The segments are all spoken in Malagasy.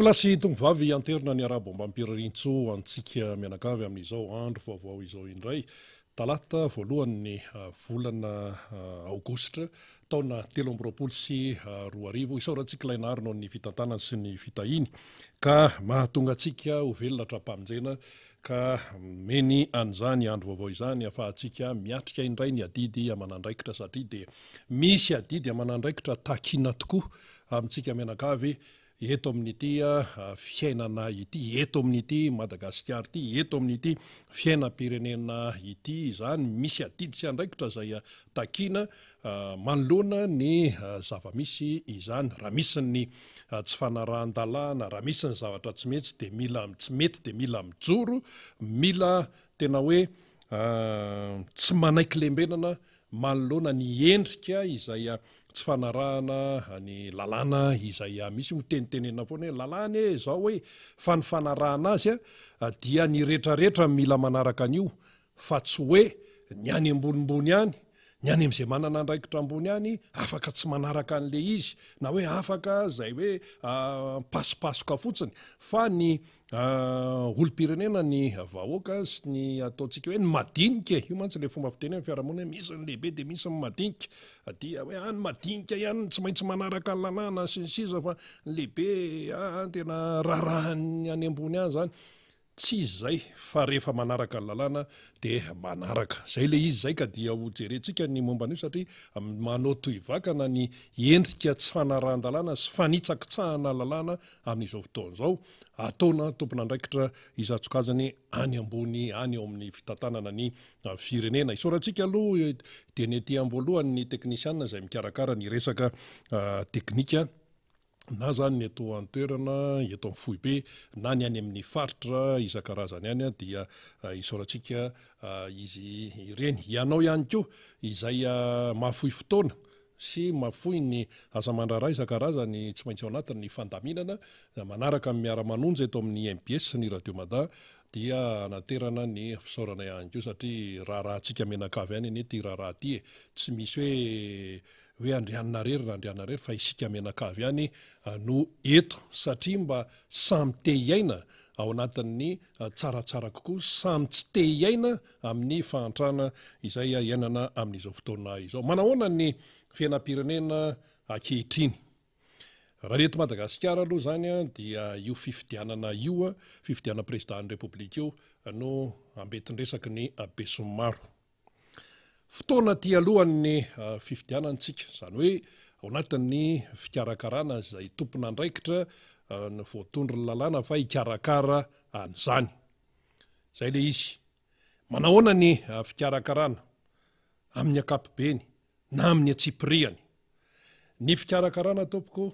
Plasy tongovavy anterina ny arabo ambampirarintso antsika mianakavy amin'izao andro vaovao izao indray. Talata voalohan'ny volana aogositra taona 2024 sy 2025 isaorantsika ilaina no ny fitantanana sy ny fitahiny ka mahatonga antsika ho velona tra-pamonjena ka meny an'izany andro vaovao izany afahantsika miatrika indray ny adidy amanandraikitra satria dia misy adidy amanandraikitra takiana tokoa amintsika mianakavy eto amin'ity fiainana ity, eto amin'ity Madagasikara ity, eto amin'ity fiainam-pirenena ity izany misy adidy sy andraikitra izay takiana manoloana ny zava-misy izany. Raha misy ny tsy fanarahan-dalàna, raha misy ny zavatra tsy mety dia mila mijoro, mila tena hoe tsy manaiky lembenana manoloana ny endrika izay tsy fanarahana ny lalàna izay misy mitenitenena foana hoe lalàna zao hoe fa ny fanarahana azy dia ny rehetrarehetra mila manaraka an'io fa tsy hoe ny any ambonimbony ihany, ny any amin'izay manana andraikitra ambony ihany afaka tsy manaraka an'le izy na hoe afaka zay hoe pasipasoka fotsiny fa ny olom-pirenena ny vahoaka sy ny ataontsika hoe ny madinika io mantsy le fomba fitenena fiarahamonina misy ny lehibe dia misy ny madinika dia hoe ny madinika ihany tsy maintsy manaraka ny lalàna sy ny sisa fa ny lehibe tena raharaha any ambony ihany zany. Tsy izy zay fa rehefa manaraka ny lalàna dia manaraka zay le izy zay ka dia ho jerentsika ny momba an'io satria manao tohivakana ny endrika tsy fanarahan-dalàna sy fanitsakitsahana lalàna amin'izao fotoana izao ataona tompon'andraikitra izatsokazany any ambony any ao amin'ny fitantanana ny firenena. Isaorantsika aloha dia ny ety am-boalohany ny teknisianina izay mikarakara ny resaka teknika na zany ny eto an-toerana eto amin'ny Fohibe na ny any amin'ny faritra isan-karazany any dia isaorantsika izy ireny. Ianao ihany koa izay mahafohy fotoana sy mahafohy ny asa mandraharaha isan-karazany tsy maintsy ao anatiny ny fandaminana manaraka amin'ny miara-manonja eto amin'ny MBS ny Radio Mada dia anaterana ny fisaorana ihany koa satria rahantsika menakavy ihany ety raha ty tsy misy hoe andrianina rery fa isika menakavy ihany no eto satria mba samy te hiaina ao anatin'ny tsaratsara kokoa, samy tsy te hiaina amin'ny fahantrana izay iainana amin'izao fotoana izao. Manahoana ny fiainam-pirenena ankehitriny? Raha ny eto Madagasikara aloha zany dia io fifidianana io, fifidianana président république io no ambetindresaky ny Besomaro. Fotoana ty alohan'ny fifidianantsika, zany hoe ao anatin'ny fikarakarana izay tompon'andraikitra ny voatondry ny lalàna fa hikarakara an'izany. Zay le izy. Manahoana ny fikarakarana amin'ny ankapobeny na amin'ny atsipiriany. Ny fikarakarana tompoko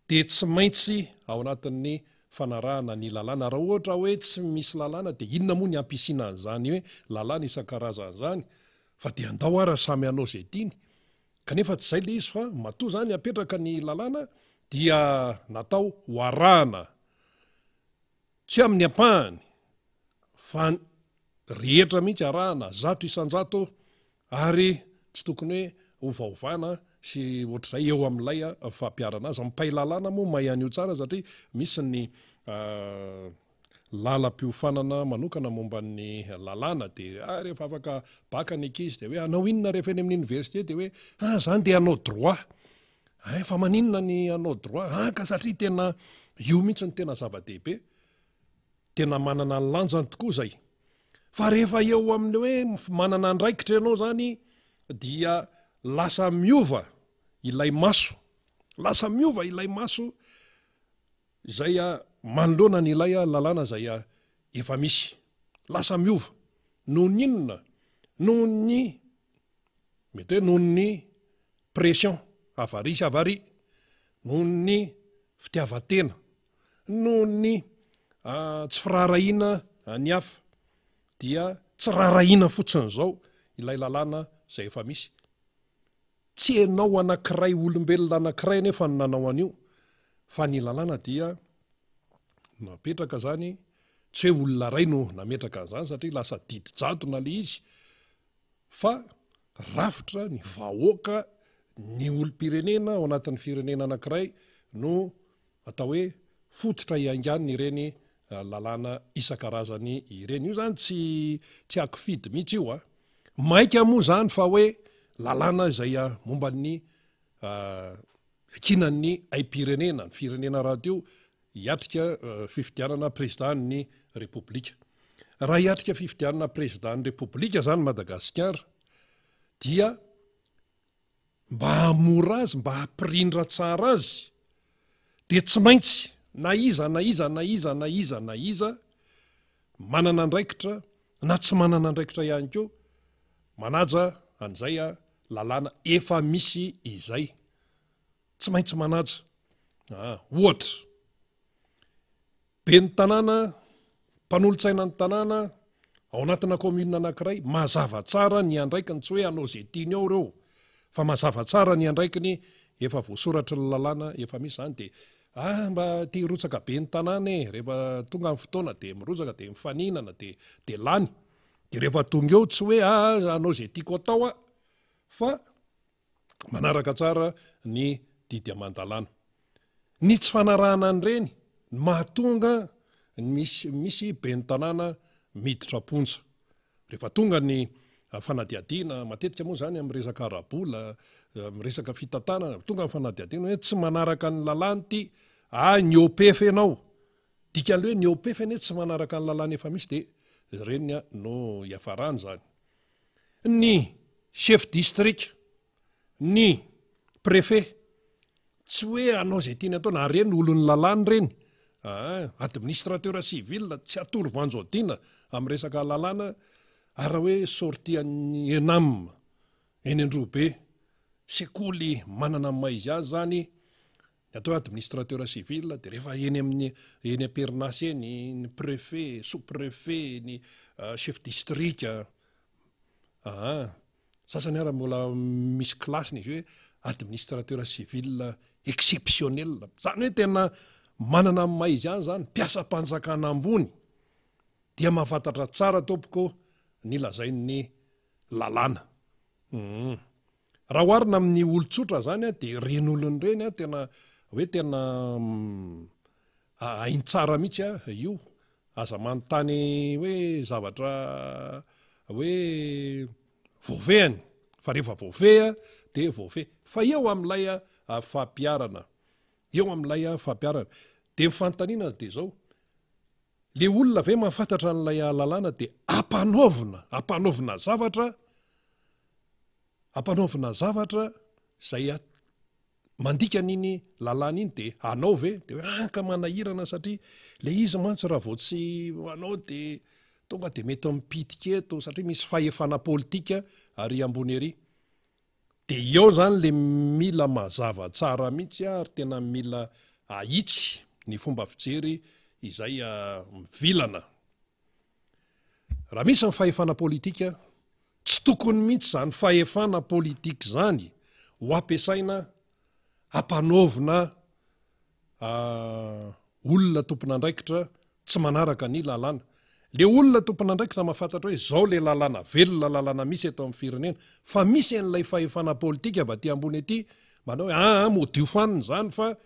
dia tsy maintsy ao anatin'ny fanarahana ny lalàna. Raha ohatra hoe tsy misy lalàna dia inona moa ny ampisiana an'izany hoe lalàna isan-karazany izany? Fa dia andao ara samy anao zay tiany. Kanefa tsy zay le izy fa matoa zany apetraka ny lalàna dia natao ho arahana tsy amin'ny ampahany fa rehetra mihitsy arahana zato isan-jato ary tsy tokony hoe ovaovana sy ohatr'izay eo amin'ilay fampiarana azy. Mipahy lalàna moa mahay an'io tsara satria misy ny lalam-piofanana manokana momba ny lalàna dia rehefa afaka baka ny ankizy dia hoe anao inona rehefa eny amin'ny université dia hoe zany dia anao droit. Fa maninona ny anao droit? Ka satria tena io mihitsy ny tena zava-dehibe. Tena manana ny lanjany tokoa zay. Fa rehefa eo amin'ny hoe manana andraikitra ianao zany dia lasa miova ilay maso. Lasa miova ilay maso izay manoloana ny ilay lalàna zay efa misy. Lasa miova. Noho ny inona? Noho ny pression avaria sy avaria, noho ny fitiavatena, noho ny tsy firaharahiana ny hafa dia tsy raharahiana fotsiny zao ilay lalàna zay efa misy. Tsy enao anankiray olombelona anankiray nefa nanao an'io fa ny lalàna dia napetraka zany tsy hoe olona ray no nametraka an'izany satria lasa didy-jadona le izy fa rafitra ny vahoaka ny olom-pirenena ao anatin'ny firenena anankiray no atao hoe fototra ianganiny ireny lalàna isan-karazany ireny. Io zany tsy akifidy mihitsy io a. Maika moa zany fa hoe lalàna izay momba ny kinan'ny aim-pirenena, ny firenena radio hiatrika fifidianana présidentny repoblika. Raha hiatrika fifidianana présidentny repoblika zany Madagasikara dia mba hamora azy, mba hampirindra tsara azy, de tsy maintsy na iza manana andraikitra na tsy manana andraikitra ihany koa manaja an'izay lalàna efa misy izay, tsy maintsy manaja. Ohatra, be ny tanàna, mpanolontsaina ny tanàna ao anatina commune anankiray, mazava tsara ny andraikiny, tsy hoe anao zay tiany ao reo, fa mazava tsara ny andraikiny, efa voasoratra ny lalàna efa misy zany, de mba te hirotsaka be ny tanàna rehefa tonga ny fotoana de mirotsaka, de mifaninana, de lany, de rehefa tonga eo tsy hoe anao zay tiako atao fa manaraka tsara ny didy aman-dalàna. Ny tsy fanarahana an'ireny mahatonga misy be ny tanàna miditra ponja. Rehefa tonga ny fanadiadiana, matetika moa zany amin'ny resaka arabola, amin'ny resaka fitantanana, tonga ny fanadiadiana hoe tsy manaraka ny lalàna ty, ny OPF ianao, dikan'le hoe ny OPF anie tsy manaraka ny lalàna efa misy, de reny no iafarany zany. Ny chef district, ny préfet, tsy hoe anao zay tiany atao, na reny olon'ny lalàna reny, administrateur civil tsy atoro vanjoadina amin'ny resaka lalàna, raha hoe sorti an'ny ENAM eny Androbe, sekoly manana amin'ny maizy azy zany, ny atao administrateur civil, de rehefa eny am-perinasy eny, ny préfet, sous-préfet, ny chef district, sasany ara mbola misy klasiny izy hoe administrateur civil exceptionnel, zany hoe tena manana amin'ny maizy azy zany, mpiasa-panjakana ambony, dia mahafantatra tsara tompoko ny lazain'ny lalàna. Raha oharina amin'ny olon-tsotra zany de reny olony reny tena hoe tena hainy tsara mihitsy io, aza manontany hoe zavatra hoe voavehany, fa rehefa voave de voave, fa eo amin'ilay fampiarana, de mifantaniana de zao, le olona ve mahafantatra n'ilay lalàna de ampanaovina zavatra zay mandika n'iny lalàna iny, de anao ve de ka manahirana, satria le izy mantsy raha vao tsy anao de tonga de mety mipitika eto, satria misy fahefana politika ary ambony ery. De eo zany le mila mazava tsara mihitsy ary tena mila ahitsy ny fomba fijery izay mivilana. Raha misy ny fahefana politika, tsy tokony mihitsy zany fahefana politika zany ho ampiasaina hampanaovina olona tompon'andraikitra tsy manaraka ny lalàna. Le olona tompon'andraikitra mahafantatra hoe zao le lalàna velona, lalàna misy eto amin'ny firenena, fa misy an'ilay fahefana politika avy aty ambony aty, manao hoe madio faniny zany, fa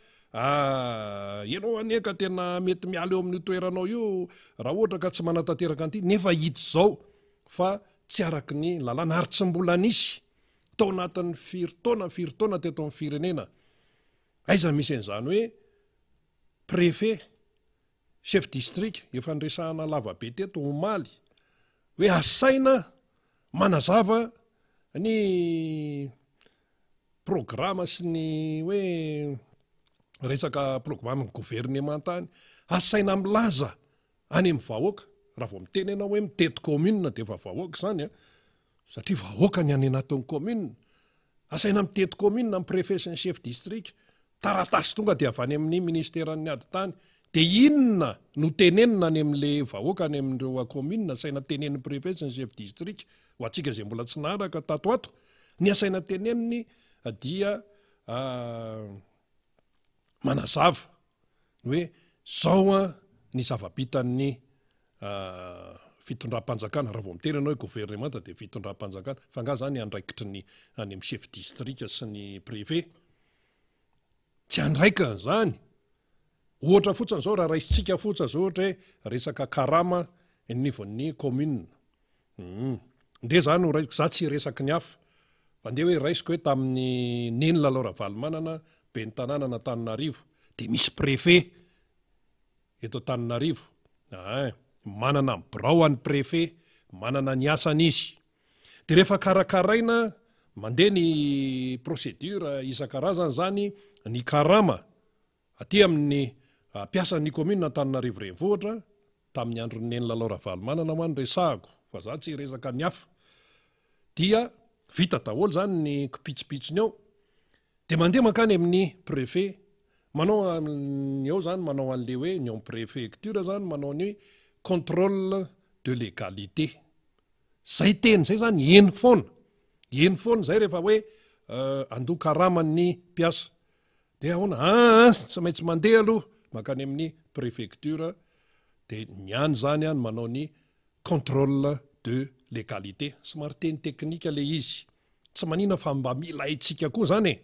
ianao aneka tena mety miala eo amin'ny toeranao io raha ohatra ka tsy manatanteraka an'ity, nefa hita zao fa tsy araky ny lalàna, ary tsy mbola nisy tao anatin'ny firy-taona teto amin'ny firenena. Aiza misy an'izany hoe préfet, chef district, efa niresahana lavabe teto omaly, hoe asaina manazava ny programa sy ny hoe resaka programme gouvernementany, asaina milaza any amin'ny vahoaka, raha vao miteny ianao hoe mitety commune de efa vahoaka zany, satria vahoaka ny any anatin'ny commune, asaina mitety commune amin'ny préfet sy ny chef district, taratasy tonga de avy any amin'ny ministeran'ny ady tany, de inona no tenenina any amin'le vahoaka any amin'ireo commune, asaina teneniny préfet sy ny chef district, ho antsika zay mbola tsy naharaka tato ato, ny asaina teneniny dia manazava hoe zao ny zava-bitan'ny fitondram-panjakana, raha vao miteny ianao hoe gouvernement de fitondram-panjakana, fa nga zany andraikitry ny any amin'ny chef district sy ny préfet, tsy andraikany zany, ohatra fotsiny zao raha raisitsika fotsiny zao ohatra hoe resaka karama nivon'ny commune nde zany ho raisiko za tsy resaky ny hafa fa nde hoe raisiko hoe tamin'ny Nenina Laoravalmanana be ny tanànana Tananarivo de misy préfet eto Tananarivo manana birao any préfet manana ny asany izy de rehefa karakaraina mandeha ny procédure isan-karazany zany ny karama aty amin'ny piasan'ny commune Antananarivo renivohitra tamin'ny andron'ny Nenina Laoravalmanana ho any resahako fa za tsy resaka ny hafa dia vita daholo zany ny kipitsipitsony ao de mandeha makany amin'ny préfet manao ny ao zany manao an'le hoe ny préfecture zany manao ny contrôle de légalité zay teny zay zany eny foana zay rehefa hoe andoha karaman'ny piasa de ahoana tsy maintsy mandeha aloha makany amin'ny préfecture de niany zany any manao ny contrôle de légalité somary teny teknika le izy tsy manina fa mba mila haitsika koa zany e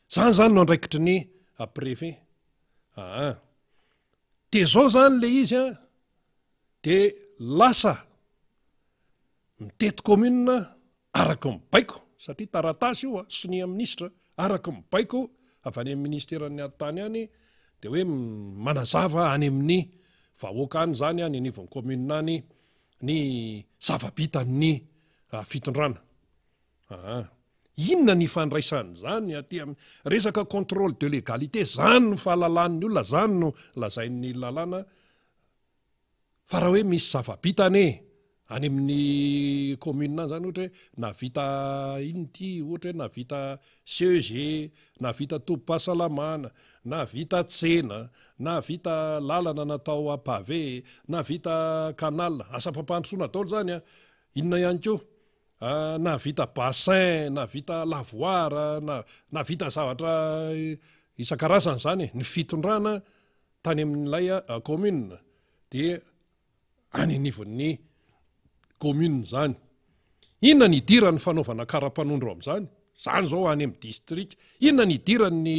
zany no andraikitry ny préfet de zao zany le izy de lasa mitety commune araky mibaiko satria taratasy io sony amin'ny ministre araky mibaiko avy any amin'ny ministeran'ny tany any de hoe manazava any amin'ny vahoaka any zany any anivon'ny commune any ny zava-bitan'ny fitondrana inona ny fandraisany zany aty resaka contrôle de légalité zany no fahalalan'ny olona zany no lazain'ny lalàna fa raha hoe misy zava-bitany any amin'ny commune any zany ohatra hoe navita inty ohatra hoe navita CEG navita tobim-pahasalamana navita tsena navita lalana natao pavé navita canal asam-pampandrosoana daholo zany inona ihany koa navita bassin navita lavoara navita zavatra isan-karazany zany ny fitondrana tany amin'ilay commune de any anivon'ny commune zany inona ny idiran'ny fanaovana karapanondro amin'izany zany zao any amin'ny district inona ny idiran'ny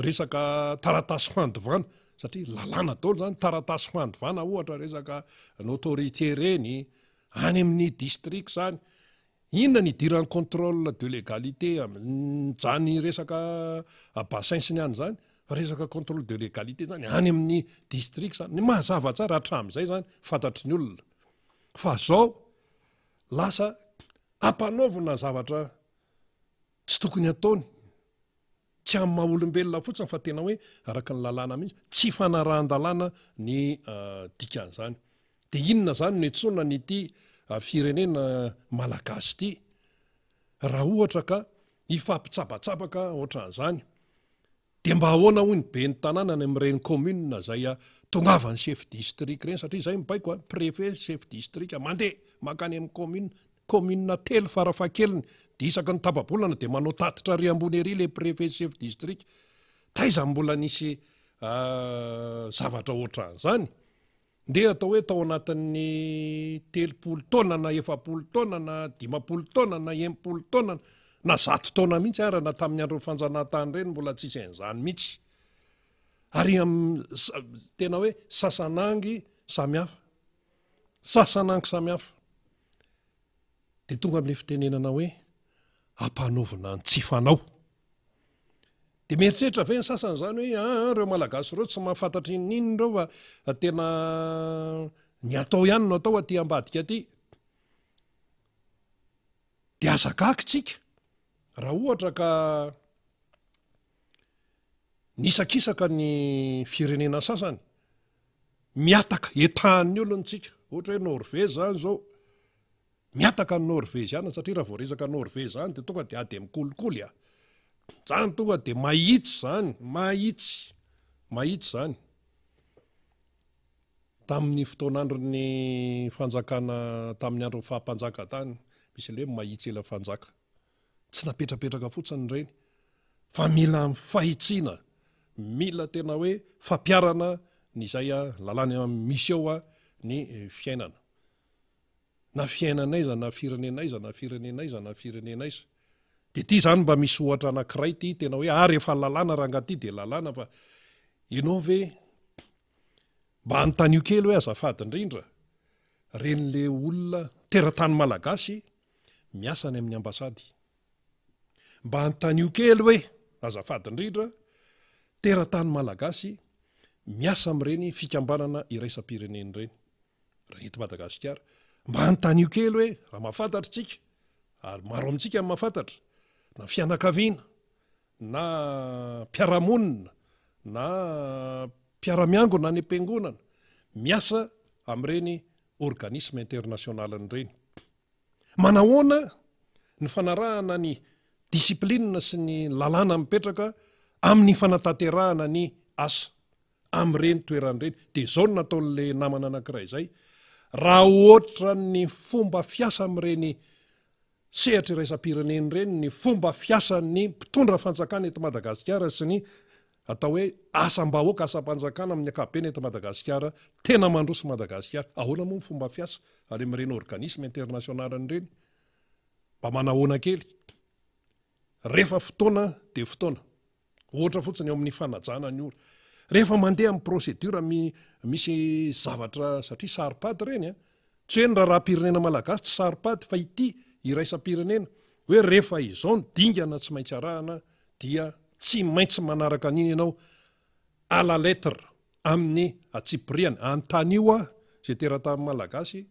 resaka taratasy fandovana satria lalàna daholo zany taratasy fandovana ohatra resaka n'autorité reny any amin'ny district zany inona ny idiran'ny contrôle de légalité zany resaka bassin sy ny any zany fa resaka contrôle de légalité zany any amin'ny district zany ny mahazava tsara hatramin'izay zany fantatry ny olona fa zao lasa ampanaovina zavatra tsy tokony ataony tsy amin'ny maha-olombelona fotsiny fa tena hoe araka ny lalàna mihitsy tsy fanarahan-dalàna ny dikan'izany de inona zany no etsona nyity firenena malagasy ity raha ohatra ka ifampitsabatsabaka ohatran'izany de mba ahoana hoy ny be ny tanàna ny amin'ireny commune zay tongavany chef district reny satria zay mibaiko préfet chef district mandeha makany amin'ny commune telo farafahakeliny de isaky ny tapa-bolana de manao tatitra ry ambony ery le préfet chef district taiza mbola nisy zavatra ohatran'izany nde atao hoe tao anatin'ny 30 taona na 70 taona na 50 taona na 80 taona na 100 taona mihitsy arana tamin'ny andron'ny fanjanahantany reny mbola tsisy an'izany mihitsy ary tena hoe sasanangy samihafa de tonga amin'le fitenenana hoe ampanaovina ny tsy fanao de mieritreritra ve ny sasany zany hoe reo malagasy reo tsy mahafantatry ninony reo fa tena ny atao ihany no atao aty ambadika aty de azagaky tsika raha ohatra ka nisakisaka ny firenena sasany miataka etahan'ny olontsika ohatra hoe Norvezy zany zao miataka ny Norveziana satria raha vao resaka Norvezy zany de tonga de ady mikolikoly zany tonga de mahitsy zany tamin'ny fotoan'andron'ny fanjakana tamin'ny andron'ny fahampanjaka tany misy le mahitsy ela fanjaka tsy napetrapetraka fotsiny reny fa mila fahitsiana mila tena hoe fampiarana ny zay lalàna misy eo ny fiainana na fiainanaiza na firenenaiza de ty zany mba misy ohatra anankiray ty tena hoe ary efa lalàna raha ngaty de lalàna fa ianao ve mba anontanyio kely hoe azafady indrindra ren'le olona teratany malagasy miasa any amin'ny ambasady mba anontanyio kely hoe azafady indrindra teratany malagasy miasa amin'ireny fikambanana iraisam-pireneny ireny raha eto Madagasikara mba anontanyio kely hoe raha mahafantatra tsika ary maro amintsika ny mahafantatra na fianakaviana na mpiaramonina na mpiaramiangona ny am-piangonana miasa amin'ireny organisme internationalin'ireny manahoana ny fanarahana ny disiplinina sy ny lalàna mipetraka amin'ny fanatanterahana ny asa amin'ireny toeran'ireny dia zao no nataon'le namana anankiray izay raha ohatra ny fomba fiasa amin'ireny sehatra iraisam-pireneny ireny ny fomba fiasan'ny mpitondra fanjakana eto Madagasikara sy ny atao hoe asam-bahoaka asam-panjakana amin'ny ankapobeny eto Madagasikara tena mandroso Madagasikara ahoana moa ny fomba fiasa ary amin'ireny organisme internationalin'ireny mba manahoana kely rehefa fotoana dia fotoana ohatra fotsiny eo amin'ny fanajana ny ora rehefa mandeha amin'ny procédure misy zavatra satria saripady ireny tsy hoe ny raharaham-pirenena malagasy tsy saripady fa ity iraisam-pirenena hoe rehefa izao ny dingana tsy maintsy arahana dia tsy maintsy manaraka an'iny ianao à la lettre amin'ny atsipriany antanio zay teratany malagasy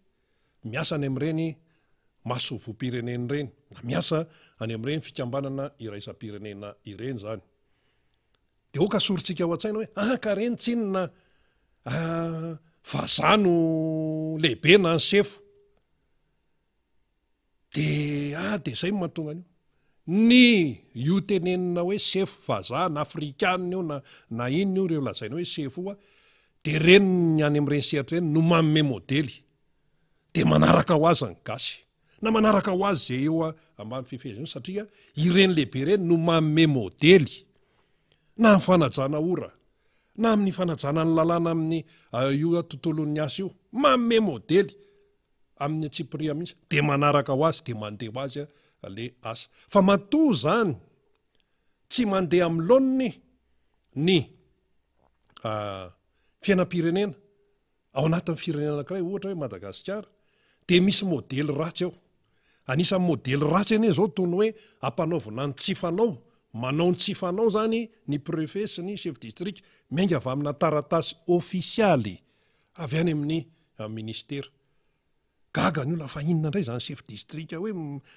miasa any amin'ireny masovom-pireneny ireny na miasa any amin'ireny fikambanana iraisam-pirenena ireny zany dia oka sorintsika ao an-tsaina hoe ka reny tsinona vazano lehibe na ny sefo dia izay mahatonga an'io ny io tenenina hoe sefo vazaha na afrikanina io na inona io ireo lazaina hoe sefo io dia reny ny any amin'ireny sehatra ireny no manome modely dia manaraka ho azy ny gasy na manaraka ho azy zay eo ambany fifehezana satria ireny lehibe ireny no manome modely na amin'ny fanajana ora na amin'ny fanajana ny lalàna amin'ny io tontolon'ny asa io manome modely amin'ny atsipria mihitsy dia manaraka ho azy dia mandeha ho azy le asa fa matoa zany tsy mandeha amin'ny laoniny ny fiainam-pirenena ao anatin'ny firenena anankiray ohatra hoe Madagasikara dia misy modely ratsy ao anisan'ny modely ratsy anie zao toy ny hoe ampanaovina ny tsy fanao manao ny tsy fanao zany ny préfet sy ny chef district miainga avy amina taratasy ofisialy avy any amin'ny ministera gaga ny olona fa inona indray zany chef district hoe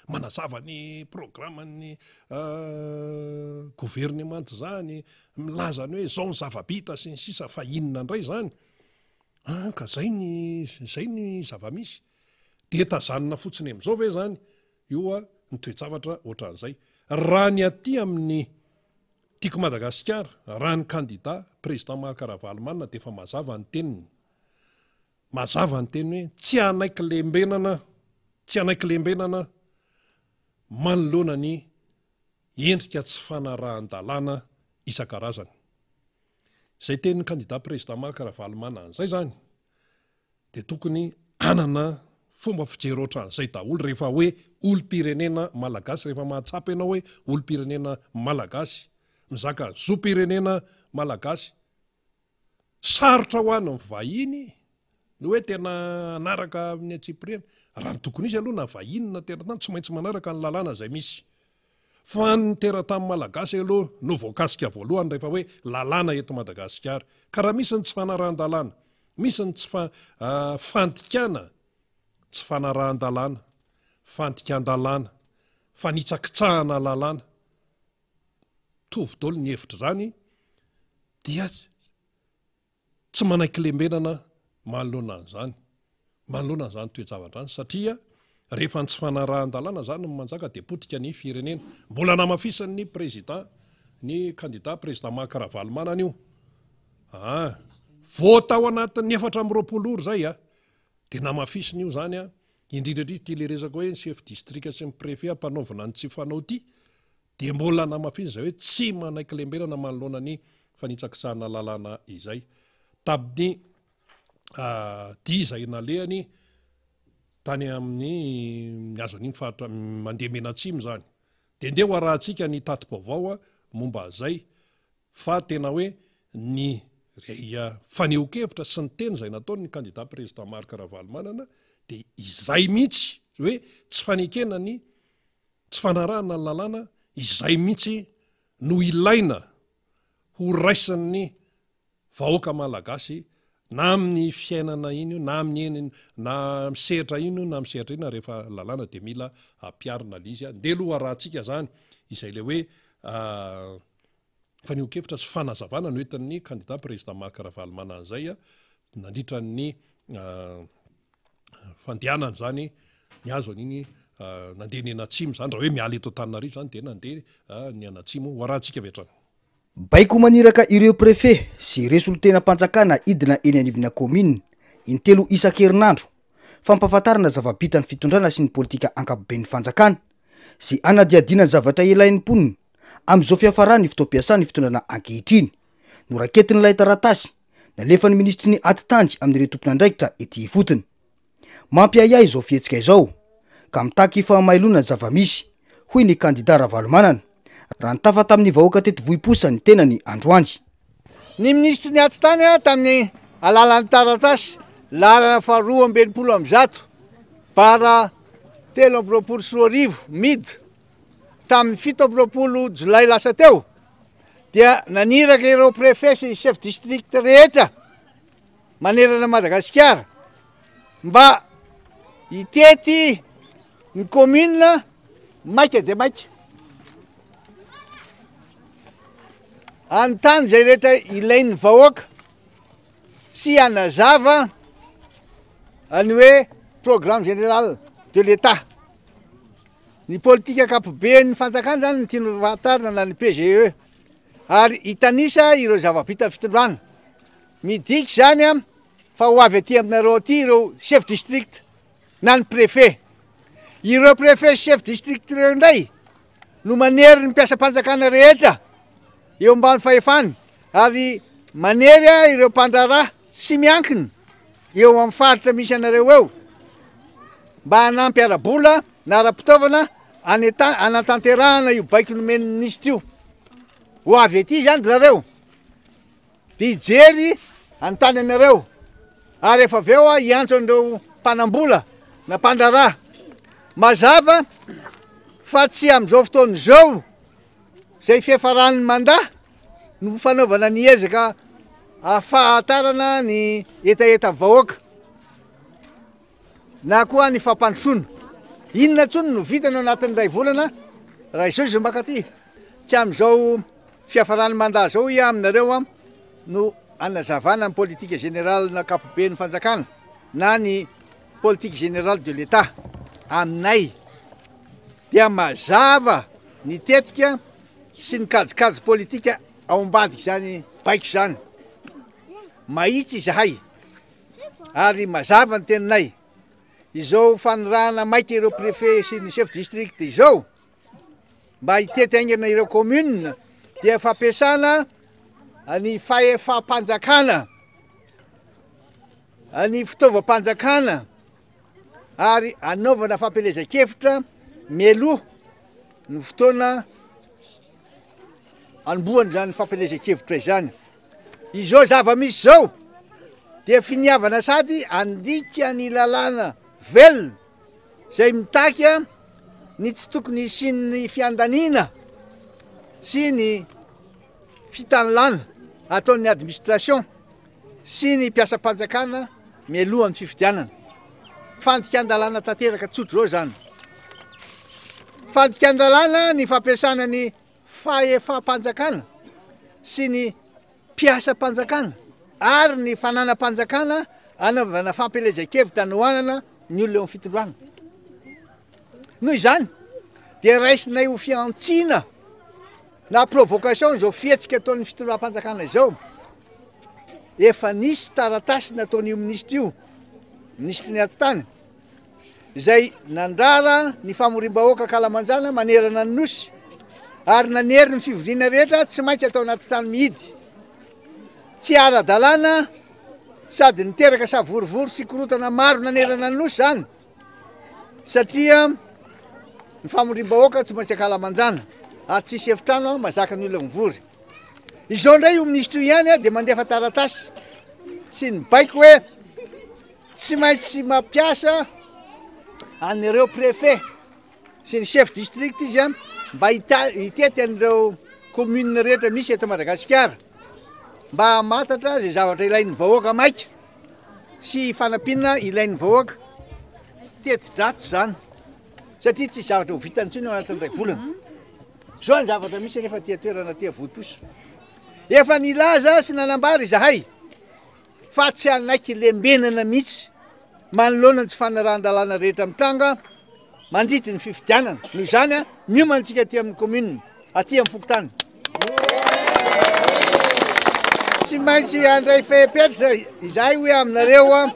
manazava ny programany gouvernement zany milazany hoe zao ny zava-bita sy ny sisa fa inona indray zany ka zay ny zava-misy dia tazanina fotsiny amin'izao ve zany io ny toe-javatra ohatran'izay raha ny aty amin'ny tiako Madagasikara raha ny candidat président Mahakaravalomanina dia efa mazava ny teniny mazava ny teny hoe tsy hanaiky lembenana manoloana ny endrika tsy fanarahan-dalàna isan-karazany izay tenin'ny candidat président Mahakaravalomanina an'izay zany dia tokony anana fomba fijery ohatran'izay daholo rehefa hoe olom-pirenena malagasy rehefa mahatsapa ianao hoe olom-pirenena malagasy mizaka zo-pirenena malagasy sarotra ho any vahiny no hoe tena anaraka amin'ny atsipriana raha ny tokony izy aloha na vahiny na teratany tsy maintsy manaraka ny lalàna izay misy fa ny teratany malagasy aloha no voakasika voalohany rehefa hoe lalàna eto Madagasikara ka raha misy ny tsy fanarahan-dalàna misy ny tsy fantikana tsy fanarahan-dalàna fantikan-dalàna fanitsakitsahana lalàna tovy dolo ny hevitra zany dia tsy manaiky lembenana manoloana an'izany toe-javatra zany satria rehefa ny tsy fanarahan-dalàna zany no manjaka dia potika ny firenena mbola namafisin'ny président ny candidat président Mahakaravalomanana io voatao anatin'ny 420 ora zay dia namafisiny io zany indrindrandrindra ty le resaka hoe ny chef district sy ny préfet ampanaovina ny tsy fanao ty dia mbola namafisiny zay hoe tsy manaiky lembenana manoloana ny fanitsakisahana lalàna izay tamin'ny dia izay nalehany tany amin'ny azo an'iny faritra mandeha menatsimy zany de ndeo arahantsika ny tatim-baovao momba zay fa tena hoe ny faneho-kevitra sy ny teny zay nataony ny candidat président Marc Ravalomanana de izay mihitsy hoe tsy fanekena ny tsy fanarahana ny lalàna izay mihitsy no ilaina ho raisin'ny vahoaka malagasy na amin'ny fiainana iny na amin'ny na misehatra iny na misehatra iny rehefa lalàna de mila ampiarina lizy nde loha rahantsika zany izay le hoe faneho-kevitra sy fanazavana no entin'ny candidat président Marc Ravalomanana zay nandritra ny fandehanany zany ny azo an'iny nandeha ny anatsimo zany raha hoe miala eto Antananarivo zany de nandeha ny anatsimo ho arahantsika vetrany. Baiko maniraka ireo préfet sy resolotenam-panjakana idina eny anivona commune intelo isan-kerinandro fampafatarana zava-bitany fitondrana sy ny politika ankapoben'ny fanjakana sy anadiadina zavatra ilain'ny mponina am'izao fiafarany fotoam-piasany fitondrana ankehitriny no raketiny lay taratasy nalefan'ny ministry ny atitanjy amin'ireo tompon'andraikitra ety fotony mampiayay izao fihetsika izao ka mitaky fahamailona zava-misy hoy ny candidat Ravalomanana raha nitafa tamin'ny vahoaka teto vohiposa ny tenany androany. Ny ministry ny atitany tamin'ny alalan'ny taratasy lalana fa 2.1 para 3.4 mid tamin'ny 7 jolay lasa teo dia naniraka ireo préfet sy chef district rehetra manerana Madagasikara mba hitety ny commune maika de maika antany zay rehetra ilain'ny vahoaka sy anazava any hoe programme général de l'État. Ny politika ankapoben'ny fanjakana zany ny tiany fahatarina na ny PGE ary hitanisa ireo zava-bita fitondrana midiky zany fa ho avy aty aminareo aty ireo chef district na ny préfet. Ireo préfet chef district ireo indray no manery ny mpiasa-panjakana rehetra eo ambany fahefany ary manery ireo mpandraraha tsy miankina eo amin'ny faritra misy anareo eo mba hanampy ara-bola na ara-pitaovana anatanterahana io baiko nomen'ny ministra io. Ho avy aty zany rareo de hijery antany anareo ary efa avy eo hiantso an'ireo mpanambola na mpandraraha mazava fa tsy am'izao fotoana zao zay fiafaran'ny mandat no fanaovana ny ezaka ahafahatarana ny etaeta vahoaka na koa ny fampandrosoana. Inona tsony no vitany anatin'ny ray volana raha izao izy makaty tsy am'izao fiafaran'ny mandat zao aminareo no anazavana ny politique générale na ankapoben'ny fanjakana na ny politique générale de l'État aminay dia mazava ny tetika sy ny kajikajy politika ao ambadiky zany baiko zany mahitsy izahay ary mazava ny teninay izao fanirahana maika ireo préfet sy ny chef district izao mba hitety aingana ireo commune dia fampiasana ny fahefa-panjakana ny fitaovam-panjakana ary anaovana fampelezan-kevitra mialoha ny fotoana anombohany zany fampelezan-kevitra izany. Izao zava-misy zao dia finiavana sady andika ny lalàna velona zay mitaky ny tsy tokony isian'ny fiandanina sy ny fitanilana ataon'ny administration sy ny mpiasa-panjakana mialoha amin'ny fifidianana. Fandikan-dalàna tanteraka tsotro zao zany. Fandikan-dalàna ny fampiasana ny fahefa-panjakana sy ny mpiasa-panjakana ary ny fanana-panjakana anaovana fampelezan-kevitra anohanana ny olona eo amin'ny fitondrana. Noho izany dia raisinay ho fiantsina na provocation zao fihetsika ataon'ny fitondram-panjakana izao. Efa nisy taratasy nataon'io ministra io, ministry ny atitany, izay nandrara ny famorim-bahoaka Kalamanjana manerana ny nosy ary nanery ny fivoriana rehetra tsy maintsy atao anaty trano mihidy. Tsy ara-dalàna sady niteraka savorivory sy korotana maro nanerana ny nosy zany satria ny famorim-bahoaka tsy maintsy akalamanjana ary tsisy efitrano mazaka ny olona mivory. Izao ndray io ministra ihany dia mandefa taratasy sy ny baiko hoe tsy maintsy mampiasa an'ireo préfet sy ny chef district izy mba hitety an'ireo commune rehetra misy eto Madagasikara mba hamatatra zay zavatra ilain'ny vahoaka maika sy fanampiana ilain'ny vahoaka teti-dratsy zany satria tsy zavatra ho vitany tsony ao anatin'ny ray volana. Zao ny zavatra misy nefa tia toerana tia votoso. Efa nilaza sy nanambary zahay fa tsy anaiky lembenana mihitsy manoloana ny tsy fanarahan-dalàna rehetra mitranga mandritra ny fifidianana. Noho izany miomantsika aty amin'ny commune aty amin'ny Fokotany. Tsy maintsy andray fehipetra izahay hoe aminareo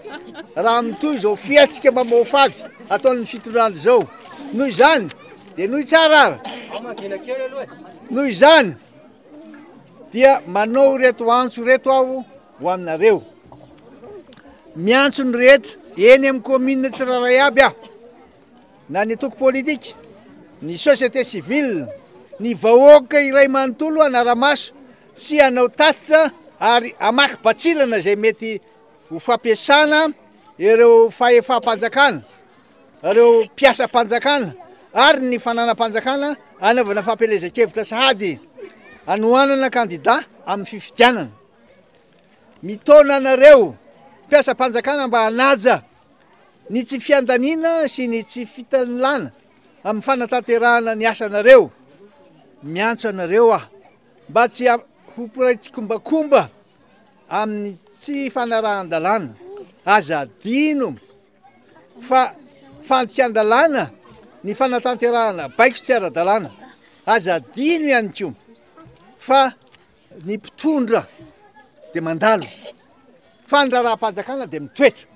raha mitoy izao fiatsika mamofady ataon'ny fitondrando zao. Noho izany dia noho tsara ara. Noho izany dia manao reto antso reto aho ho aminareo. Miantso ny rehetra eny amin'ny commune tsirairay aby aho, na ny atoko politika, ny société civile, ny vahoaka iray manontolo anara-maso sy anao tatitra ary amaky batsilana zay mety ho fampiasana ireo fahefam-panjakana, ireo mpiasa-panjakana ary ny fananam-panjakana anaovana fampelezan-kevitra sahady anohanana kandida amin'ny fifidianana. Mitona anareo mpiasa-panjakana mba hanaja ny tsy fiandaniana sy ny tsy fitanilana amin'ny fanatanterahana ny asanareo. Miantso anareo mba tsy ho piraitsikombakomba amin'ny tsy fanarahan-dalàna. Aza adino fa fandikan-dalàna ny fanatanterahana baiko tsy ara-dalàna. Aza adino ihany koa fa ny mpitondra dia mandalo, fa ny raharaham-panjakana dia mitoetra.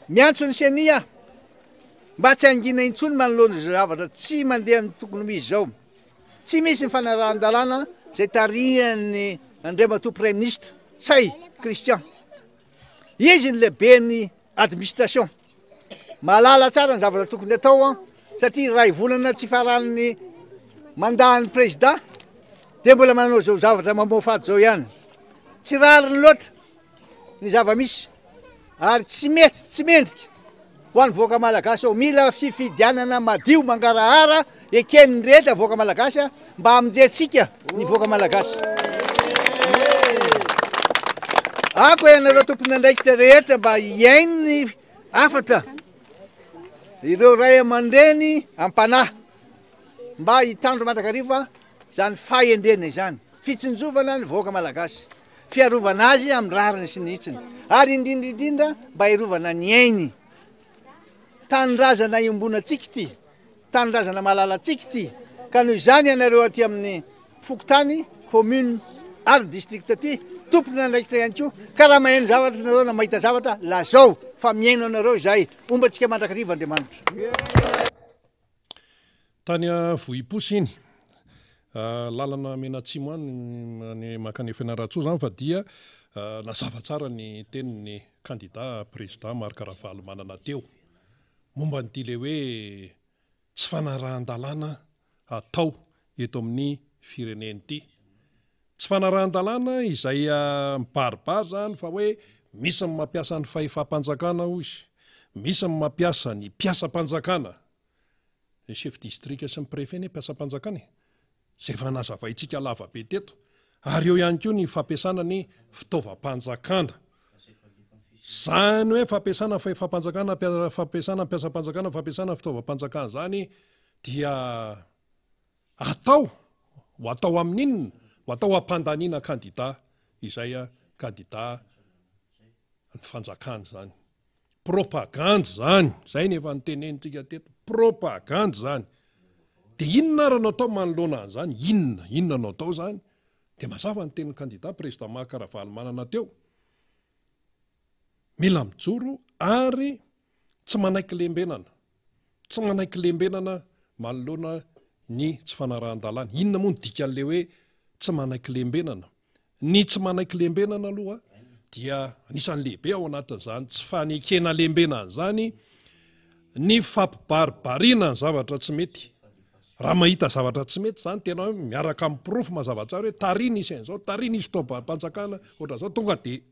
Miantso ny senia mba tsy angina intsony manoloana zavatra tsy mandeha amin'ny tokony misy zao. Tsy misy ny fanarahan-dalàna zay tarihan'ny Andriamatoa Premier Ministre Tsay Christian. Izy ny lehibe ny administration. Mahalala tsara ny zavatra tokony atao satria ray volana tsy faran'ny mandahan'ny président dia mbola manao zao zavatra mamofady zao ihany. Tsy rariny loatra ny zava-misy ary tsy mety tsy mendrika ho an'ny voaka malagasy ao. Mila fifidianana madio mangarahara eken'ny rehetra voaka malagasy mba hamonjentsika ny voaka malagasy. Ako ianareo tompony andraikitra rehetra mba hiaino ny afatra ireo ray aman-dreny am-panahy mba hitandro mandrakariva zany fahendrena izany, fitsinjovana ny voaka malagasy, fiarovana azy amin'ny rariny sy ny hitsiny, ary indrindra mba hiarovana ny ainy. Tanindrazana iombonatsika ity, tanindrazana malalatsika ity. Ka noho izany ianareo aty amin'ny Fokotany commune ary district aty tompony andraikitra ihany koa, ka raha maheno zavatra nareo na mahita zavatra lazao fa miaino anareo izay, ombantsika mandrakariva Andriamanitra. Tany Vohiposy iny lalana Menatsimo any makany Fianarantsoa zany fa dia nazava tsara ny tenin'ny kandida président Marc Ravalomanana manana teo momba nyity le hoe tsy fanarahan-dalàna atao eto amin'ny fireneny ity. Tsy fanarahan-dalàna izay mibaribary zany fa hoe misy ny mampiasa ny fahefam-panjakana ozy, misy ny mampiasa ny mpiasa-panjakana, ny chef district sy ny préfet ny mpiasa-panjakana zay efa nazavaintsika lava be teto, ary eo ihany koa ny fampiasana ny fitaovam-panjakana. Zany hoe fampiasana fahefam-panjakana, fampiasana mpiasa-panjakana, fampiasana fitaovam-panjakana zany dia atao ho atao amin'inona, ho atao hampandaniana kandida izay kandida ny fanjakana zany. Propagande zany, zay nefa nytenenitsika teto, propagande zany. Dia inona raha natao manoloana an'izany, inona natao zany, dia mazava ny tenin'ny kandida président Marc Ravalomanana teo. Mila mijoro ary tsy manaiky lembenana, tsy manaiky lembenana manoloana ny tsy fanarahan-dalàna. Inona moa ny dikan'le hoe tsy manaiky lembenana? Ny tsy manaiky lembenana aloha dia anisan'ny lehibe ao anatin'izany tsy fanekena lembenana zany ny fampibaribarina ny zavatra tsy mety. Raha mahita zavatra tsy mety zany tena hoe miaraka amin'ny profo mazavatsara hoe tarina isan'izao, tarina izy topanjakana ohatra zao, tonga de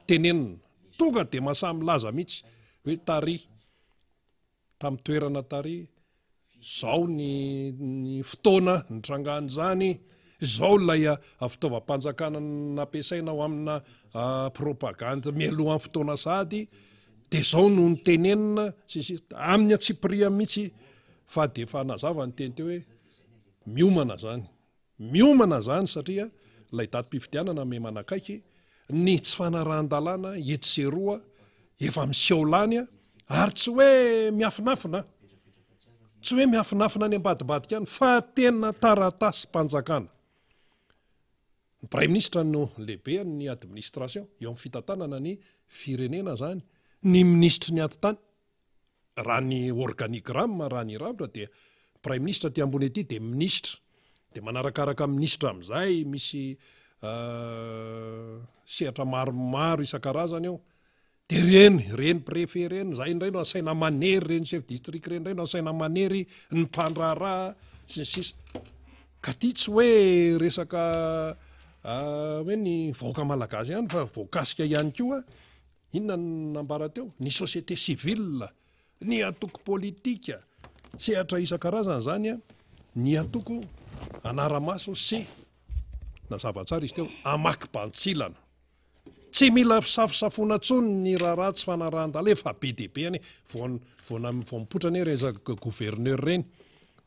tenenina, tonga de masamy laza mihitsy hoe tary tamin'ny toerana tary, zao ny fotoana nitrangan' zany, zao lay fitaovam-panjakana nampiasaina ao amina propaganda mialoha amin'ny fotoana sady, de zao no nitenenina amin'ny atsipria mihitsy. Fa de fa nazava ny teny teo hoe miomana zany satria lay datim-pifidianana me manakaiky ny tsy fanarahan-dalàna etseroa efa miseholany ary tsy hoe miafinafina, tsy hoe miafinafina ny ambadibadika any fa tena taratasy mpanjakana. Ny Premier ministre no lehibe ny administration eo amin'ny fitantanana ny firenena zany, ny ministre ny atitany raha ny organigramme raha ny ravitra de Premier ministre ty ambony ety de ministre, de manarakaraka ministre am'izay misy sehatra maromaro isan-karazany eo, de reny préfet reny zay indray no asaina manery, reny chef district reny indray no asaina manery ny mpandraraha sy ny sisa. Ka ty tsy hoe resaka hoe ny vahoaka malagasy ihany fa voakasika ihany koa inona nambara teo, ny société civile, ny atoko politika, sehatra isan-karazany zany ny atoko anaramaso sy na zavatsara izy teo amaky bantsilana. Tsy mila safosafona tsony ny raha tsy fanarahan-dala efa be de be any vao mipotrany resaka gouverneur reny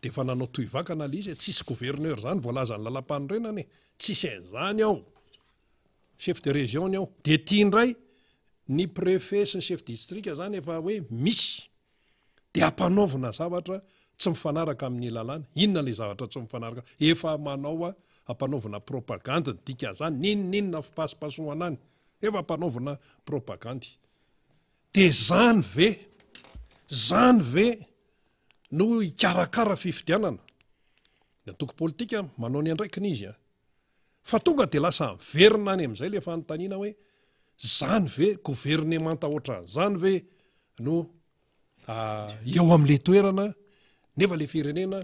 de fa nanao toivakana le izy tsisy gouverneur zany voalaza ny lalam-panorenany, tsisy an'izany ao, chef de région ao. De tia indray ny préfet sy chef district zany efa hoe misy de ampanaovina zavatra tsy mifanaraka amin'ny lalàna. Inona le zavatra tsy mifanaraka? Efa manao ampanaovina propagande dika zany, ninona fipasipasohana any, efa ampanaovina propagande. De zany ve no ikarakara fifidianana. Ny atoko politika manao ny andraikiny izy fa tonga de lasa miverina any am'izay le fanontaniana hoe zany ve gouvernemanta ohatran'izany ve no eo am'le toerana nefa le firenena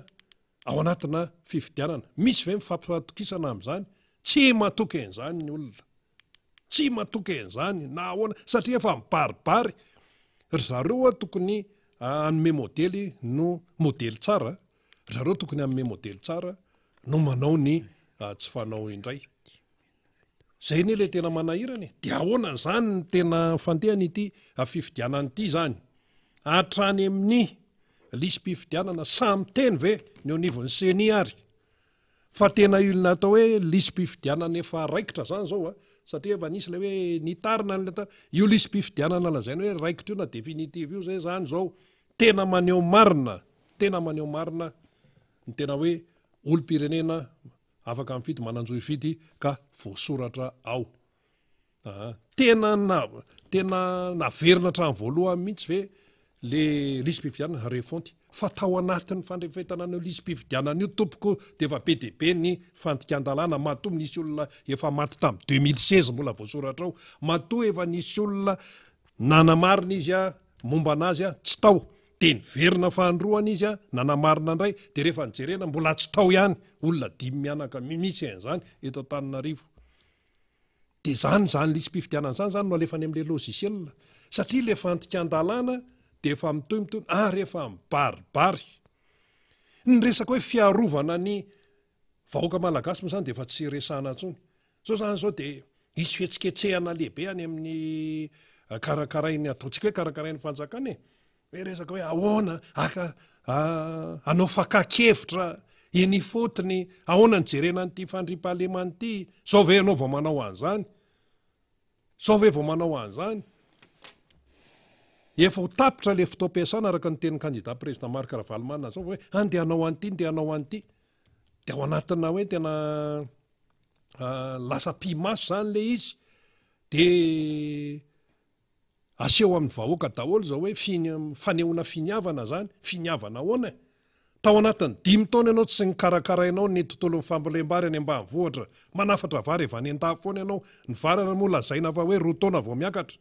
ao anatina fifidianana. Misy ve mifampatokisana am'izany? Tsy matoky an'izany ny olona, tsy matoky an'izany na ahoana satria efa mibaribary. Ry zareo tokony anome modely no modely tsara, ry zareo tokony anome modely tsara no manao ny tsy fanao indray. Zay ne le tena manahirany. De ahoana zany ny tena fandehany ity fifidianana ity zany? Hatrany amin'ny lisym-pifidianana samy teny ve ny anivon'ny seny ary? Fa tena ilona atao hoe lisym-pifidianana efa raikitra zany zao satria efa nisy le hoe nitarina io lisym-pifidianana lazaina hoe raikitra io na definitive io zay zany zao. Tena maneho marina ny tena hoe olom-pirenena afaka mifidy mananjo ifidy ka voasoratra ao. Tena naverina hatramin'ny voalohany mihitsy ve le lisym-pifidianana refonty fa tao anatin'ny fandrefetana ny lisym-pifidianana io tompoko de efa be de be ny fandikan-dalàna. Matoa nisy olona efa maty tamin'ny 2016 mbola voasoratra ao, matoa efa nisy olona nanamarina izy momba anazy tsy tao, de niverina fahandroana izy nanamarina indray de rehefa nijerena mbola tsy tao ihany, olona 5 mianaka misy an'izany eto Antananarivo. De zany lisym-pifidianana zany no alefany am'le logiciel satria le fandikan-dalàna de efa mitohy ary efa mibaribary. Ny resaka hoe fiarovana ny vahoaka malagasy moa zany de efa tsy resana ntsony. Zao zany zao de isy fihetsiketsehana lehibe any amin'ny karakarainy, ataontsika hoe karakarainy fanjakana hoe resaka hoe ahoana anao fakakevitra eny fotony, ahoana nijerena n'ity fandriam-pahalemana ity, zao ve anao vao manao an'izany, zao ve vao manao an'izany. Efa ho tapitra le fotoam-piasana araka ny tenin'ny candidat président Marc Ravalomanana zao hoe andeha hanao an'ity, andeha hanao an'ity. De ao anatina hoe tena lasa pimaso zany le izy de aseho amin'ny vahoaka daholo zao hoe fanehoana finiavana zany. Finiavana ahoana? Tao anatin'ny 5 taona ianao tsy nikarakarainao ny tontolon'ny fambolem-bary any ambanivohitra, manafatra vary efa any an-dafy foana ianao, ny vary moa lazaina fa hoe 2 taona vao miakatra.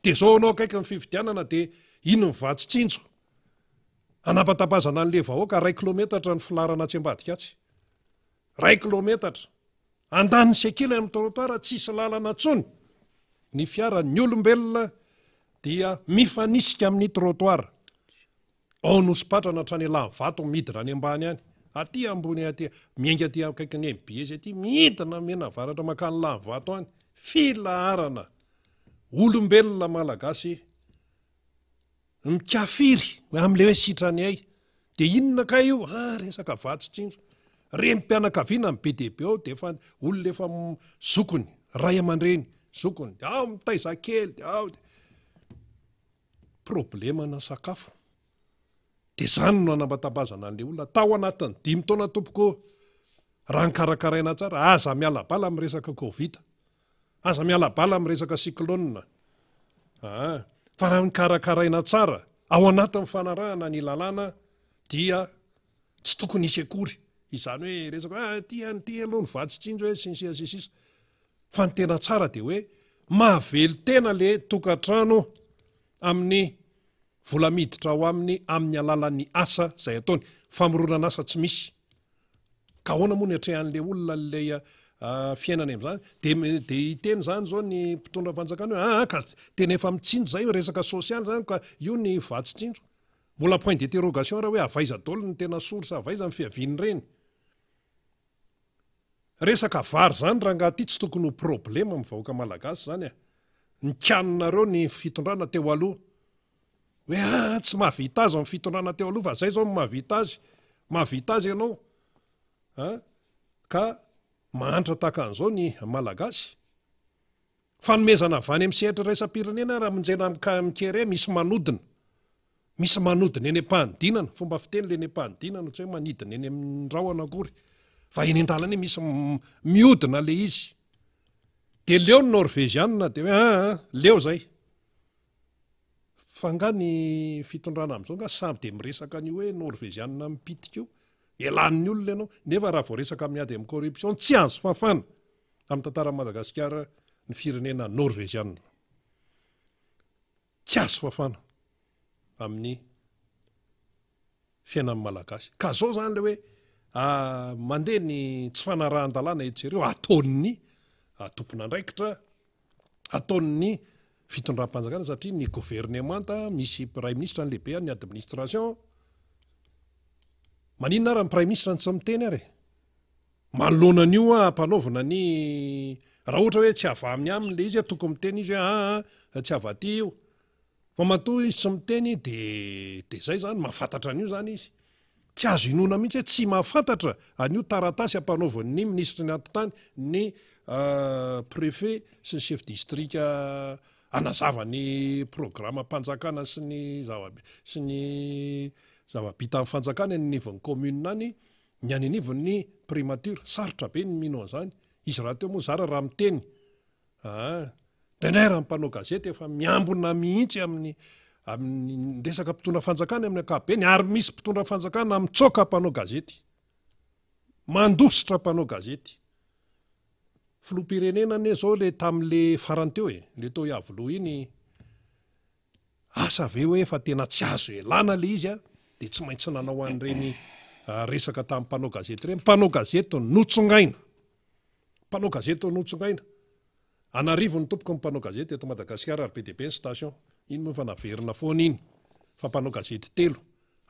De zao anao akaiky ny fifidianana de ino ny vatsitsinjo? anapatapazana an'le vahoaka 1 kilometatra ny filarana tsy ambadikatsy 1 kilometatra andany sekely amin'ny trottoir tsisy lalana tsony ny fiara ny olombelona dia mifanisika amin'ny trottoir ao nospatrana trany lany vato midina any ambany any aty ambony aty miainga aty akaiky ny MBS aty midina mena varatra makany lany vato any filaharana olombelona malagasy mikafiry am'le hoe sitrany ay de inona ka io resaka vatsitsinjo rempianakaviana ny BDB ao de efa olona efa zokony ray aman-dreny zokony ao mitaizakely de ao problemana sakafo de zany no anabatabazana an'le olona tao anatin'ny 5 taona tompoko raha nikarakaraina tsara aza miala bala amin'ny resaka Covid aza miala bala amin'ny resaka cyclone fa raha nikarakaraina tsara ao anatin'ny fanarahana ny lalàna dia tsy tokony isy akory izany hoe resaka ty aloha ny vatsitsinjo hoe sisa fa ny tena tsara de hoe mahavelo tena le tokantrano amin'ny vola miditra ao amin'ny alalan'ny asa zay ataony famoronana asa tsy misy ka ahoana moa ny atrehan'le olona le fiainana amin'izany de iteny zany zao ny mpitondra fanjakana hoe ka tena efa mitsinjo zay resaka sosialy zany ka io ny vatsitsinjo mbola point d'interrogation raha hoe avaiza daholo ny tena source avaiza ny fiaviany reny resaka vary zany raha ngaty tsy tokony ho problema amin'ny vahoaka malagasy zany ny kanonareo ny fitondrana teo aloha hoe tsy mahavita azy amin'ny fitondrana teo aloha fa zay zao mahavita azy ianao ka mahantra tahaka an'izao ny malagasy fanomezana avany amin'ny sehatra raisam-pirenena raha monjena mikere misy manodina eny am-panidinana fomba fiteny le eny am-panidinana tsy hoe manidina eny amin'ny rahona akory fa eny an-dalana misy miodina le izy de leo ny norvégianina de hoe leo zay fa nga ny fitondrana amin'izao nga samy de miresaka an'io hoe norvégianina mipitika io elan'ny olona ianao nefa raha vao resaka miady amin'ny corruption tsy azo fafana amin'ny tantara Madagasikara ny firenena norvégianina tsy azo fafana amin'ny fiainan'ny malagasy ka zao zany le hoe mandeha ny tsy fanarahan-dalàna etsereo ataon'ny tompona andraikitra ataon'ny fitondram-panjakana satria ny gouvernemanta misy prime ministre ny lehibe ny administration maninona raha ny prime ministre ny tsy miteny ary manoloana an'io hampanaovana ny raha ohatra hoe tsy ava amin'ny aminy le izy tokony miteny izy hoe tsy avaty io fa matoa izy tsy miteny de zay zany mahafantatra an'io zany izy tsy azo inona mihitsy hoe tsy mahafantatra an'io taratasy hampanaovan'ny ministre ny antotany ny préfet sy ny chef district anazava ny programme mpanjakana sy ny zava-bita amin'ny fanjakana ny nivon'ny commune any ny any anivon'ny primature sarotra be ny mino an'izany izy raha teo moa zara raha miteny ndraindray raha mpanao gazety efa miambona mihitsy amin'ny resaka mpitondra fanjakana amin'ny ankapobeny ary misy mpitondra fanjakana mitsoka mpanao gazety mandositra mpanao gazety filoham-pirenena ane zao le tam'le farany teo le tao iavoloha iny asa ve hoe efa tena tsy azo elana le izy de tsy maintsy nanao an'ireny resaka tamin'ny mpanao gazety reny mpanao gazety notsongaina anarivo ny tompoko ny mpanao gazety eto Madagasikara ary PDB ny station iny moa fa naverina foana iny fa mpanao gazety 3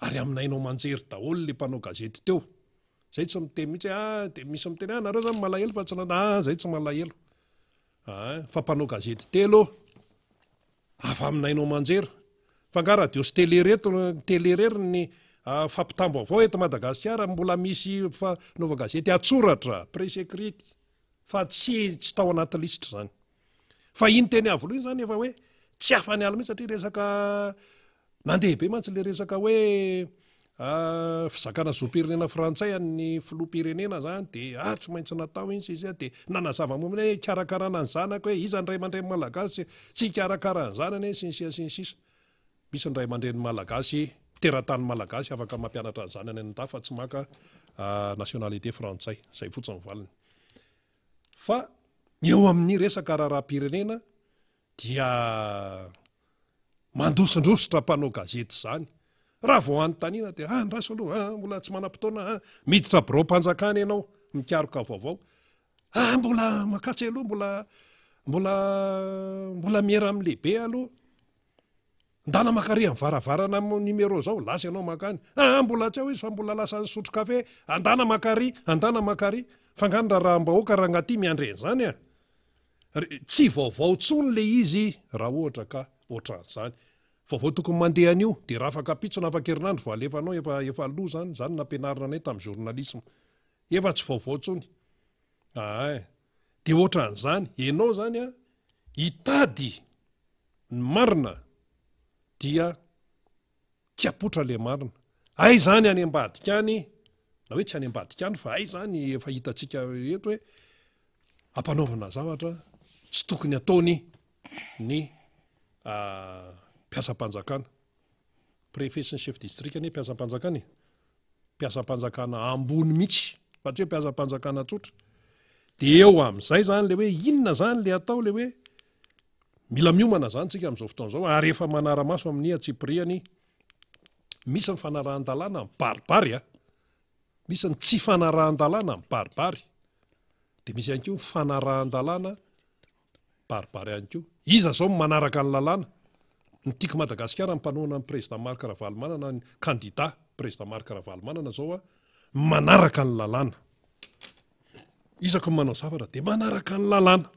ary aminainao manjery daholo le mpanao gazety teo zay tsy miteny mihitsy de misy miteny nareo zany malahelo fa tsy zay tsy malahelo fa mpanao gazety 3 avy aminainao manjery fa nga radio sy telerery ny fampitambo avao eto Madagasikara mbola misy fanaova gazety atsoratra presse écrite fa tsy tao anaty lisitra zany fa iny teny avoloha iny zany efa hoe tsy afany ala mihitsy satria resaka nandeha be mantsy le resaka hoe fizakana zoam-pirenena frantsay ny filoham-pirenena zany de tsy maintsy natao izy de nanazava momana hoe karakarana ny zanaka hoe iza ny ray aman-dreny malagasy tsy karakara ny zanany sinsisa misy ny ray aman-dreny malagasy teratany malagasy afaka mampianatra ny zanany ny fa tsy maka nationalité frantsay zay fotsiny valiny fa eo amin'ny resaka raha-pirenena dia mandosindrositra mpanao gazety zany raha vao anontaniana dia andraso aloha mbola tsy manam-potoana miditra bro-mpanjakana ianao mikaroka vaovao mbola makatsy aloha mbola miera amin'ny lehibe aloha ndana makary amin'ny varavarana amin'ny numéro zao lasa ianao makany mbola tsy ao izy fa mbola lasa nisotro kafe andana makary fangandra raha mbahoaka raha ngaty miandren'izany tsy vaovao tsony le izy raha ohatra ka ohatran'izany vaovao tokony mandeha an'io dia raha afaka pitsona afaka herinandro vao alefanao efa loha zany nampianarina anay tamin'ny journalisme efa tsy vaovao tsony dia ohatran'izany ianao zany hitady ny marina dia tsy apotra le marina ay zany any ambadika any na hoe tsy any ambadika any fa ay zany efa hitantsika eto hoe ampanaovana zavatra tsy tokony ataony ny mpiasam-panjakana préfet sy ny chef district any mpiasam-panjakana mpiasam-panjakana ambony mihitsy fa tsy hoe mpiasam-panjakana tsotra dia eo amin'izay zany le hoe inona zany le atao le hoe mila miomana zany tsika amin'izao fotoan'izao ary efa manara-maso amin'ny atsipriany misy ny fanarahan-dalàna amin'ny baribary misy ny tsy fanarahan-dalàna amin'ny baribary dia misy ihany koa ny fanarahan-dalàna baribary ihany koa iza zao manaraka ny lalàna ny tiako Madagasikara nympanoana ny président Marc Ravalomanana ny candidat président Marc Ravalomanana zao manaraka ny lalàna izako ny manao zavatra dia manaraka ny lalàna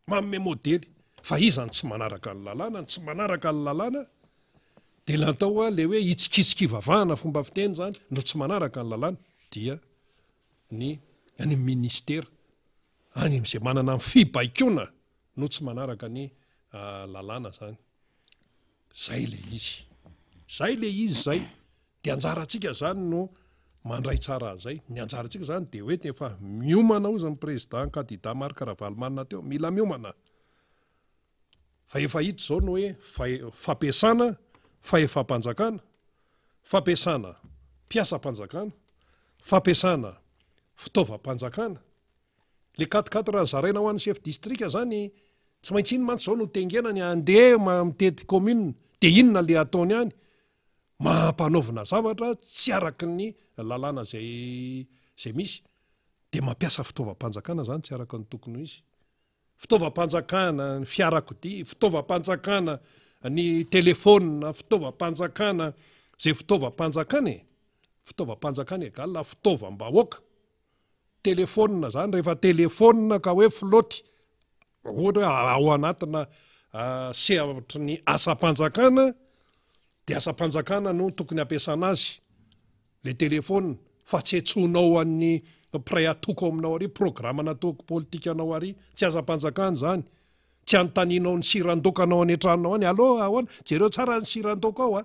manome modely fa iza ny tsy manaraka ny lalàna tsy manaraka ny lalàna dia latao le hoe hitsikitsikivavahana fomba fiteny zany no tsy manaraka ny lalàna dia any ministera any am'izay manana ny fibaikona no tsy manaraka ny lalàna zany zay le izy dia anjarantsika zany no mandray tsara an'izay ny anjarantsika zany dia hoe efa miomana ozy ny président candidat Marc Ravalomanana teo mila miomana fa efa hita zao no hoe fampiasana fahefam-panjakana fampiasana mpiasam-panjakana fampiasana fitaovam-panjakana le 4 raha zaraina ho an'ny chef district zany tsy maintsy iny mantsy zao no tengenany andeha mitety commune dia inona le ataony any mampanaovina zavatra tsy araky ny lalàna zay misy dia mampiasa fitaovam-panjakana zany tsy araky ny tokony izy fitaovam-panjakana ny fiarakodia fitaovam-panjakana ny telefona fitaovam-panjakana zay fitaovam-panjakana egalina fitaovam-bahoaka telefona zany rehefa telefona ka hoe floty ohatra hoe ao anatina sehatry ny asam-panjakana dia asam-panjakana no tokony ampiasana azy le telefona fa tsy etsonao an'ny pray atoko aminao ary programa nataoko politika anao ary tsy asam-panjakana zany tsy anontanianao ny sirandokanao any antranonao any aloha ahoana jereo tsara ny sirandoko ao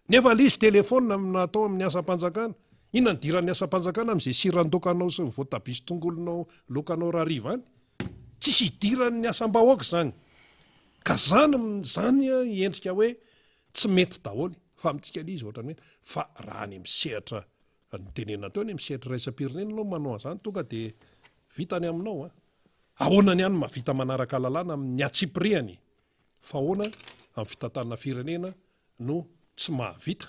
nefa le izy telefona natao amin'ny asam-panjakana inona ny diran'ny asam-panjakana amin'izay sirandokanao sy ny voatabisy tongolonao lokanao rariva any tsisy hidiran'ny asam-bahoaka zany ka zany endrika hoe tsy mety daholo fa amintsika le izy ohatrany hoe fa raha any amin'ny sehatra ny tenenina teo any amin'ny sehatra raisam-pirenena anao manao an'izany tonga dia vitany aminao ahoana ihany mahavita manaraka lalàna amin'ny atsipriany fa ahoana amin'ny fitantanana firenena no tsy mahavita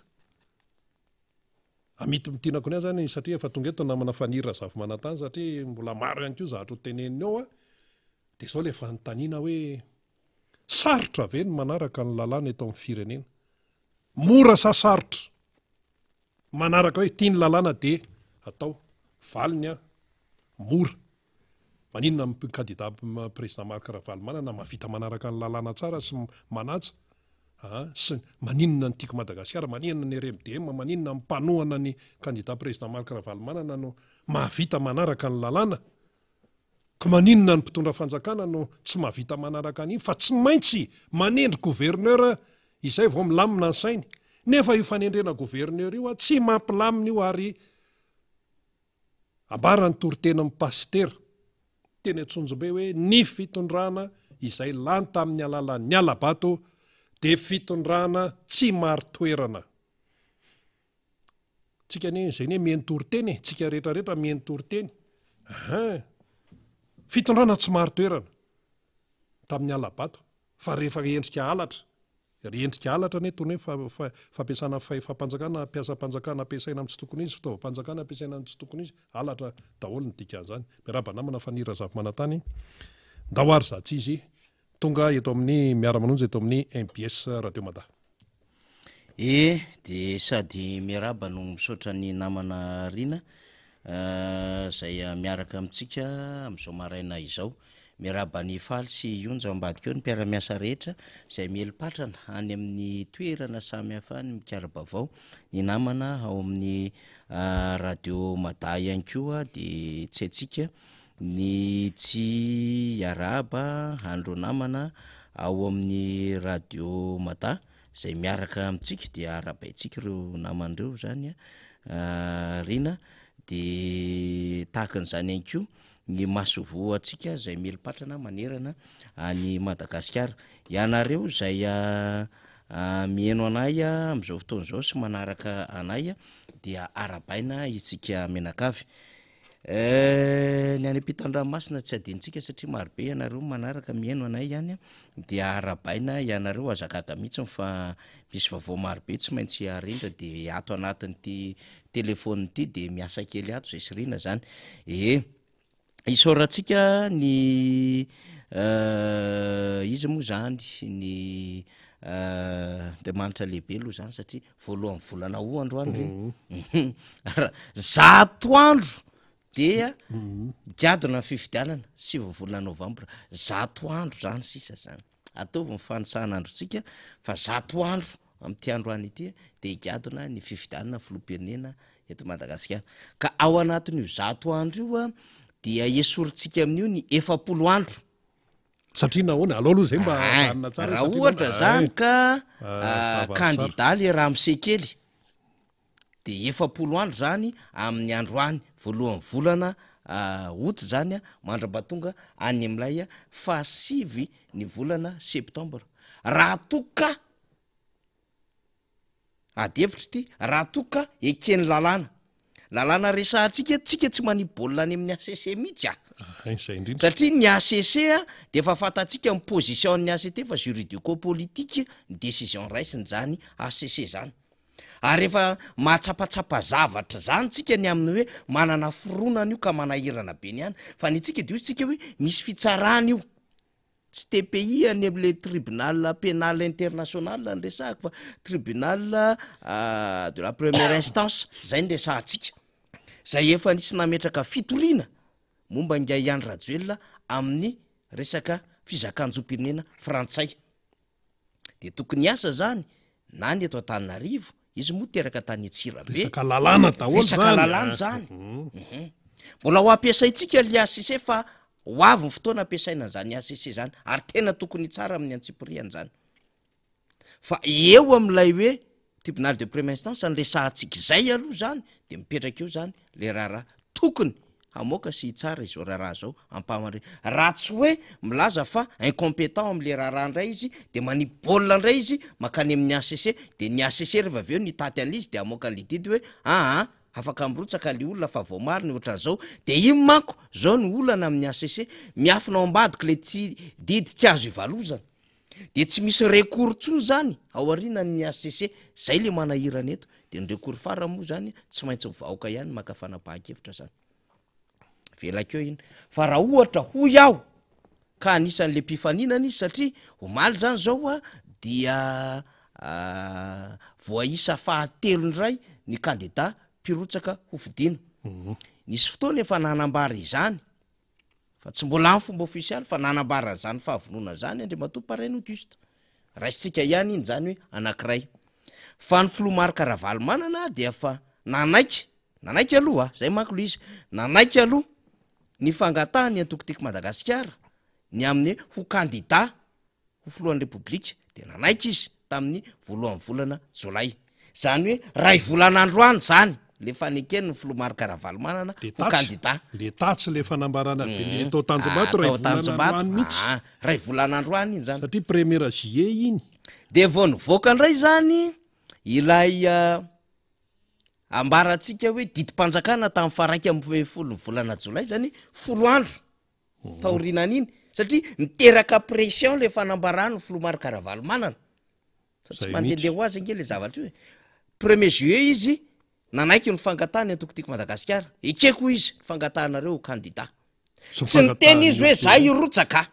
amity mitinako ny azy zany satria efa tonga eto namana fanira zavo-manantany satria mbola maro ihany koa zavatra ho teneniny ao dia zao le fanontaniana hoe sarotra ve ny manaraka ny lalàna eto amin'ny firenena mora sa sarotra manaraka hoe tia ny lalàna dia atao valiny mora maninona amin'ny candidat président Marc Ravalomanana mahavita manaraka ny lalàna tsara sy manaja sy maninona ny tiako Madagasikara maninona ny RMDM maninona ny mpanohana ny candidat président Marc Ravalomanana no mahavita manaraka ny lalàna ka maninona ny mpitondra fanjakana no tsy mahavita manaraka an'iny fa tsy maintsy manendry gouverneur izay vao milamina ny sainy nefa io fanendrena gouverneur io tsy mampilamina io ary ambarany toritena amin'ny pasitera teny Antsonjombe hoe ny fitondrana izay lanta amin'ny alalan'ny alabato dia fitondrana tsy maro toerana tsika zay ne mihaino toriteny tsika rehetrarehetra mihaino toriteny fitondrana tsy maro toerana tamin'ny alabato fa rehefa endrika halatra riendrika alatra ne tony hoe fampiasana fampanjakana mpiasa-panjakana ampiasaina amin'ny tsy tokony izy fitaovam-panjakana ampiasaina amin'ny tsy tokony izy alatra daholo ny dikan'izany miaraba namana fanira zavy-manantany ndao ary zatsy izy tonga eto amin'ny miara-manonjy eto amin'ny MBS Radio Mada. De sady miaraba no misaotra ny namana Rina zay miaraka amintsika amin'izao maraina izao. Miaraba ny faly sy ionja ambadika eo ny mpiara-miasa rehetra izay mielipatrana any amin'ny toerana samy hafa ny mikarabavao ny namana ao amin'ny Radio Mada ihany koa de tsy aitsika ny tsy araba andro namana ao amin'ny Radio Mada zay miaraka amintsika de arabaitsika ireo naman'ireo zany Rina de tahakan'izany ihany koa ny masovo atsika zay melipatrana manerana any Madagasikara ianareo zay mieno anay am'izao fotoana izao sy manaraka anay dia arabaina itsika menakavy ny any ampitan-dranomasina tsy adintsika satria marobe ianareo manaraka mieno anay ihany dia arabaina ianareo azakaka mihitsy fa misy vaovao marobe tsy maintsy arindra de ato anatin'ity telefôny ity de miasa kely ato zay sirina zany isaorantsika ny izy moa zany ny Andriamanitra lehibe aloha zany satria voalohan'ny volana androany zato andro dia giadona fifidianana 7 volana Novambra zato andro zany sisa zany ataovy ny fanisan'androtsika fa zato andro amin'ity androany ity de giadona ny fifidianana filoham-pirenena eto Madagasikara ka ao anatin'io zato andro io dia esorintsika amin'io ny 70 andro satria nahoana aloha zay mba anna tsara raha ohatra zany ka candidat le Ramsekely de 70 andro zany amin'ny androany voalohan'ny volana août zany mandrabatonga any am'lay fa 7 ny volana septambra raha toka adevitra ity raha toka ekeny lalàna resahantsika tsika tsy manibolina any amin'ny ACC mihitsy satria ny ACC de efa fantatsika ny position-ny ACT fa juridico-politique ny décision raisiny zany ACC zany ary efa mahatsapatsapa zavatra zany tsika ny amin'ny hoe manana fironana io ka manahirana be ny any fa ny tsika de io tsika hoe misy fitsarana io tsy TPI any am'le tribunal pénal international ny resahako fa tribunal de la première instance zay ny resahantsika zay efa nisy nametraka fitoriana momba ngy Iany Rajoelina amin'ny resaka fizakan-jom-pirenena frantsay de tokony hiasa zany na ny eto Antananarivo izy moa teraka tany Antsirabe resaka lalàna daholo resaka lalàna zany mbola ho ampiasaitsika le ACC fa ho avy ny fotoana ampiasaina zany ACC zany ary tena tokony tsara amin'ny antsipiriany zany fa eo am'lay hoe tribunal de première instance ny resahantsika zay aloha zany de mipetraka eo zany le raharaha tokony hamoaka sy tsara izao raharaha zao ampamare raha tsy hoe milaza fa incompétent am'le raharaha ndray izy de manibolina ndray izy makany amin'ny ACC de ny ACC rehefa aveo ny taty an'izy de hamoaka an'le didy hoe afaka mirotsaka le olona fa vao maro ny ohatran'izao de ino manko zao ny olana amin'ny ACC miafina ao ambadika le tsy didy tsy azo ivalozana de tsy misy recours tsony zany ao arinan'ny ACC zay le manahirana eto de ny recours fara moa zany tsy maintsy mivahoaka ihany maka fanapahan-kevitra zany velakeo iny fa raha ohatra hoy aho ka anisan'le mpifaninana izy satria omaly zany zao dia voaisa fahatelondray ny candidat mpirotsaka ho fidiana nisy fotoana efa nanambara izany fa tsy mbola amin'ny fomba ofisialy fa nanambara zany fahavonona zany Andriamatoa Paraina Auguste raisitsika ihany iny zany hoe anankiray fa ny filomarika Ravalomanana dia fa nanaiky aloha zay manko lo izy nanaiky aloha ny fangatahany antokotiky Madagasikara ny amin'ny ho candidat ho filohan'ny Repoblika de nanaiky izy tamin'ny voalohan'ny volana Jolay zany hoe ray volan'androany zany le fanekeny ny filomarika Ravalomanana ho candidat le tatsy le fanambarana be tao Tanjombato ray volan'androany iny zany satria premier juillet iny de vao nivoaka ndray zany ilay ambaratsika hoe didim-panjakana tamin'ny faraiky amby 10 volana Jolay zany 10 andro taorinan'iny satria miteraka pression le fanambarana ny filomarika Ravalomanana fa tsy mandehandeha ho azy ange le zavatra io premier juillet izy nanaiky ny fangatahany atokotiako Madagasikara ekeko izy fangatahanareo candidat tsy niteny izy hoe za irotsaka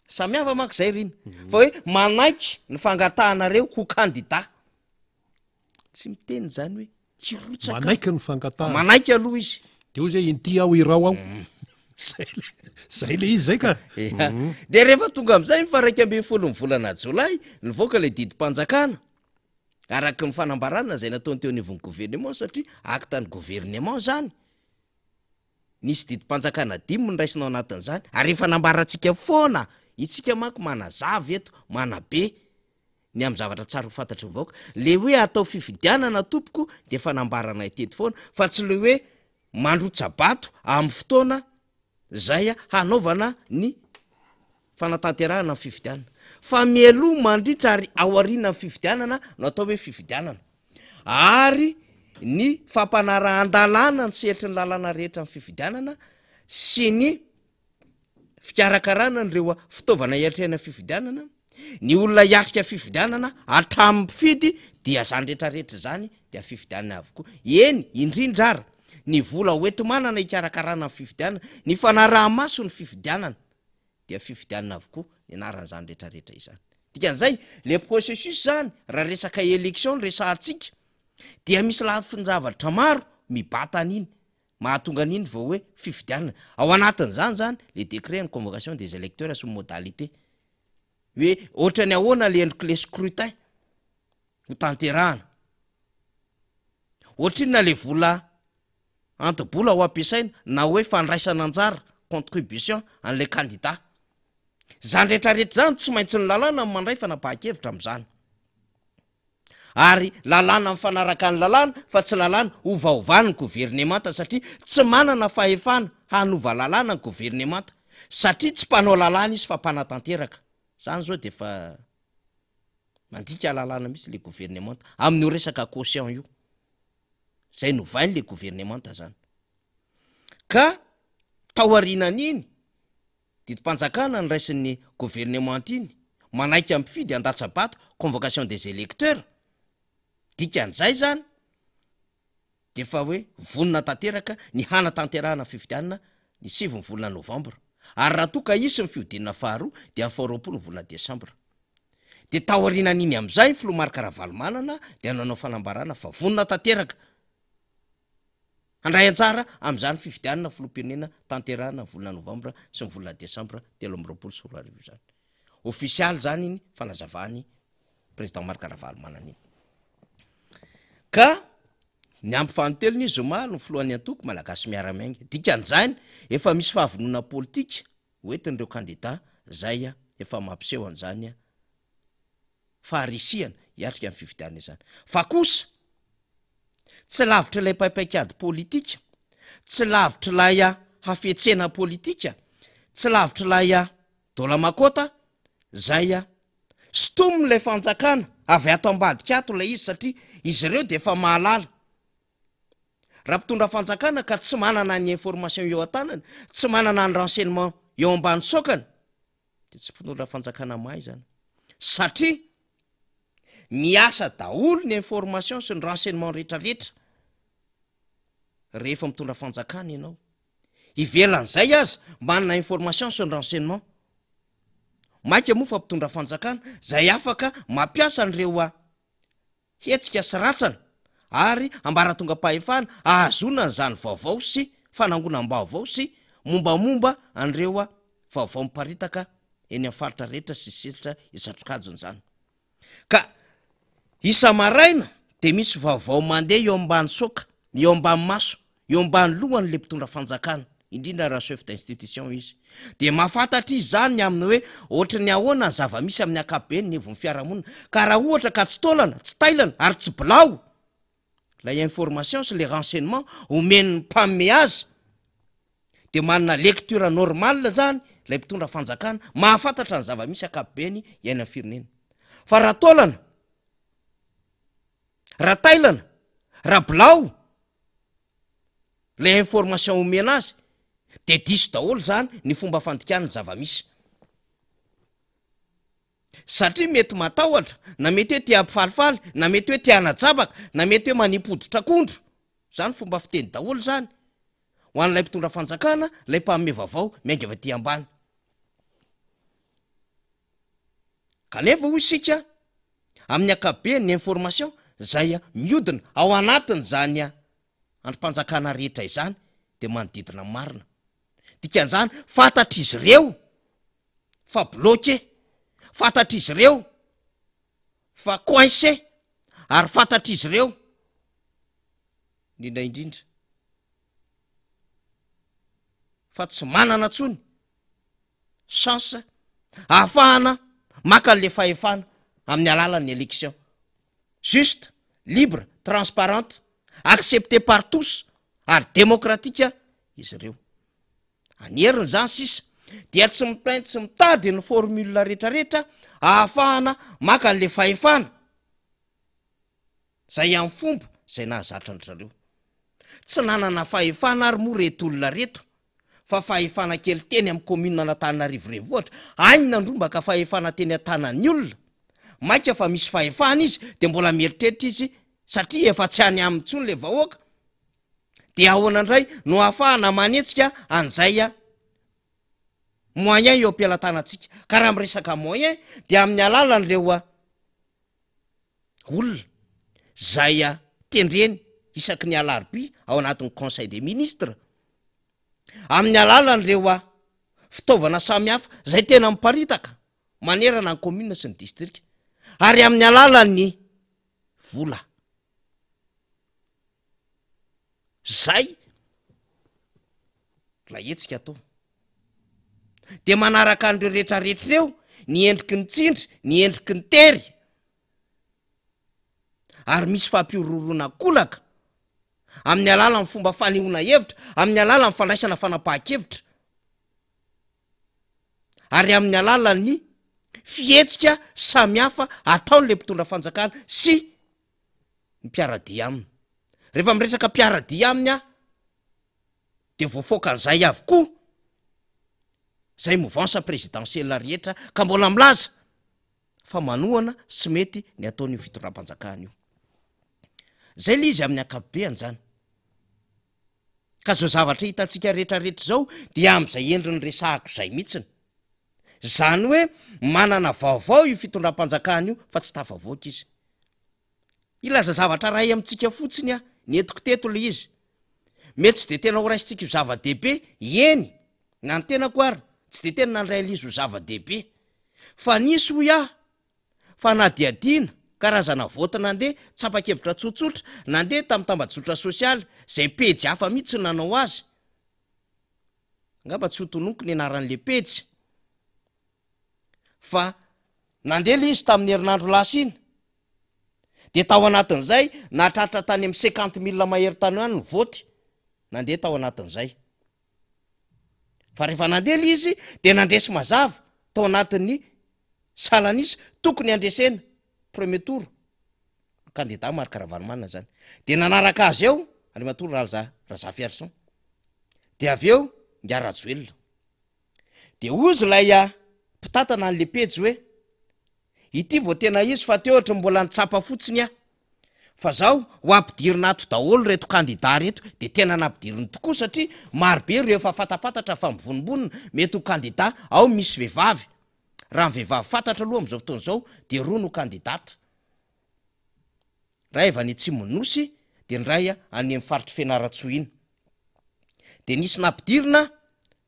samihafa manko zay riny fa hoe manaiky ny fangatahanareo ho candidat tsy miteny zany hoe irotsaka manaiky ny fangatahana manaiky aloha izy de io zay inty aho irao aho zay le izy zay ka de rehefa tonga am'izay mifaraiky amby folo volana jolay nivoaka le didim-panjakana araky ny fanambarana zay nataony teo anivon'ny gouvernement satria acte ny gouvernement zany nisy didim-panjakana 5 ny raisinao anatin'izany ary efa nambarantsika foana itsika manko manazava eto manabe ny am' zavatra tsara ho fantatry vaoaka le hoe atao fifidianana tompoko de fanambarana itety foana fa tsy le hoe mandrotsabato amin'ny fotoana zay hanaovana ny fanatanterahana ny fifidianana fa mialoha mandritra ary aoriana ny fifidianana no atao hoe fifidianana ary ny fampanara-andalana ny sehatry ny lalàna rehetra ny fifidianana sy ny fikarakarana nyreo fitaovana iatrehana fifidianana ny olona iatrika fifidianana atramin'ny fidy dia zany rehetrarehetra zany dia fifidianana avokoa eny indrindrara ny vola hoetimanana ikarakarana ny fifidianana ny fanaraha-maso ny fifidianana dia fifidianana avokoa ny anaran'izany rehetrarehetra izany dikan'izay le processus zany raha resaka élection resahantsika dia misy lafinjavatra maro mibata an'iny mahatonga an'iny vao hoe fifidianana ao anatin'izany zany le décret ny convocation des électeurs sy modalité hoe ohatrany ahoana le endriko le scrutin ho tanterahana ohatriny na le vola antobola ho ampiasaina na hoe fandraisana anjara contribution an'le candidat zany rehetrarehetra zany tsy maintsy ny lalàna mandray fanapahan-kevitra am'izany ary lalàna ny fanaraka ny lalàna fa tsy lalàna ovaovany ny gouvernemanta satria tsy manana fahefana hanova lalàna ny gouvernemanta satria tsy mpanao lalàna izy fa mpanatanteraka zany zao de fa mandika lalàna misy le gouvernemanta amin'io resaka caution io zay novainy le gouvernemanta zany ka taoarinan'iny didim-panjakana ny raisin'ny gouvernement iny manaiky ampifidy andatsabato convocation des électeurs dikan'izay zany de fa hoe vonina tanteraka ny hanatanterahana fifidianana ny 7 volana novambra ary raha toka isy ny fiodinana faharoa de amin'ny 20 volana desambra de taoarinan'iny am'izay filomarika ravalomanana de nanao fanambarana fa vonina tanteraka handray antsara am'izany fifidianana filom-pirenena tanterahana volana novambra sy ny volana desambra 2024 zany ofisialy zany iny fanazavany président marika ravalomanana iny ka ny ampy fanotelony izy omaly ny filohan'ny antoko malagasy miaramiainga dikan'izany efa misy fahavonona politika hoetin'ireo candidat zay efa mampiseho an'izany faharisiana hiatrika amin'ny fifidianana izany fa kosa tsy lavitra ilay paipaikady politika tsy lavitra ilay hafetsena politika tsy lavitra ilay dolamakota zay stomin'ilay fanjakana avy ato ambadikato ilay izy satria izy ireo de efa mahalala raha mpitondra fanjakana ka tsy manana ny information eo an-tanany tsy manana ny renseignement eo ambany sokany de tsy mpitondra fanjakana mahay zany satria miasa daholo ny information sy ny renseignement rehetrarehetra rehefa mitondra fanjakana ianao ivelan'izay aza manana information sy ny renseignement mainka moa fa mpitondra fanjakana zay afaka mampiasa an'ireo hetsika sy ratsana ary ambaratonga pahefana ahazona n'izany vaovao sy fanangonam-baovao sy mombamomba an'ireo vaovao miparitaka eny amin'ny faritra rehetra sy sesitra isatrokajony zany ka isa maraina de misy vaovao mandeha eo ambany soka eo ambany maso eo ambany lohany le mpitondra fanjakana indrindra raha chef d'institution izy de mahafantatra izy zany aminy hoe ohatra ny ahoana ny zava-misy amin'ny akabeny ny evon'ny fiarahamonina ka raha ohatra ka tsy taolana tsy tailana ary tsy bilao lay information sy le renseignement omen'ny mpamme azy de manana lecture normale zany lay mpitondra fanjakana mahafantatra ny zava-misy akabeny iaina ny firenena fa raha taolana raha tailana raha bilao lay information omena azy de diso daholo zany ny fomba fandikany zava-misy satria mety matahotra na mety hoe tia ampifalifaly na mety hoe tia anajabaka na mety hoe manipoditra akondro zany fomba fiteny daholo zany ho an'ilay mpitondra fanjakana lay mpamme vaovao miainga ty ambany kanefa hoy isika amin'ny akabe ny information zay miodina ao anatiny zany androm-panjakana rehetra izany de manodidina marina dikan'izany fantatra izy ireo fa bloqué fantatra izy ireo fa coincé ary fantatra izy ireo indrindra fa tsy manana tsony chance ahafahana maka le fahefana amin'ny alalan'ny élection juste libre transparente accepté par tous ary démocratique izy ireo aneriny zany sisa dia tsy mipainty tsy mitady ny formule rehetrarehetra ahafahana maka le fahefana zay amin'ny fomba zay nahazatra ny zareo tsy nanana fahefana ary moa reto olona reto fa fahefana kely teny amin'ny commune Antananarivo renivohitra any nandrombaka fahefana teny an-tanan'ny olona maika fa misy fahefana izy de mbola mieritreritra izy satria efa tsy any amin'ny tsony le vahoaka de ahoana indray no ahafahana manetsika an'izay moyen eo am-pialatanantsika ka raha miresaka moyen de amin'ny alalan'ireo olona zay tendreny isaky ny alarobia ao anatin'ny conseil des ministres amin'ny alalan'ireo fitaovana samihafa zay tena miparitaka manerana ny commune sy ny district ary amin'ny alalan'ny vola zay la etsika atao de manaraka an'ireo rehetrarehetra ireo ny endriky ny tsindry ny endriky ny tery ary misy fampiororona kolaka amin'ny alala ny fomba fanehoana hevitra amin'ny alala ny fandraisana fanapahan-kevitra ary amin'ny alalan'ny fietsika samihafa ataon'le mpitondra fanjakana sy ny mpiaradia aminy rehefa miresaka mpiaradia aminy de voafoaka an'izay avokoa zay mouvance présidentielle rehetra ka mbola milaza fa manohana sy mety ny ataon'io fitondram-panjakana io zay le izy amin'ny akapobeany zany ka zao zavatra hitantsika rehetrarehetra zao dia am'izay endriny resahako zay mihitsiny zany hoe manana vaovao io fitondram-panjakana io fa tsy tafavoaka izy ilaza zavatra ray amintsika fotsiny ny etiko teto le izy mety tsy de tena ho raisitsika io zava-dehibe eny na ny tenako ary tsy de tena nandray lizy ho zava-dehibe fa nisy ho fa nadiadiana karazana voty nandeha tsapakevitra tsotsotra nandeha tam'tambajotra sosialy zay pejy hafa mihitsy nanao azy angamba tsy hotononoko ny anaran'le pejy fa nandeha le izy tamin'ny herinandro lasa iny de tao anatin'izay natratra tany amin'ny 50 000 mahery tany any ny voty nandeha tao anatin'izay fa rehefa nandeha le izy de nandresy mazava tao anatin'ny salanisy tokony andresena premier tour candidat Marc Ravalomanana zany de nanaraka azy eo Andriamatoa Raza Fiarson de aveo Ngarajoelona de ozy lay mpitatana an'le pejy hoe ity vo tena izy fa teo ohatra mbola nitsapa fotsiny fa zao ho ampidirina ato daholo reto candidat reto de tena nampidiriny tokoa satria marobe rehefa fatapatatra fa mivonombonina mety ho candidat ao misy vehivavy raha vehivavy fantatra aloha am'izao fotoana zao de roa no candidata ray efa ny Tsimonosy de ndray any amin'ny faritry Fianaratsoa iny de nisy nampidirina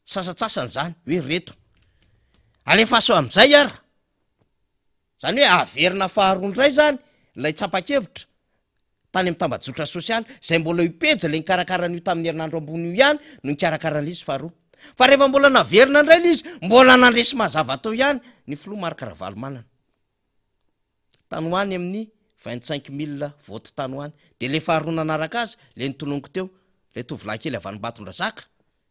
sasatsasany zany hoe reto alefa so am'izay ara zany hoe averina faharoandray zany lay tsapakevitra tany amin'ny tambajotra sosialy zay mbola ipejy le nikarakaranyio tamin'ny herinandro ambony io ihany no nikarakarany'izy faharoa fa rehefa mbola naverina indray le izy mbola nandresy mazava tao ihany ny filoha Marc Ravalomanana tanoany amin'ny 25 000 voty tanoany de le faharoa nanaraka azy le nitononoko teo le tovolahy kely avy any Batondrazaka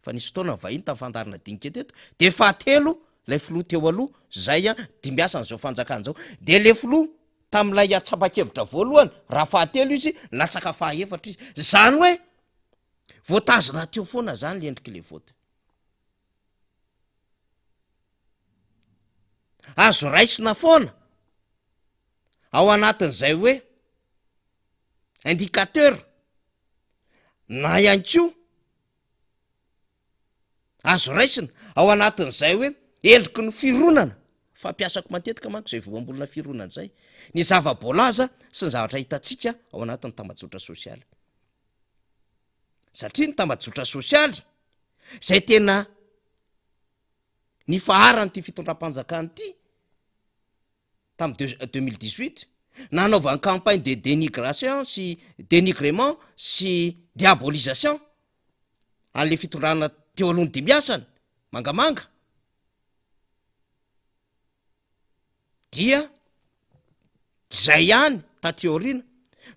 fa nisy fotoana vahiny tamin'ny fandarina dinika teto de fahatelo lay filoha teo aloha zay dimbiasa n'izao fanjakana zao de le filoha tam'ilay tsapakevitra voalohany raha fahatelo izy latsaka fahaefatra izy zany hoe voatazona teo foana zany le endriky le voty azo raisina foana ao anatin'izay hoe indicateur na ihany ko azo raisina ao anatin'izay hoe endriky ny fironana fampiasako matetika manko zay voambolona fironana zay ny zava-boalaza sy ny zavatra hitantsika ao anatin'ny tambajotra sosialy satria ny tambajotra sosialy zay tena ny faharany ty fitondram-panjakany ty tamy 2018 nanaovany campagne de dénigration sy dénigrement sy diabolisation an'le fitondrana teo alohany de miasany mangamanga dia zay ihany tateorina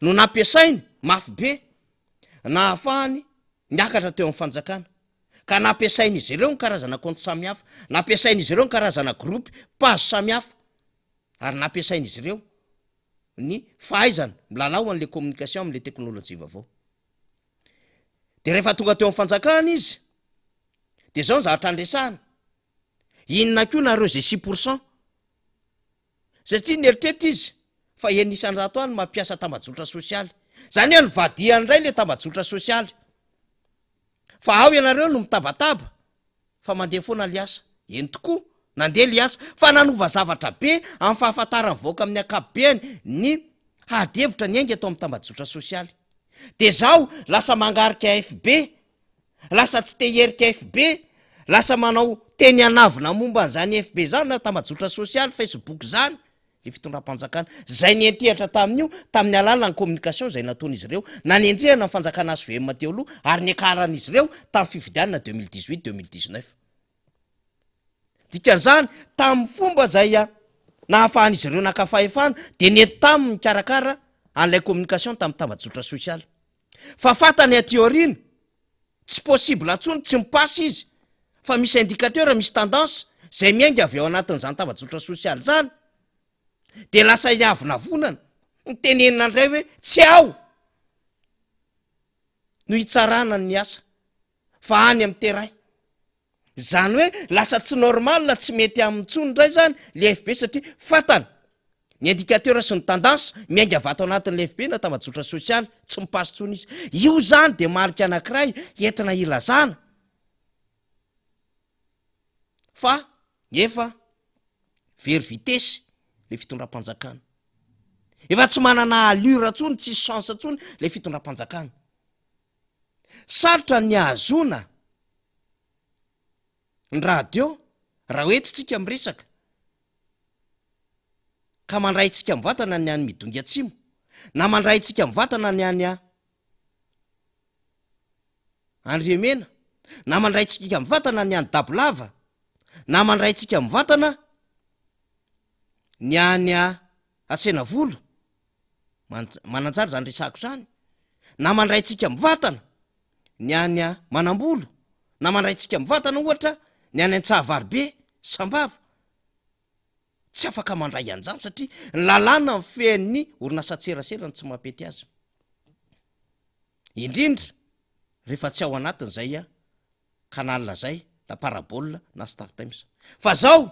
no nampiasainy mafy be na hafahany niakatra teo amin'ny fanjakana ka nampiasainy izy ireo ny karazana compte samihafa nampiasainy izy ireo ny karazana groupe page samihafa ary nampiasainy izy ireo ny fahaizana milalao an'le communication am'le teknôlôjia vaovao de rehefa tonga teo amin'ny fanjakana izy de zao ny zavatra andresahana inona ko nareo zay 6% satria nyeritreritra izy fa enisan'rato any mampiasa tambajotra sosialy zany hoe nyvadiany ray le tambajotra sosialy fa ao ianareo no mitabataba fa mandeha foana liasa eny tokoa nandeha liasa fa nanova zavatra be amin'ny fahafantarany voaka amin'ny akapobeany ny hadevitra ny aingy atao amin'ny tambajotra sosialy de zao lasa mangarika FB lasa tsy te herika FB lasa manao teny anavina momba an'izany FB zany na tambajotra sosialy Facebook zany le fitondram-panjakana zay nientehatra tamin'io tamin'ny alalan'ny communication zay nataon'izy ireo na nienjehana ny fanjakana azo VM teo aloha ary ny akaran'izy ireo tamin'ny fifidianana 2018-2019 dikan'izany tamin'ny fomba zay nahafahan'izy ireo nakafahefana de nety taminy mikarakara an'ilay communication tamin'ny tambajotra sosialy fa fatany ateorina tsy possible atsony tsy mipasy izy fa misy indicateur misy tendance zay miainga avy ao anatin'izany tambajotra sosialy zany de lasa iavonavonana nytenenina ndray hoe tsy ao no hitsarana ny asa fa any amin'ny teray zany hoe lasa tsy normal tsy mety amin'ny tsony ndray zany le FB satria fatana ny indicateur sy ny tendance miainga avato anatin'le FB na tambajotra sosialy tsy mipasy tsony izy io zany de marika anankiray entina ilazana fa efa very vitesy le fitondram-panjakana efa tsy manana allure tsony tsy chance tsony le fitondram-panjakana sarotra ny ahazona ny radio raha hoetitsika miresaka ka mandray tsika mivatana ny any midongy atsimo na mandray tsika mivatana ny any Andriamena na mandray tsika mivatana ny any Dabolava na mandray tsika mivatana ny any Atsenavolo mananjary zany resako zany na mandray tsika mivatana ny any Manambolo na mandray tsika mivatana ohatra ny any Antsahavarobe Sambava tsy afaka mandray an'izany satria ny lalàna ny fean'ny orinasa tserasera tsy mampety azy indrindra rehefa tsy ao anatin'izay kanalina zay da parabola na Star Times fa zao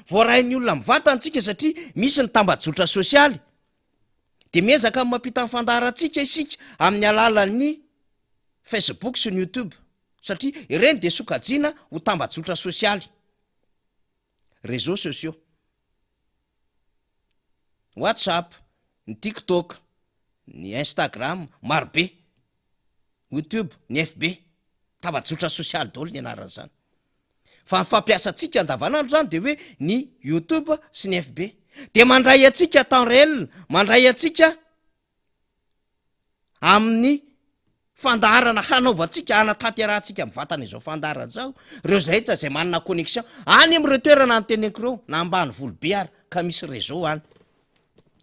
voarahin'ny olona mivatantsika satria misy ny tambajotra sosialy de miezaka amin'ny mampita ny fandaratsika isika amin'ny alalan'ny Facebook sy ny YouTube satria ireny de sokajiana ho tambajotra sosialy réseaux sociaux WhatsApp, ny TikTok, ny Instagram, marobe, YouTube, ny FB, tambajotra sosialy daholo ny anaran'izany. Fa ny fampiasantsika andavanandro zany de hoe ny YouTube sy ny FB. De mandray atsika temps réel, mandray atsika amin'ny fandaharana hanaovantsika anataterahantsika mivatana izao fandaharana zao ireo rehetra zay manana connexion any amin'ireo toerana nyteneniko reo na ambany volobe ary ka misy réseau any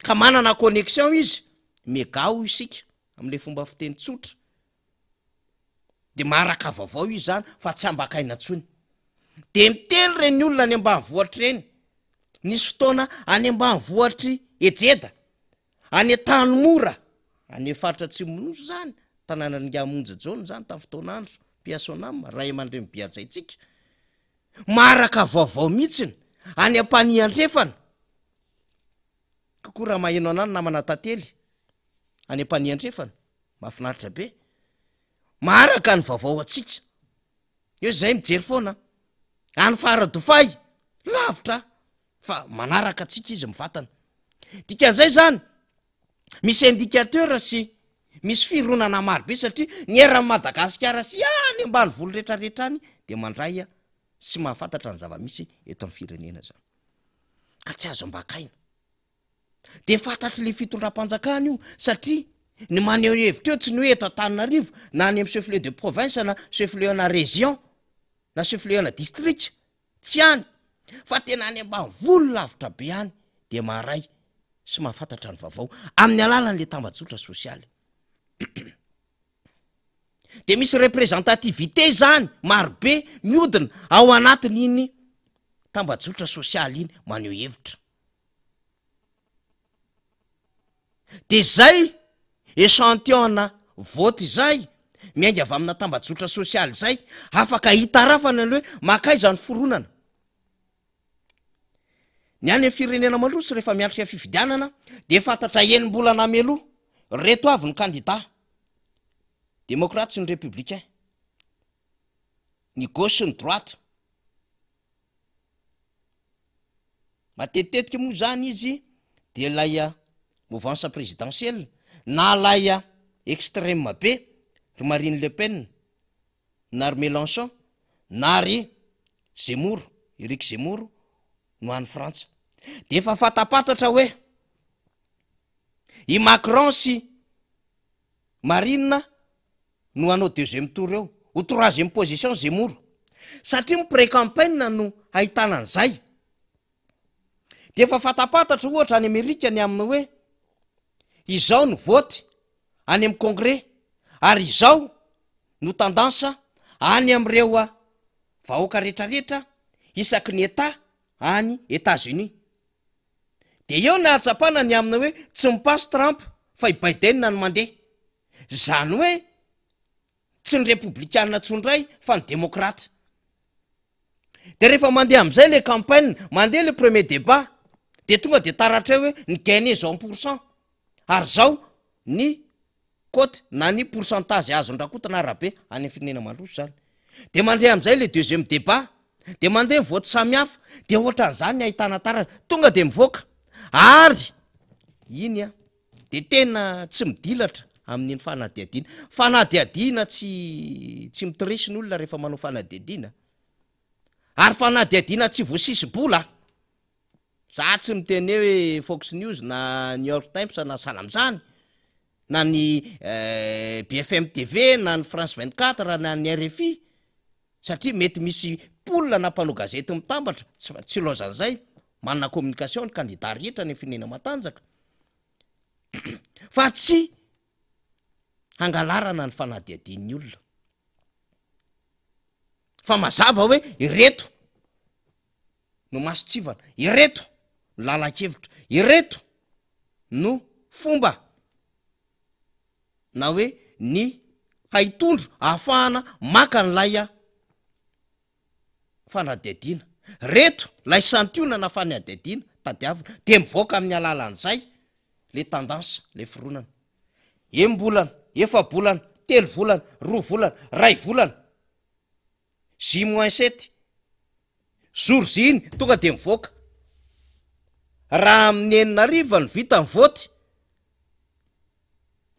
ka manana connexion izy megao isika am'le fomba fiteny tsotra de maraka vaovao izy zany fa tsy ambakaina tsony de miteny reny olona any ambanivohatra reny nisy fotoana any ambanivohatry ejeda any tany mora any faritra Tsimonoso zany tanàna Ngamonja Jone zany tamin'ny fotoanandro Piasonam ray aman-dreny Biajaitsika maraka vaovao mihitsiny any ampany andrefana kokoa raha maheno anany namana tantely any ampany andrefana mahafinaritra be maharaka ny vaovao atsika eo zay mijery foana any faradofay lavitra fa manaraka atsika izy mivatana dikan'izay zany misy indicateur sy misy fironana marobe satria ny eran'ny Madagasikara sy any ambany volo rehetrarehetra any de mandray sy mahafantatra ny zava-misy eto amin'ny firenena zany ka tsy azo ambakaina de fantatry le fitondram-panjakana io satria ny maneho hevitra eo tsy ny hoe eto Antananarivo na any amin'ny chef-lieu de province na chef-lieu na région na chef-lieu na district tsy any fa tena any ambany volo lavitra be any de maharay sy mahafantatra ny vaovao amin'ny alalan'le tambazotra sosialy de misy représentativité zany marobe miodina ao anatiny iny tambazotra sosialy iny maneho hevitra de zay échantillon vote zay miainga avy amina tambazotra sosialy zay afaka hitarafana ny hoe makaiza ny foronana ny any firenena mandrosy rehefa miatrika fifidianana de fantatra enim-bolana meloa reto avy ny candidat démocrate sy ny républicain ny gauche sy ny droite matetitetika moa zany izy de lay mouvance présidentielle na lay extrême be ry Marine Le Pen na ry Mélenchon na ry Zemmour Éric Zemmour no any Frantsa de efa fatapatatra hoe i Macron sy Marine no hanao deuxième tour eo ho troisième position Zemmour satria mi pré-campagne no ahitana an'izay de efa fatapatatra ohatra any Amerika ny aminy hoe izao no vote any amin'ny congrès ary izao no tendance any am'ireo vahoaka rehetrarehetra isaky ny État any États-Unis de eo ny ahatsapana ny aminy hoe tsy mipasy Trump fa i Biden no mandeha zany hoe tsy ny républicaine tsondray fa ny démocrate de rehefa mandeha am'izay le campagne mandeha le premier débat de tonga de taratra hoe ny gagné zao 1% ary zao ny cote na ny pourcentage azo ndrakotana arabe any firenena mandroso zany de mandeha am'izay le deuxième débat de mandeha vote samihafa de ohatran'izany ahitana taratra tonga de mivoaka ary iny de tena tsy midilatra amin'iny fanadiadina tsy mitirisy ny olona rehefa manao fanadiadina ary fanadiadina tsy voasisy bola za tsy miteny hoe Fox News na New York Times na salamzany na ny BFM TV na ny France 24 na ny RFI satria mety misy polina na mpanao gazety mitambatra tsy lozan'izay manana communication ny candidat rehetra ny firenena matanjaka fa tsy hangalarana ny fanadiadin'ny olona fa mazava hoe ireto no masitsivana ireto no lalakevitra ireto no fomba na hoe ny haitondro ahafahana maka ny lay fanadiadina reto lay santiona na fanadiadina tadiavina de mivoaka amin'ny alalan'izay le tendance le fironana embolana efa-bolana telo volana roa volana ray volana J-7 zorziny tonga de mivoaka raha amin'ny enina ariva ny vita ny voty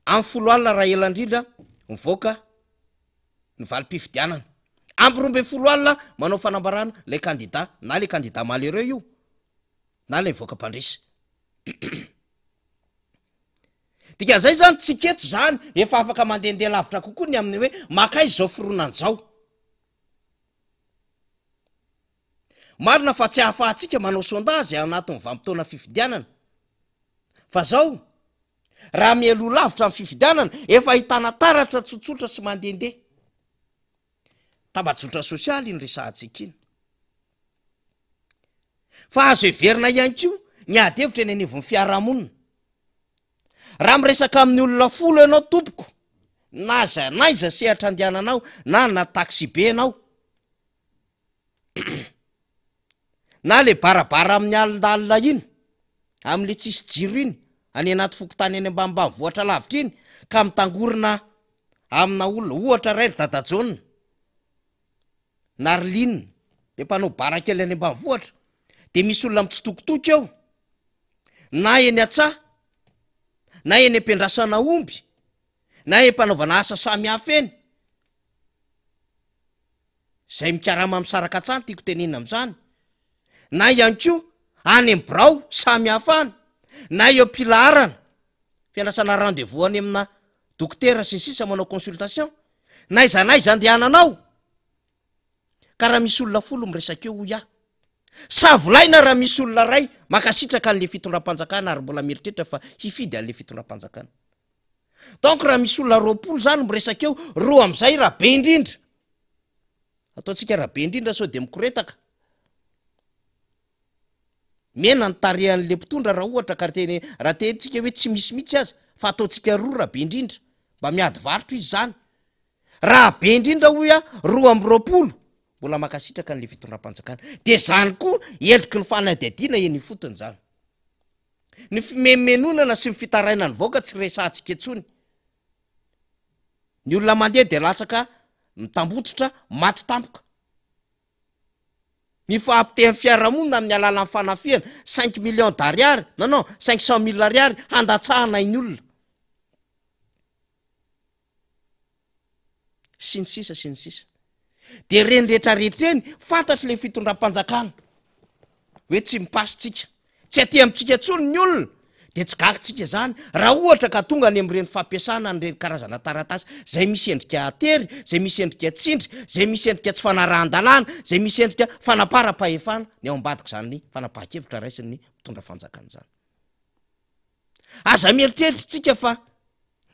amin'ny 10 alina raha ela indrindra mivoaka ny valim-pifidianana ampy 12 alina manao fanambarana le candidat na le candidat malheureux io na le mivoaka mpandresy dikan'izay zany tsiketo zany efa afaka mandehandeha lavitra kokoa ny amin'ny hoe makaizy zao fironan'izao marina fa tsy hahafahantsika manao sondage anatin'ny vanim-potoana fifidianana fa zao raha mielo lavitra amin'ny fifidianana efa ahitana taratra tsotsotra sy mandehandeha tambazotra sosialy iny resahantsika iny fa azo heverina ihany koa ny adevitra eny anivon'ny fiarahamonina raha miresaka amin'ny olona folo ianao tompoko naiza sehatra andehananao na taxi be anao na le barabara amin'ny alindalina iny amin'le tsisy jiro iny any anaty fokotany any ambanimbany vohatra lavitra iny ka mitangorona amina olona ohatra ray ry dadajaona na rylinina le mpanao barakely any ambany vohatra de misy olona mitsitokotoko eo na eny atsaha na eny ampiandrasana omby na empanaovana asa samy hafa eny zay mikarama misaraka atsany tiako tenena am'izany na ihany ko any am'brao samy hafany na eo pilaharana fiandrasana rendez-vous any amina dokotera sy ny sisa manao consultation na izanaiza andehananao ka raha misy olona folo miresaka eo hoy savolaina raha misy olona ray makasitraka an'le fitondram-panjakana ary mbola mieritreritra fa hifidy an'le fitondram-panjakana donc raha misy olona roapolo zany miresaka eo roa am'izay raha be indrindra ataotsika raha be indrindra sao de mikoretaka mena ny tarehan'le mpitondra raha ohatra ka raha tentsika hoe tsy misy mihitsy azy fa ataotsika roa raha be indrindra mba miady varotro izy zany raha be indrindra hoy roa amby roapolo mbola makasitraka an'le fitondram-panjakana de zany koa endriky ny fanadihadiana eny ifotony zany ny fimemenonana sy ny fitaraina ny vaoaka tsy resantsika etsony ny olona mandeha de latsaka mitambototra maty tampoka ny fahampitehan'ny fiarahamonina amin'ny alalan'ny fanafiana 5 millions d'ariary non 500 000 ariary handatsahana iny olona sy ny sisa de reny rehetrarehetra eny fantatry le fitondram-panjakana hoe tsy mipasitsika tsy aty amintsika tsony ny olona de tsy gakitsika zany raha ohatra ka tonga any am'ireny fampiasana an'ireny karazana taratasy zay misy endrika atery zay misy endrika tsindry zay misy endrika tsy fanarahan-dalàna zay misy endrika fanapara-pahefana ny ao ambadiko zany fanapahan-kevitra raisin'ny mitondra fanjakana zany aza mieritreritritsika fa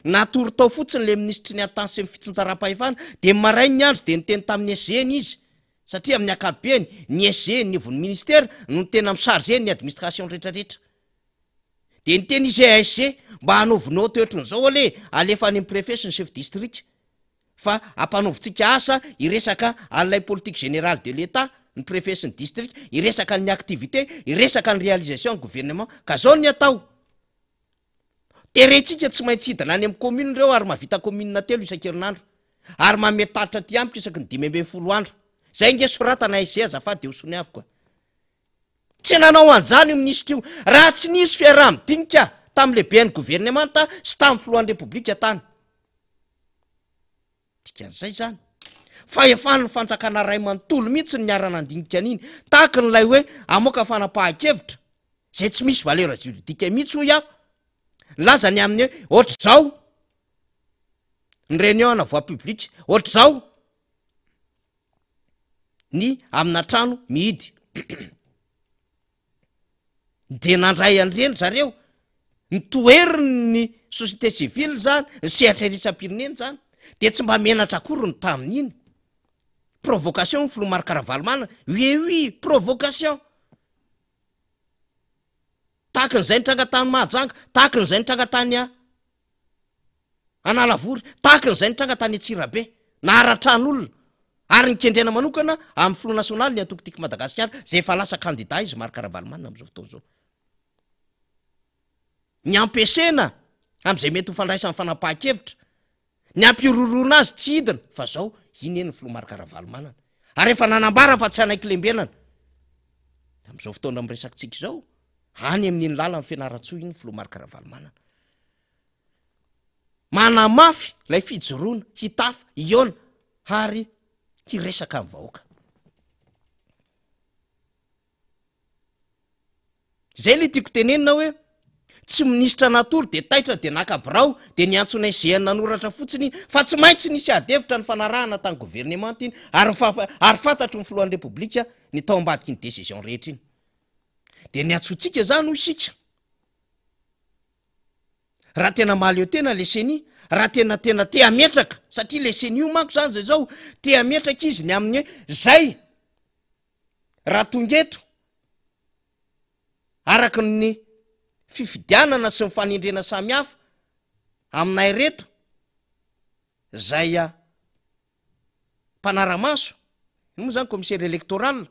natory tao fotsiny le ministry ny atany sy ny fitsinjaram-pahefana de maray ny andro de nyteny tamin'ny SGN izy satria amin'ny akapobeny ny SGN ny vony ministera no tena misarge ny administration rehetrarehetra de nyteny izy ASG mba hanaovinao toetron'izao ale alefa any préfet sy ny chef district fa ampanovitsika asa iresaka an'ilay politique générale de l'état ny préfet sy ny district iresaka ny activité iresaka ny réalisation ny gouvernement ka zao ny atao terentsika tsy maintsy hidina any amin'ny commune reo ary mahavita commune telo isan-kerinandro ary mametatitra ty amiko isaky ny 5 andro zay nge soratana ASG azafady de osony avy koa tsy nanao an'izany io ministra io raha tsy nisy fiaraha-midinika tam'le ben'ny gouvernemanta sy tamin'ny filohan'ny repoblika tany tikan'izay zany fa efany ny fanjakana ray manontolo mihitsy ny miarana andinika an'iny tahaka n'lay hoe amoaka fanapahan-kevitra zay tsy misy valeur juridika mihitsy hoy laza ny amin'ny hoe ohatra zao ny réunion na voie publique ohatra zao ny amina trano mihidy de nandray andreny zareo ny toeriny ny société civile zany ny sehatra irisam-pirenena zany de tsy mba menatra akory ny tamin'iny provocation Filomar Karavalmana oui provocation tahaka n'izay nitrangatany Mahajanga tahaka n'izay nitrangatany Analavory tahaka n'izay nitrangatany Antsirabe naharatran'olona ary nikendrena manokana amin'ny Front National ny antokotiko Madagasikara zay efa lasa candidat izy Mar Karavalmana am'izao fotoana zao ny ampesena am'izay mety ho fandraisany fanapahan-kevitra ny ampirorona azy tsy hidina fa zao iny eny ny Filomar Karavalmana ary efa nanambara fa tsy anaiky lembenana am'izao fotoana miresakitsika zao any amin'iny lala ny fianaratsoa iny Filomar Karavalmana manamafy lay fijoroana hitafa iona ary hiresaka amin'ny vahoaka zay le tiako tenenina hoe tsy ministra natory de taitra de nakabirao de niantsona IGN nanoratra fotsiny fa tsy maintsy nisy adevitra ny fanarahana tany gouvernement iny ary fantatro ny filohan'ny repoblika ny tao ambadiky ny décision rehetra iny de niantsotsika zany ho isika raha tena maly eo tena le seni raha tena te ametraka satria le seni io manko zany zay zao te ametraka izy ny amin'ny hoe zay raha tongeto araka ny fifidianana sy ny fanendrena samy hafa aminay reto zay mpanaramaso moa zany commissaire électoral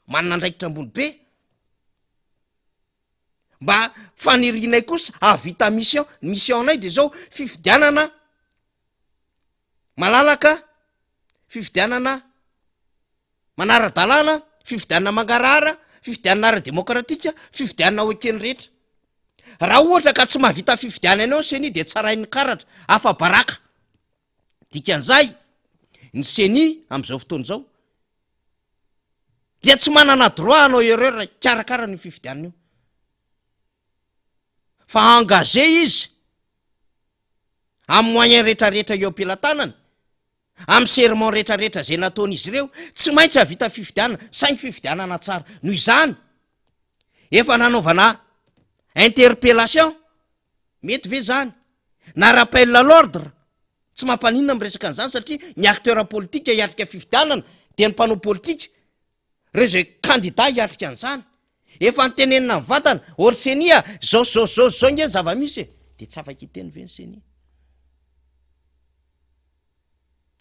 manana ndraikitra ambony be mba fanirinay kosa avita missionay de zao fifidianana malalaka, fifidianana manara-dalàna, fifidianana mangarara, fifidianana ara-demokratika, fifidianana hoekeny rehetra. Raha ohatra ka tsy mahavita fifidianana ao seni de tsarain'ny karatra afa baraka. Dikan'izay ny seni am'izao fotoana zao dia tsy manana droit anao erreur karakara ny fifidianana io. Fa engagé izy amin'ny moyen rehetrarehetra eo am-pelatanana, amin'ny serment rehetrarehetra zay nataon'izy ireo, tsy maintsy havita fifidianana, saingy fifidianana tsara. Noho izany efa nanaovana interpellation, mety ve zany na rappel à l'ordre, tsy mampanina miresaka an'izany satria ny acteur politika hiatrika fifidianana dia ny mpanao politika, reo zay candidat hiatrika an'izany. Efa nitenenina mivantana orsenia zao nge zava-misy de tsy afaka hiteny ve ny senia.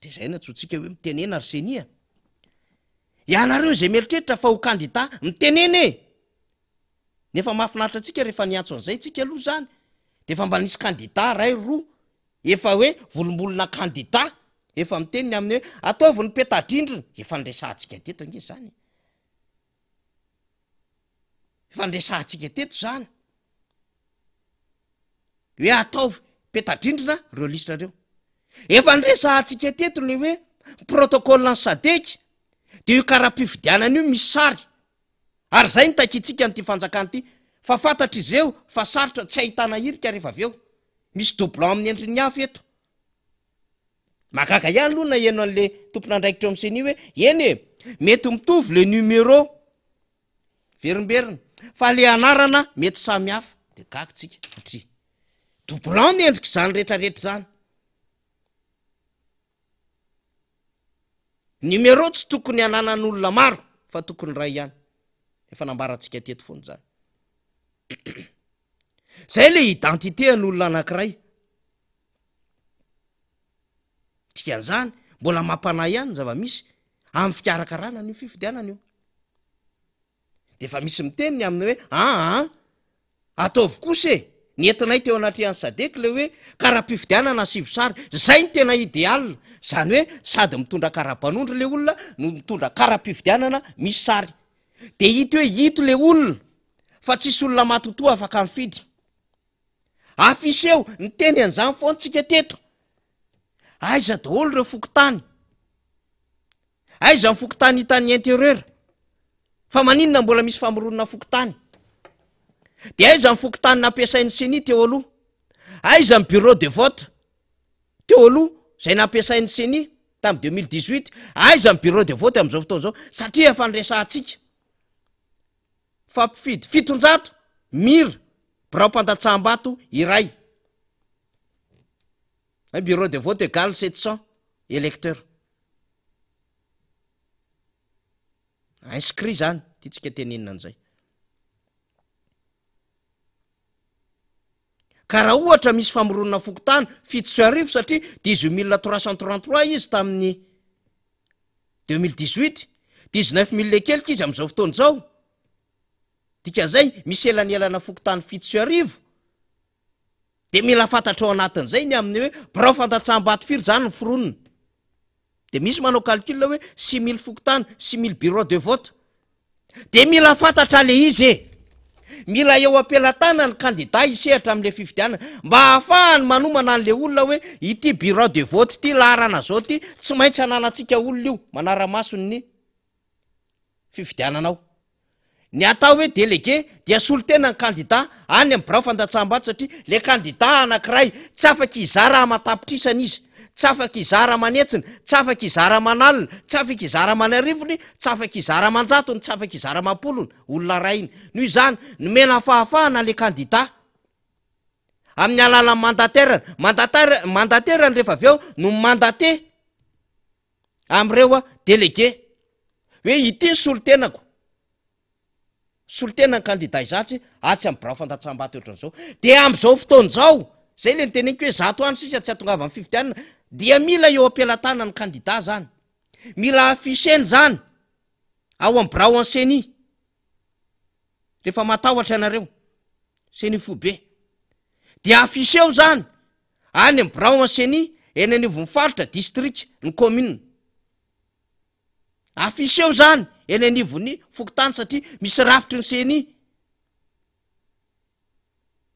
De zay natsotsika hoe mitenena arsenia. Ianareo zay mieritreritra fa ho candidat mitenene. Nefa mahafinaritra antsika rehefa niantso an'izay tsika aloha zany. De efa mba nisy candidat ray roa efa hoe volombolona candidat efa miteniny amin'ny hoe ataovy ny petadrindrina, efa nresahantsika teto ange zany. Efa nresahantsika teto zany. Hoe ataovy petadrindrina reo listra reo. Efa nresahantsika teto le hoe protocole ny sadek de io karaha-pifidianana io misy sary. Ary zay ny takitsika n'ity fanjakana ity, fa fantatra izy eo fa sarotra tsy ahitana irika rehefa avy eo. Misy doublon amin'ny endriny hafa eto. Mahagaga ihany aloha na eno an'le tompon'andraikitra eo amin'seny hoe eny mety mitovy le numéro verimberina fa le anarana mety samy hafa. De gagitsika satria doublon ny endrika zany rehetrarehetra zany. Numéro tsy tokony ananan'olona maro fa tokony ray ihany. Efa nambarantsika teto foana zany. Zay le identité an'olona anankiray. Dikan'izany mbola mampanahy ihany ny zava-misy amin'ny fikarakarana ny fifidianana io. De efa misy miteny ny amin'ny hoe ataovy kosa ny entinay teo anatrehan'ny sadek le hoe karaha-pifidianana sivosary, zay ny tena idéal. Zany hoe sady mitondra karaha-panondro le olona no mitondra karaha-pifidianana misy sary. De hito hoe hito le olona fa tsisy olona matotoa afaka mifidy. Afiseo ny teny an'izany foana tsika teto. Aiza daholo reo fokotany, aiza ny fokotany hitan'ny intérieur, fa maninona mbola misy famoronana fokotany. De aiza ny fokotany nampiasain'ny seni teo aloha, aiza ny bureau de vote teo aloha zay nampiasain'ny seni tamy 2018, aiza ny bureau de vote am'izao fotoana zao, satria efa nresahantsika fa mpifidy 700 mira birao-pandatsaham-bato iray. Bureau de vote égale 700 électeurs. Inscrit zany, titsika tenenina an'izay. Ka raha ohatra misy famoronana fokotany 700 satria 18 333 izy tamin'ny 2018, 19 000 lekelika izy am'izao fotoana zao. Dikan'izay misy elanelana fokotany 700. De mila fantatra ao anatin'izay ny amin'ny hoe birao fandatsaham-bato firy zany ny foronina. De misy manao calcul hoe 6 000 fokotany, 6 000 bureau de vote. De mila fantatra le izy mila eo am-pelatana ny candidat hisehatra amin'le fifidianana mba ahafahany manomana an'le olona hoe ity bureau de vote ty laharana zao ty tsy maintsy ananantsika olona io manara-masony ny fifidiananao. Ny atao hoe délégué dia solotena ny candidat any amin'ny birao fandatsaham-bato satria le candidat anankiray tsy afaka izara amatapitrisana izy, tsy afaka izara manetsina, tsy afaka izara manalina, tsy afaka izara manarivony, tsy afaka izara manjatony, tsy afaka izara mampolony, olona rainy. Noho izany nomena fahafahana le candidat amin'ny alalan'ny mandaterany rehefa avy eo no mandaté am'ireo délégué hoe ity solotenako. Solotena ny candidat izatsy atsy amin'ny birao fandatsaham-bato ohatran'izao. De am'izao fotoana zao, zay le niteneniko hoe zato andro sisa tsy atongava amin'ny fifidianana, dia mila eo am-pelatana ny candidat zany. Mila afiseny zany ao am brao an seny rehefa matahotra anareo seny fobe dia afiseo zany any am brao an seny eny anivon'ny district ny commune afiseo zany eny anivon'ny fokotany satria misy rafitry ny seny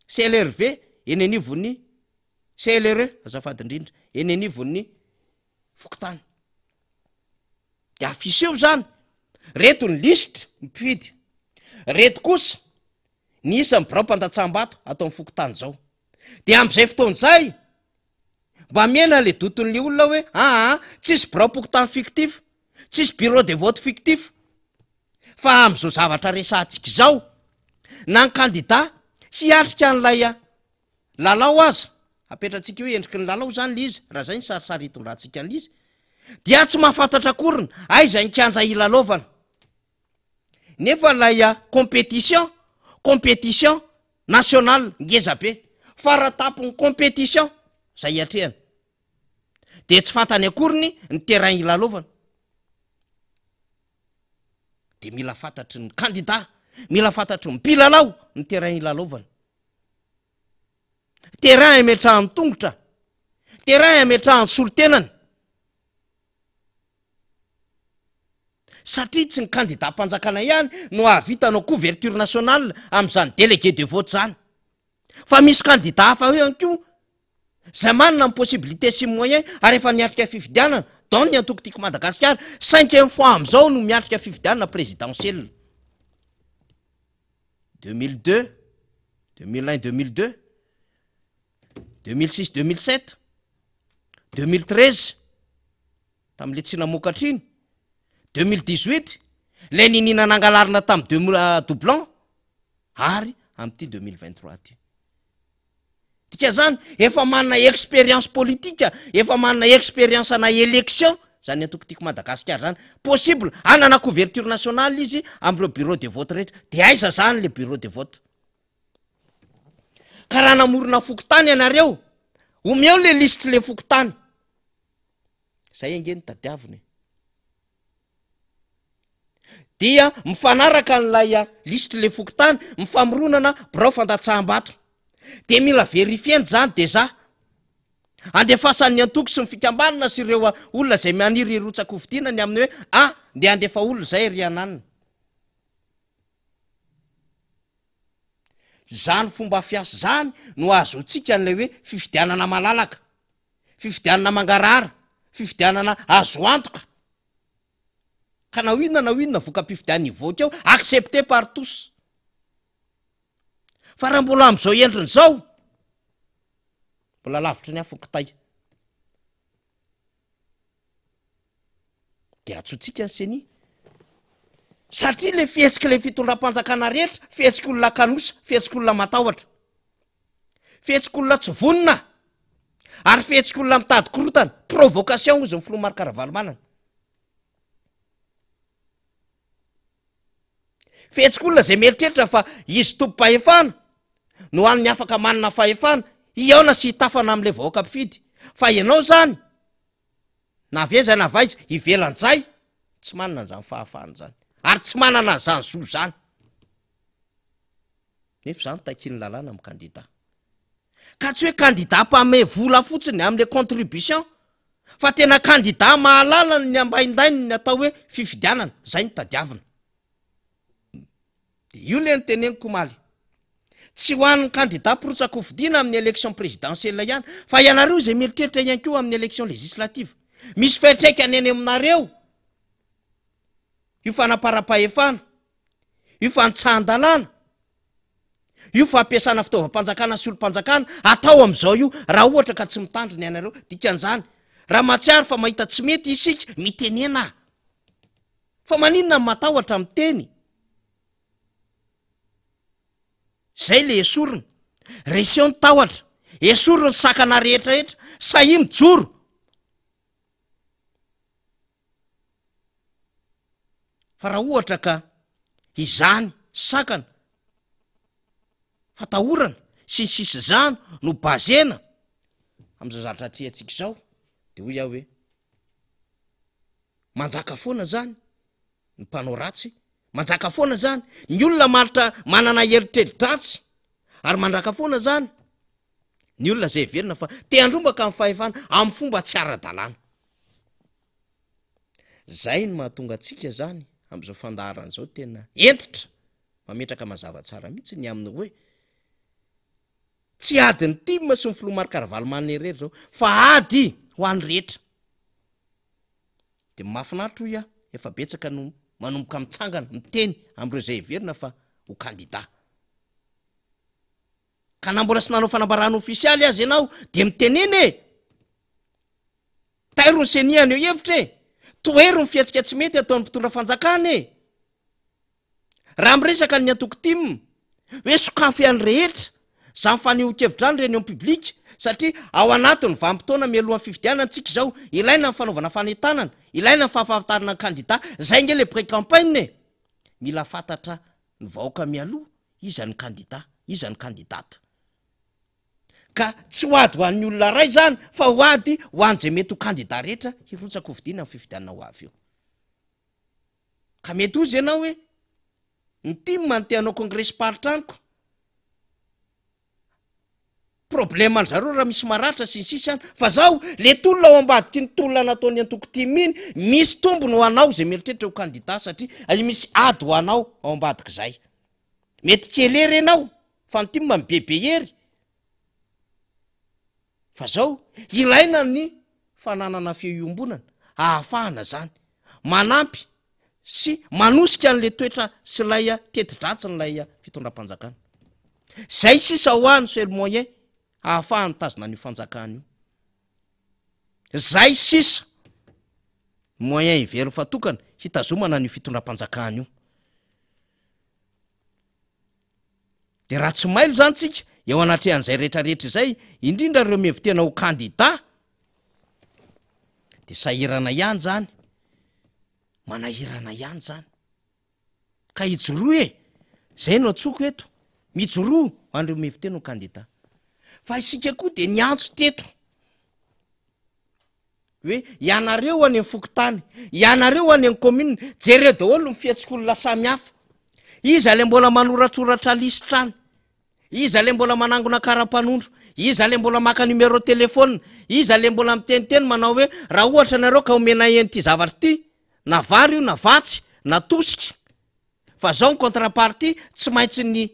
CLRV eny anivon'ny CLRE azafady indrindra eny anivon'ny fokotany de afiseo zany reto ny liste mipifidy reto kosa ny isa mibirao mpandatsam-bato atao amin'ny fokotany zao de am'izay fotoan'izay mba miena le doton'le olona hoe tsisy birao pokotany fictif tsisy bureau de vote fictif fa am'izao zavatra resahantsika zao na ny candidat hiatrika an'lay lalao aza apetratsika hoe endriky ny lalao zany le izy raha zay ny sarisary itondratsika an'le izy dia tsy mahafantatra korina aiza nikanja ilalaovana nefa lay compétition nationale ngeza be faratapony compétition zay iatrehana de tsy fantany akoriny ny terrain ilalaovana de mila fantatry ny candidat mila fantatry ny mpilalao ny terrain ilalaovana terrain ametrahany tongotra terrain ametrahany solotenany satria tsy ny candidat mpanjakana ihany no ahavitanao couverture nationale am'izany délégué de vote zany fa misy candidat hafa hoe anko zay manana ny possibilité sy moyen ary efa niatrika fifidianana dans ny antokotiko Madagasikara 5e fois am'izao no miatrika fifidianana présidentielle 2002 2001 2002 2006 2007 2013 tam'le tsy namokatra iny 2018 le ninina nangalarina tam doublon ary am'ty 2023 ty tika zany efa manana expérience politika efa manana expérience ana élection zany antokotiko Madagasikara zany possible anana couverture nationale izy am'ireo bureau de vote rehetra de aiza zany le bureau de vote karaha namorona fokotany ianareo omeo le liste le fokotany zay angeny tadiaviny dia mifanaraka n'lay liste le fokotany mifamoronana birao fandatsaham-bato de mila verifieny zany de za andefasan'ny antoko sy mifikambanana sy ireo olona zay maniry irotsaka hovidinany amin'ny hoe de andefa olona zay ry ananina zany fomba fiasa zany no azotsika an'lay hoe fifidianana malalaka fifidianana mangarara fifidianana azo antoka ka na inona voka-pifidian'ny voka eo accepté par tous fa raha mbola am'izao endriny zao mbola lavitry ny afokotay de atsotsika ny seny satria le fihetsiky le fitondram-panjakana rehetra fihetsiky olona kanosa fihetsiky olona matahotra fihetsiky olona tsy vonina ary fihetsiky olona mitady korotana provocation izy ny filomarikaravalmanana fihetsiky olona zay mieritreritra fa izy tompo-pahefana no an'ny afaka manana fahefana iaona sy hitafana am'le vahoaka mpifidy fa ianao zany na aveza na vaiza ivelan'zay tsy manana an'zany fahafana zany ary tsy manana an'zany zo zany nefa zany takiny lalàna amy candidat ka tsy hoe candidat mpame vola fotsiny am'le contribution fa tena candidat mahalala ny ambaindainy ny atao hoe fifidianana zay ny tadiavina de io le nyteneniko maly tsy ho an'ny candidat pirotsaka hovidina amin'ny élection présidentielle ihany fa ianareo zay mieritreritra ihany ko amin'ny élection législative misy fetraika any any aminareo io fanapara-pahefana io fanitsahan-dalàna io fampiasana fitaovam-panjakana sy olo-panjakana atao am'izao io raha ohatra ka tsy mitandriny ianareo dikan'izany raha matsiary fa mahita tsy mety isika mitenena fa maninona matahotra amin'ny teny zay le esorina reseo ny tahotra esoriny sakana rehetrarehetra sahi mijoro fa raha ohatra ka izany sakana fatahorana sy ny sisy zany no bazena am'izao zatra ty atsika zao de hoy aho hoe manjaka foana zany ny mpanao ratsy manjaka foana zany ny olona maritra manana eritreritratsy ary mandraka foana zany ny olona zay verina fa te andrombaka amin'ny fahefana amin'ny fomba tsy ara-dalàna zay no mahatonga atsika zany am'izao fandaharana zao tena entitra mametraka mazava tsara mihitsy ny amin'ny hoe tsy ady ny tima sy ny filomarikaravalomanina irery zao fa ady ho any rehetra de mahafinaritra hoy efa betsaka no manomboka mitsangana miteny am'ireo zay verina fa ho kandida ka na mbola sy nanao fanambarana ofisialy azy ianao de miteneny tairo ny seniany eo hevitra toero ny fiatsika tsy mety ataon'ny mpitondra fanjakana raha miresaka ny antoko tim hoe sokafy any rehetra za mifanehokevidrany reny eo publika satria ao anatiny vampitoana mialohan'ny fifidianana antsika zao ilaina ny fanaovana fanentanana ilaina ny fahafahatarana kandida zay nge le pré-campagne mila fantatra ny vahoaka mialoha iza ny kandida iza ny kandidata ka tsy hoady ho an'ny olona ray zany fa hoady ho an'zay mety ho kandida rehetra hirotsaka hovidiana amin'ny fifidianana ho avy eo ka mety ozy ianao hoe ny tima ny teanao congrès partraniko problema ny zareo raha misy maratra sy ny sisy any fa zao le tolona ao ambadiky ny tolona nataony antoko timy iny misy tombony ho anao zay mieritreritra ho kandida satria misy ady ho anao ao ambadiky zay mety kelery ianao fa ny tima mibebe ery fa zao ilaina ny fananana fiombonana ahafahana zany manampy sy manosika an'le toetra sy lay tetidratsy ny lay fitondram-panjakana zay sisa ho any seul moyen ahafahany tazona ny fanjakana io zay sisa moyen iveriny fatokana hitazomana ny fitondram-panjakana io de raha tsy mailo zany tsika eo anatry an'izay rehetrarehetra zay indrindra reo mevitena ho kandida de sahirana ihany zany manahirana ihany zany ka hijoroa zay no atsoko eto mijoroa an'ireo mevitena ho kandida fa isika koa de niantso teto hoe ianareo any amin'ny fokotany ianareo any amin'ny commune jereo daholo ny fiatsik'olona samy hafa iza le mbola manoratsoratra listrany iza le mbola manangona kara-panondro iza le mbola maka numero telefona iza le mbola miteniteny manao hoe raha ohatra nareo ka omena eny ty zavatra ty na vary io na vatsy na tosika fa zao ny contrepartie tsy maintsy ny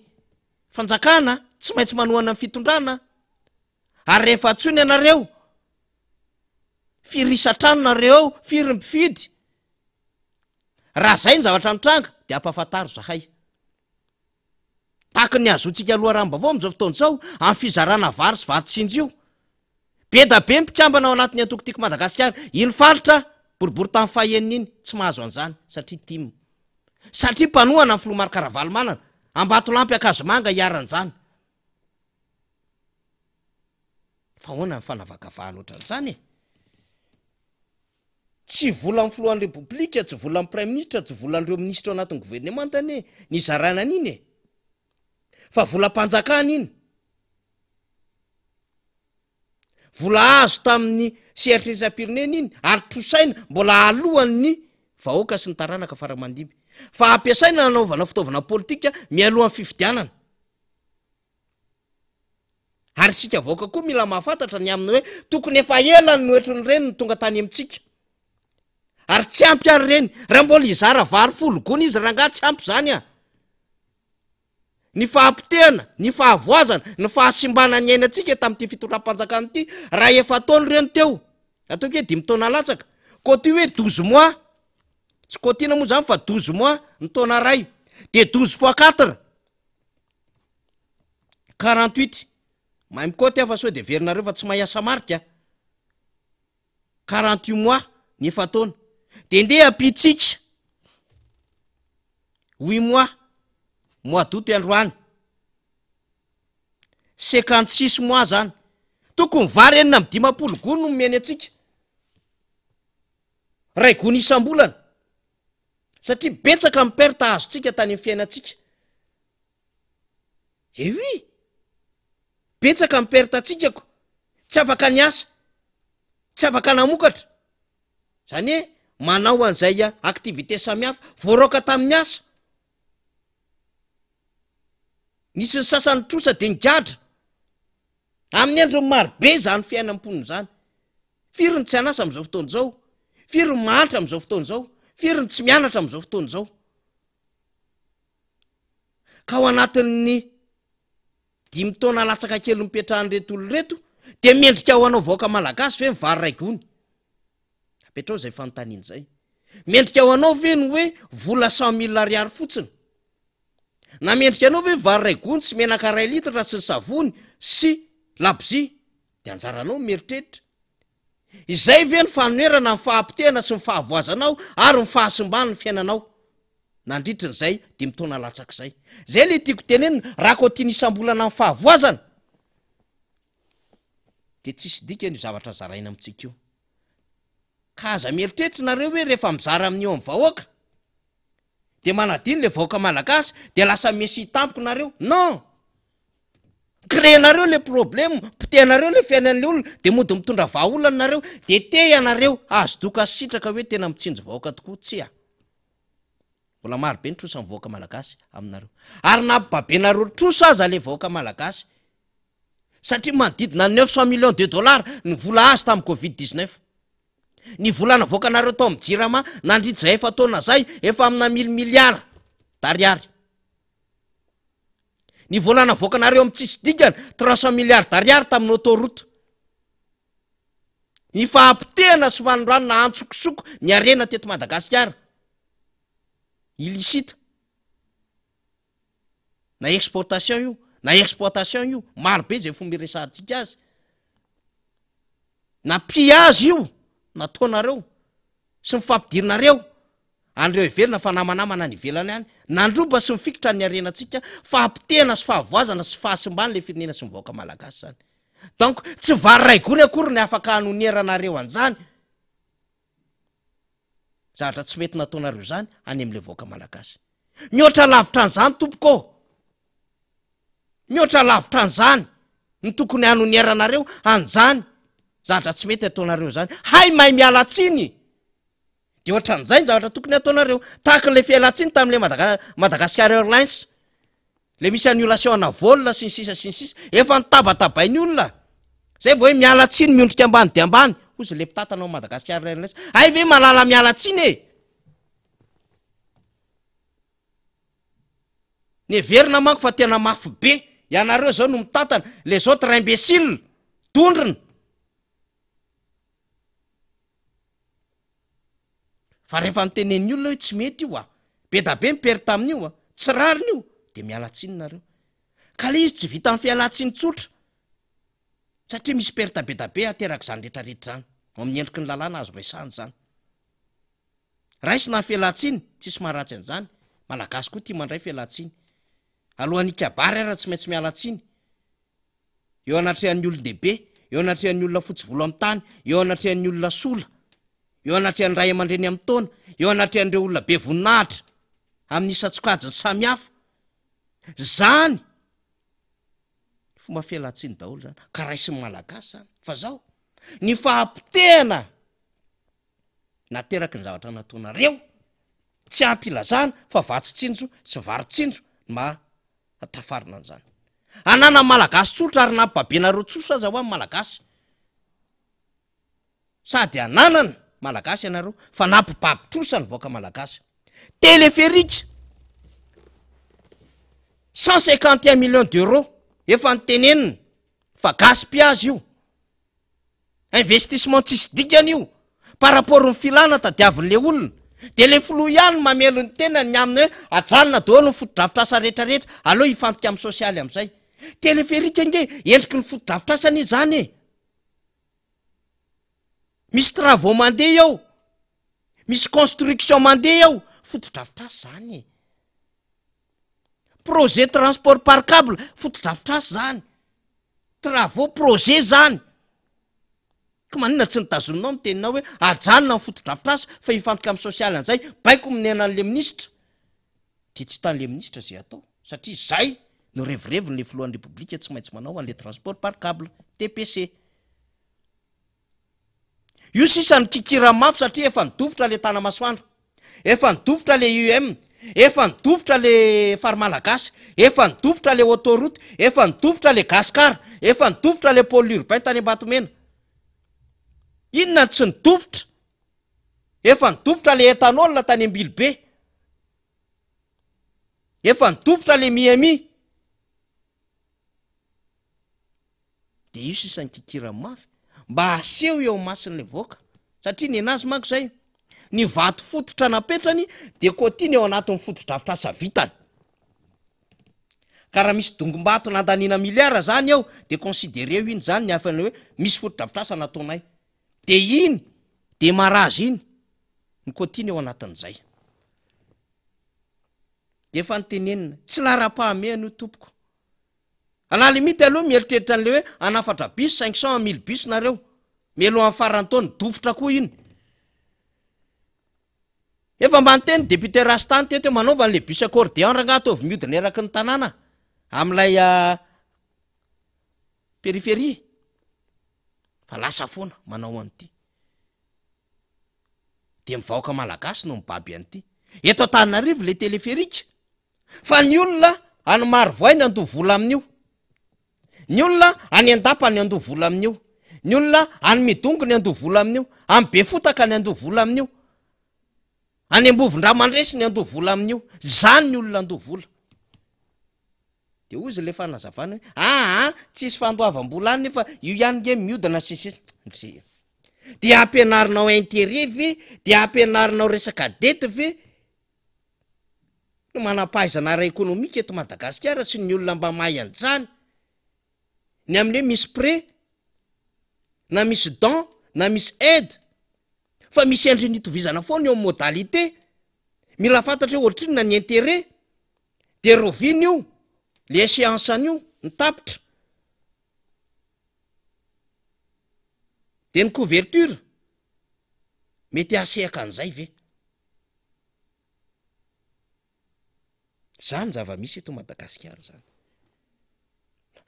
fanjakana tsy maintsy manohana ny fitondrana ary rehefa tsony ianareo firisatrano nareo firy mpifidy raha zay ny zavatra mitranga de ampafataro zahay taky ny azotsika aloha rambavao am'izao fotoana zao amin'ny fizarana vary sy vatotsinjy io be da be mpikambana ao anatin'ny antokotiko Madagasikara iny faritra boribory tamin'ny fahenina iny tsy mahazo an'izany satria tim satria mpanohana ny filomarikaravalomanana ambato lampy akazomanga hiaran'izany fa hoana ny fanavakavahana ohatran'izany tsy vola amin'ny filohan'ny repoblika tsy vola amin'ny prime ministre tsy volan'ireo ministra ao anatin'ny gouvernementany ny zarana an'iny fa vola mpanjakana iny vola azo tamin'ny CRC-pirenena iny ary trosaina mbola alohan'ny vahoaka sy ny taranaka faramandimby fa ampiasaina nanaovana fitaovana politika mialohan'ny fifidianana ary sika vahoaka koa mila mahafantatra ny aminy hoe tokony efa ela ny noetry ny reny ny tonga tany amintsika ary tsy ampy ary reny raha mbola izara vary fologony izy ranga tsy ampy zany ny fahampitehana ny fahavoazana ny fahasimbana ny ainatsika tamin'ity fitondram-panjakana ity raha efa ataony reny teo ataoko hoe 10 taona latsaka ko ty hoe 12 mois tsy kotiana moa zany fa 12 mois ny taona ray de 12 fois 4 48 mahay mikoty afa sao de verinareo fa tsy mahiasa marika 48 mois ny efa taona de ndeha apitsika 8 mois d'août androany 56 mois zany tokony vary enina amin'ny 10 gony no meny atsika ray gony isam-bolana satria betsaka miperta azotsika tany amin'ny fiainatsika ewi betsaka miperta atsikako tsy afaka niasa tsy afaka namokatra zany hoe manao an'izay aktivité samihafa voaroaka tamin'ny asa. Nisy ny sasany trosa de nigadra amin'ny androny marobe zany fiainam-poniny zany. Firy ny tsy anasa am'izao fotoana zao, firy ny mahantra am'izao fotoana zao, firy ny tsy mianatra am'izao fotoana zao. Ka ao anatin'ny 5 taona latsaka kely mipetrahany reto olo reto de mendrika ho anao vahoaka malagasy ve mivary raigony. Apetrao zay fanontaniana zay. Mendrika ho anao ve ny hoe vola 100 000 ariary fotsiny. Na mendrika anao ve vary raigony sy menaka 1 litra sy ny savony sy labozia de anjaranao mieritreritra. Izay ve ny fanoerana ny fahampitehana sy ny fahavoazanao ary ny fahasimbany ny fiainanao. Nandritry n'izay 5 taona latsaka izay. Zay le tiako tenenina raha koa tiany isam-bolana ny fahavozana de tsisy dikany zavatra zaraina amintsika io. Ka aza mieritreritra nareo hoe rehefa mizara amin'io amin'ny vahoaka de manadiny le vahoaka malagasy de lasa mesy hitampoko nareo. Non, créenareo le problème, pitenareo le fiainan'le olona de mody mitondra vahaolana nareo de te ianareo azo doka sitraka hoe tena mitsinjo vahoaka tokoa. Tsy mbola maro be ny trosa ny vahoaka malagasy aminareo ary nampabenareo trosa aza le vahoaka malagasy satria manodidina 900 millions de dollars ny vola azy tamin'ny Covid-19. Ny volana voakanareo tao amin'ny jirama nandritra efa taona zay efa amina 1000 milliards d'ariary. Ny volana voakanareo amin'ny tsisy dikany 300 milliards d'ariary tamin'ny autoroute. Ny fahampitehana sy fanoranana antsokosoko ny arena teto Madagasikara illicite na exportation io na exploitation io maro be zay fomba iresahantsika azy. Na pillage io nataonareo sy mifampidirinareo andreo ivelona fa namanamana ny ivelany ihany nandroba sy mifikitra ny arenantsika fahampitehana sy fahavoazana sy fahasimbany le firenena sy mivahoaka malagasy zany. Donc tsy vary raigony akory ny afaka hanoneranareo an'izany. Zavatra tsy mety nataonareo zany any amin'le vahoaka malagasy. Mihoatra lavitra an'izany tompoko. Mihoatra lavitra an'izany ny tokony hanoneranareo an'izany. Zavatra tsy mety ataonareo zany. Hay mahay mialatsiny. De ohatra an'izay ny zavatra tokony ataonareo. Tahaka le fialatsiny tamin'le Madagascar Airlines. Le misy annulation ana vol sy ny sisa. Efa nitabatabay ny olona. Zay vao hoe mialatsiny miondrika ambany de ambany. Ozy le mpitatanao Madagascar Airlines. Hay ve malala mialatsiny e. Neverina manko fa tena mafy be. Ianareo zao no mitatana. Les autres imbéciles. Tondrina. Fa rehefa nitenen'ny olona hoe tsy mety io be da be miperita amin'io tsy rariny io de mialatsiny nareo. Ka le izy tsy vita amin'ny fialatsiny tsotra satria misy perita be da be ateraka zany rehetrarehetra zany amin'ny endriky ny lalàna azo resahany zany. Raisina ny fialatsiny tsisy maharatsy an'izany. Malagasy koa tia mandray fialatsiny. Alohan'ny kabary ara tsy maintsy mialatsiny. Eo anatrehan'ny olon-dehibe, eo anatrehan'ny olona fotsy volo amin'ny tany, eo anatrehan'ny olona sola, eo anatrehan'ny ray aman-dreny amin'ny taona, eo anatrehan'ireo olona be voninahitra amin'ny isa-tsokajiny samihafa. Zany fomba fialatsiny daholo zany. Ka raisin'ny malagasy zany. Fa zao ny fahampitehana nateraky ny zavatra nataonareo tsy ampilazana fa vatsi-tsinjo sy vary-tsinjo ma tafarina an'izany. Anana malagasy tsotra ary nampabenareo tsosa aza ho amin'ny malagasy. Sady ananana malagasy ianareo fa nampibabitrosa ny vahoaka malagasy. Téléphérique 151 millions d'euros efa nitenenina fa gaspillage io. Investissement tsisy dikany io par rapport ny filana tadiavin'le olona. De le filoha ihany mamelo ny tenany ny aminy hoe ajanona daholo ny fotodrafitrasa rehetrarehetra aleo hifantika amin'ny sosialy amin'izay. Téléphérique nge endriky ny fotodrafitrasany izany e. Misy travaux mandeha ao, misy construction mandeha ao, fotodrafitrasa zany e. Projet transport par câble fotodrafitrasa zany. Travaux projet zany. Ka manina tsy nitazonanao miteninao hoe ajanona ny fotodrafitrasa fa hifantika amin'ny sosialy an'izay baiko minenan'le ministra. De tsy hitan'le ministra zay atao satria zay no revireviny le filohan'ny repoblika tsy maintsy manao an'le transport par câble TPC. io sisany kikira mafy satria efa nidofotra le tana masoandro, efa nidofotra le UM, efa nidofotra le farmalagasy, efa nidofotra le autoroute, efa nidofotra le gaskar, efa nidofotra le pôle urbain tany Ambatomena. Inona tsy nidofotra? Efa nidofotra le etanol tany Ambilobe, efa nidofotra le miami. De io sisany kikira mafy mba aseho eo masin'le voaka, satria ny anazy manko zay ny vato fototra napetrany de kotiny eo anatin'ny fotodrafitrasa vitany. Ka raha misy dongom-bato nandanina miliara zany eo de considéreo iny zany ny afany hoe misy fotodrafitrasa nataonay, de iny de marazy iny ny kotiny eo anatin'izay. De efa nitenenina tsy lara-pahamehana io tompoko. Ala limity aloha mieritreritra an'le hoe anafatra bis 500 1000 bis nareo mialohan'ny farany taona dofotra koa iny. Efa mba niteny député Rastany teto manaova an'le bus accordéon raha ataovy mihodina eraky ny tanàna amin'ilay périphérie. Fa lasa foana manao an'ity. De mivaoka malagasy no mibaby an'ity. Eto Antananarivo le téléphérique. Fa ny olona any Marivoay ny andoha vola amin'io. Ny olona any Andapa ny andoha vola amin'io. Ny olona any Midongo ny andoha vola amin'io. Any Befotaka ny andoha vola amin'io. Any Ambovindramandresy ny andoha vola amin'io. Zany ny olona andoha vola. De ozy le fanazavana hoe tsisy fandoavam-bola any nefa io ihany nge miodana sisy. De ampianarinao intérêt ve? De ampianarinao resaka dette ve? No manam-pahaizana ara-ekonomika eto Madagasikara sy ny olona mba mahay an'izany. Ny amin'le misy prêt, na misy don, na misy aide. Fa misy endriny itovizana foana eo modalité. Mila fantatra hoe ohatrinona ny intérêt. De roviny io, le échéance an'io, ny tapitra. De ny couverture, mety asehaka an'izay ve? Zany zava-misy eto Madagasikara zany.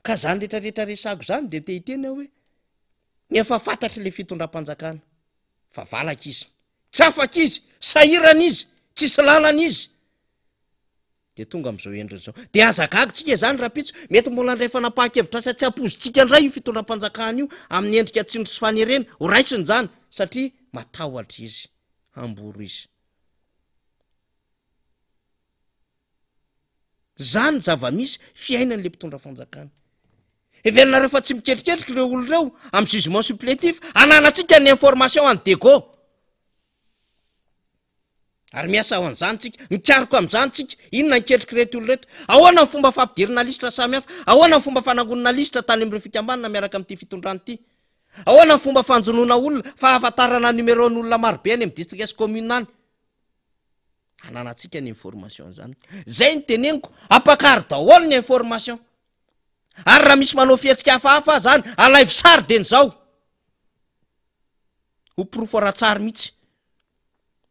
Ka zany rehetrarehetra resako zany de te hiteny hoe efa fantatry le fitondram-panjakana. Fa valaka izy, tsy afaka izy, sahirana izy, tsisy lalana izy. De tonga am'izao endriny zao. De azagagytsika zany rapitso, mety mbola andray fanapahakevitra asa tsy ampozitsika indray io fitondram-panjakana io amin'ny endrika tsindry sy fanerena, ho raisiny zany satria matahotra izy, hamboro izy. Zany zava-misy fiainan'le mpitondra fanjakana. Everinareo fa tsy miketriketriky ireo olo reo amin'ny jugement supplétif, ananatsika ny information en dégo. Ary miasa ao an'izany tsika, mikariko amin'izany tsika, inona niketriky reto olo reto? Ahoana ny fomba fampidirina listra samihafa? Ahoana ny fomba fanangonana listra tany amin'ny fikambanana miaraka amin'ity fitondrana ity? Ahoana ny fomba fanjonoana olona fahafantarana numéron'olona marobe any amin'ny district commune any? Ananatsika ny information zany. Zay ny teneniko, apakary daholo ny information. Ary raha misy manao fihetsika hafahafa zany, alaivo sary de n'izao. Ho proforatsary mihitsy.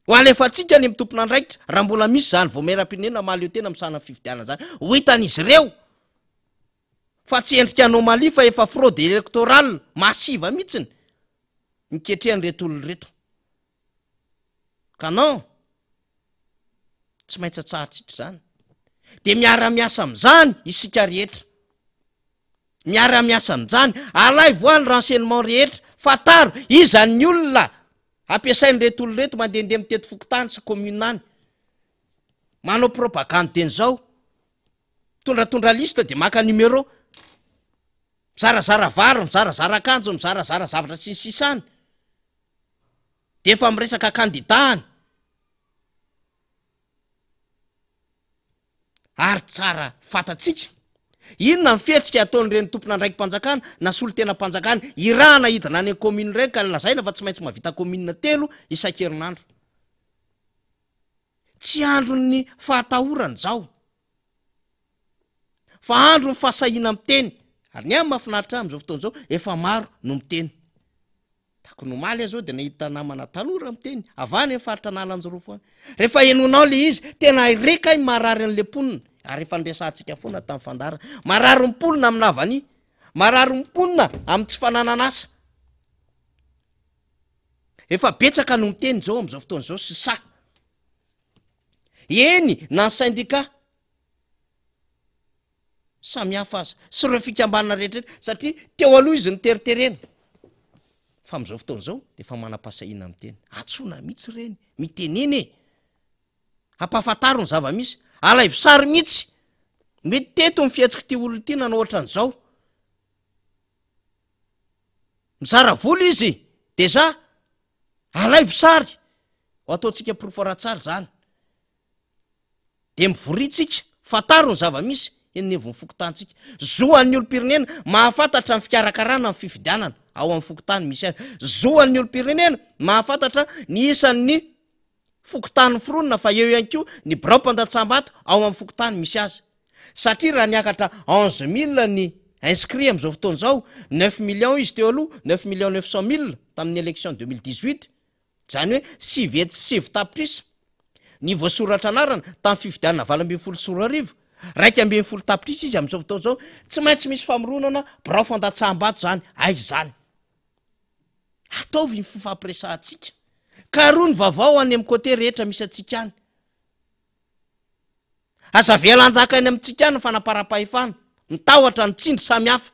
Ho alefatsika ny mitompona andraikitra, raha mbola misy zany vao meram-pinena malio tena misana fividiana zany, ho hitan'izy ireo. Fa tsy endrika anomalie fa efa fraude électorale massive mihitsiny miketrehany reto olo reto. Ka non, tsy maintsy tsaratsitra zany. De miara-miasa amin'izany isika rehetra. Miara-miasa amin'izany, alay voany renseignement rehetra, fataro izany olona ampiasainy reto olo reto mandehandeha mitety fokotany sy commune any. Manao propagande den'izao. Tondratondra lista de maka numéro. Mizarazara vary, mizarazara akanjo, mizarazara zavatra sy ny sisany. De efa miresaka kandidahany. Ary tsara fatatsika. Inona ny fihetsika ataon'ireny tompona andraiki-panjakana na solon-tena-panjakana irahana hidina any commune ireny ka lazaina fa tsy maintsy mavita commune 3 isan-kerinandro. Tsy andro ny fahatahorana zao. Fa andro ny fahasahiana miteny. Ary ny amin'ny mahafinaritra amin'izao fotoana izao efa maro no miteny. Tako nomaly zao de nahita namana tanora miteny, avany amin'ny faritra Nalanjorofo. Rehefa henonao le izy, tena ireka i marary an'le mponina. Ary efa nresantsika foana tamin'ny fandara. Marary mponina amin'ny havany, marary mponina amin'ny tsy fananana asa. efa betsaka no miteny zao am'izao fotoana zao sy sa eny na ny syndika samy hafa azy sy reo fikambanana rehetrrehetra satria teo aloha izy ny teritereny fa am'izao fotoana zao de efa manam-pasahina miteny atsona mihitsy reny miteneny e hampafantaro ny zava-misy alay visary mihitsy mety teto ny fiatsika ty olona ty nanao ohatran'izao mizara vola izy de za alay visary ho ataontsika proforatsary zany de mivoritsika fantaro ny zava-misy ennevo ny fokotantsika zoan'ny olo-pirenena mahafantatra ny fikarakarana ny fifidianana ao amin'ny fokotany misy azy zoan'ny olo-pirenena mahafantatra ny isan'ny fokotany fironona fa eo ihany ko ny braompandatsam-bato ao amin'ny fokotany misy azy satria raha niakatra 11 000 ny inscrit am'izao fotoana zao 9 millions izy teo aloha 9 millions 900 000 tamin'ny élection 2018 zany hoe 7 tapitrisa ny voasoratra anarana tamin'ny fifidianana 20 2 tapitrisa izy am'izao fotoana zao tsy maintsy misy famoronana braompandatsam-bato zany aizy zany ataovy ny fifampiresahantsika ka roa ny vavao any amin'ny côté rehetra misy atsika any aza velanjaka any amintsika any fanapara-pahefana mitahotra ny tsindry samy hafa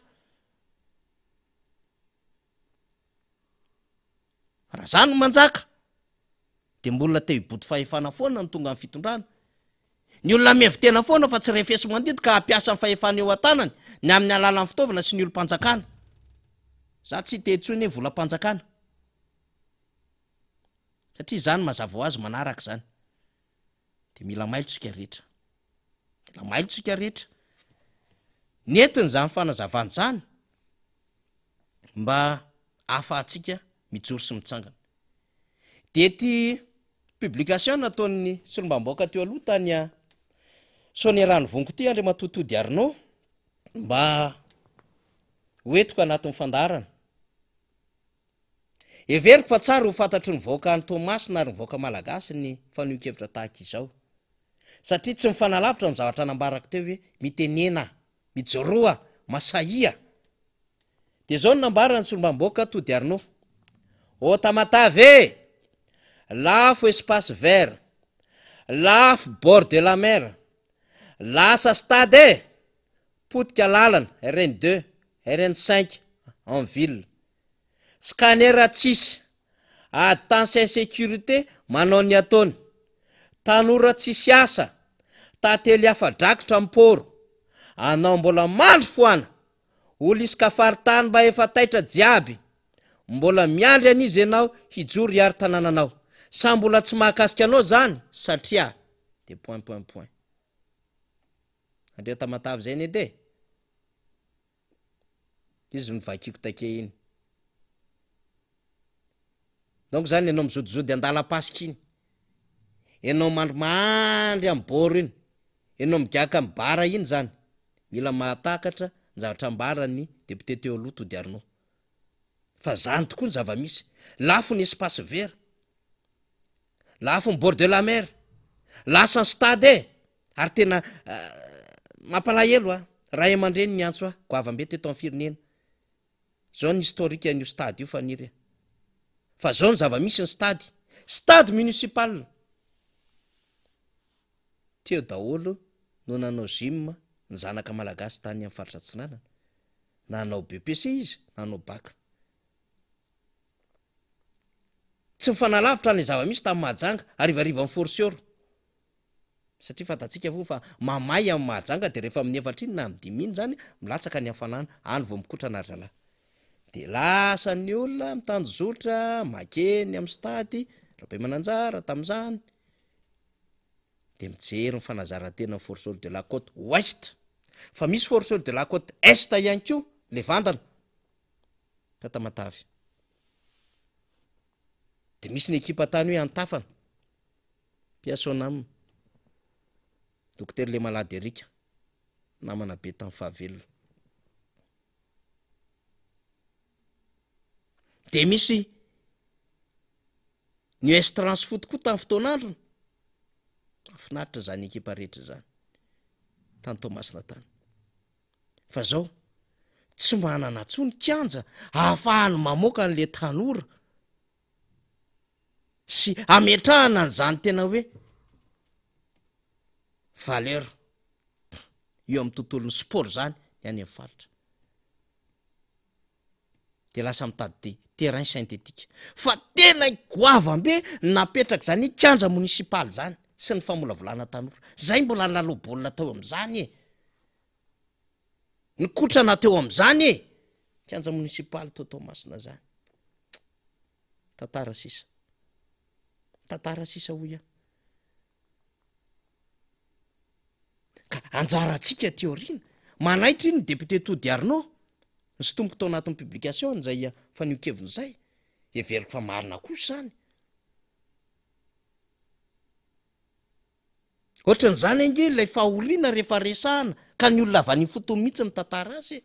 raha zany manjaka de mbolona teo iboty fahefana foana ny tonga amin'ny fitondrana ny olona mevitena foana fa tsy refeso mandidy ka hampiasa ny fahefana eo an-tanany ny amin'ny alalan'ny fitaovana sy ny olo-mpanjakana za tsy tehitsony hoe volam-panjakana satria zany mazava ho azy manaraka zany de mila mailontsika rehetra mila mailontsika rehetra netiny zany fanazavany zany mba ahafahantsika mijoro sy mitsangana de ty publication nataon'ny solombamboaka teo aloha tany a sonerano voniko ty andre matotody arino mba hoetiko anatin'ny fandarana everiko fa tsara ho fantatry ny voaka any tomasy na ry nyvoaka malagasy ny fanohikevitra tahaka izao satria tsy mifanalavitra ny zavatra nambarako teo hoe mitenena mijoroa masahia de zao ny nambarany solombamboaka tody arino o tamatave lafo espace vert lafo bord de la mer lasa stade potika lalana RN2 RN5 en ville scanner tsisy attention insécurité manao ny ataony tanora tsisy asa tately afa-drakotra miporo anao mbola mandro foana olo iskafaritany mba efa taitra jiaby mbola miandry an'izy ianao hijoro iary tanànanao sa mbola tsy mahakasika anao zany satria de point andreo tamatavy zay ny ede izy mivakiko take iny donc zany ianao mizodizody andala-pasika iny ianao mandromandry amin'ny boro iny ianao migaka amin'ny bara iny zany mila mahatakatra ny zavatra ambarany député teo aloha tody arino fa zany tokoa ny zava-misy lafo ny espace vert lafo ny bord de la mer lasa ny stade ary tena mampalahelo a raha emandreny ny antso a goavambe teto amin'ny firenena zao ny historique an'io stade io faniry fa zao ny zava-misy ny stade municipal teo daholo no nanao gym ny zanaka malagasy tany amin'ny faritra Atsinanana nanao BPC izy nanao bac tsy mifanalavitra ny zava-misy tamin'ny Mahajanga arivariva amin'ny forsioro satria fatatsika vo fa mamay amin'ny Mahajanga de rehefa amin'ny efatra iny na amin'ny 10 iny zany milatsaka ny hafanana any vao mikotrana ry zalahy de lasa ny olona mitanjozotra makeny amin'ny stady rabe mananjara tamin'izany de mijery ny fanazarantena forceau de la côte ouest fa misy forceau de la côte est ihany ko le vandana tatamatavy de misy ny ekipa tany hoe antafana piasona aminy dokotera le malady erika namana be tamin'ny fahavelona de misy ny Estrance foot koa tamin'ny fotoan'androny afinaritra zany ekipa rehetra zany tany Tomasina tany fa zao tsy manana tsony kanja ahafahany mamoaka an'le tanora sy ametrahana n'izany tena hoe valeur eo amin'ny tontolon'ny sport zany ny any amin'ny faritra de lasa mitady terrain synthétique fa tena goavambe napetraka zany kanja munisipaly zany sy ny famolavolana tanora zay mbola lalobolina teo am'izany e ny kotrana teo am'izany e kanja munisipaly tao Toamasina zany tantara sisa hoia ka anjara atsika teorina manaitra iny député Tody Arnaud sy tomboko tao anatin'ny publication zay fanio-keviny zay everiko fa marina kosa zany ohatran'izany ange ilay fahoriana rehefa resahana ka ny olona avy any fotony mihitsy mitantara azy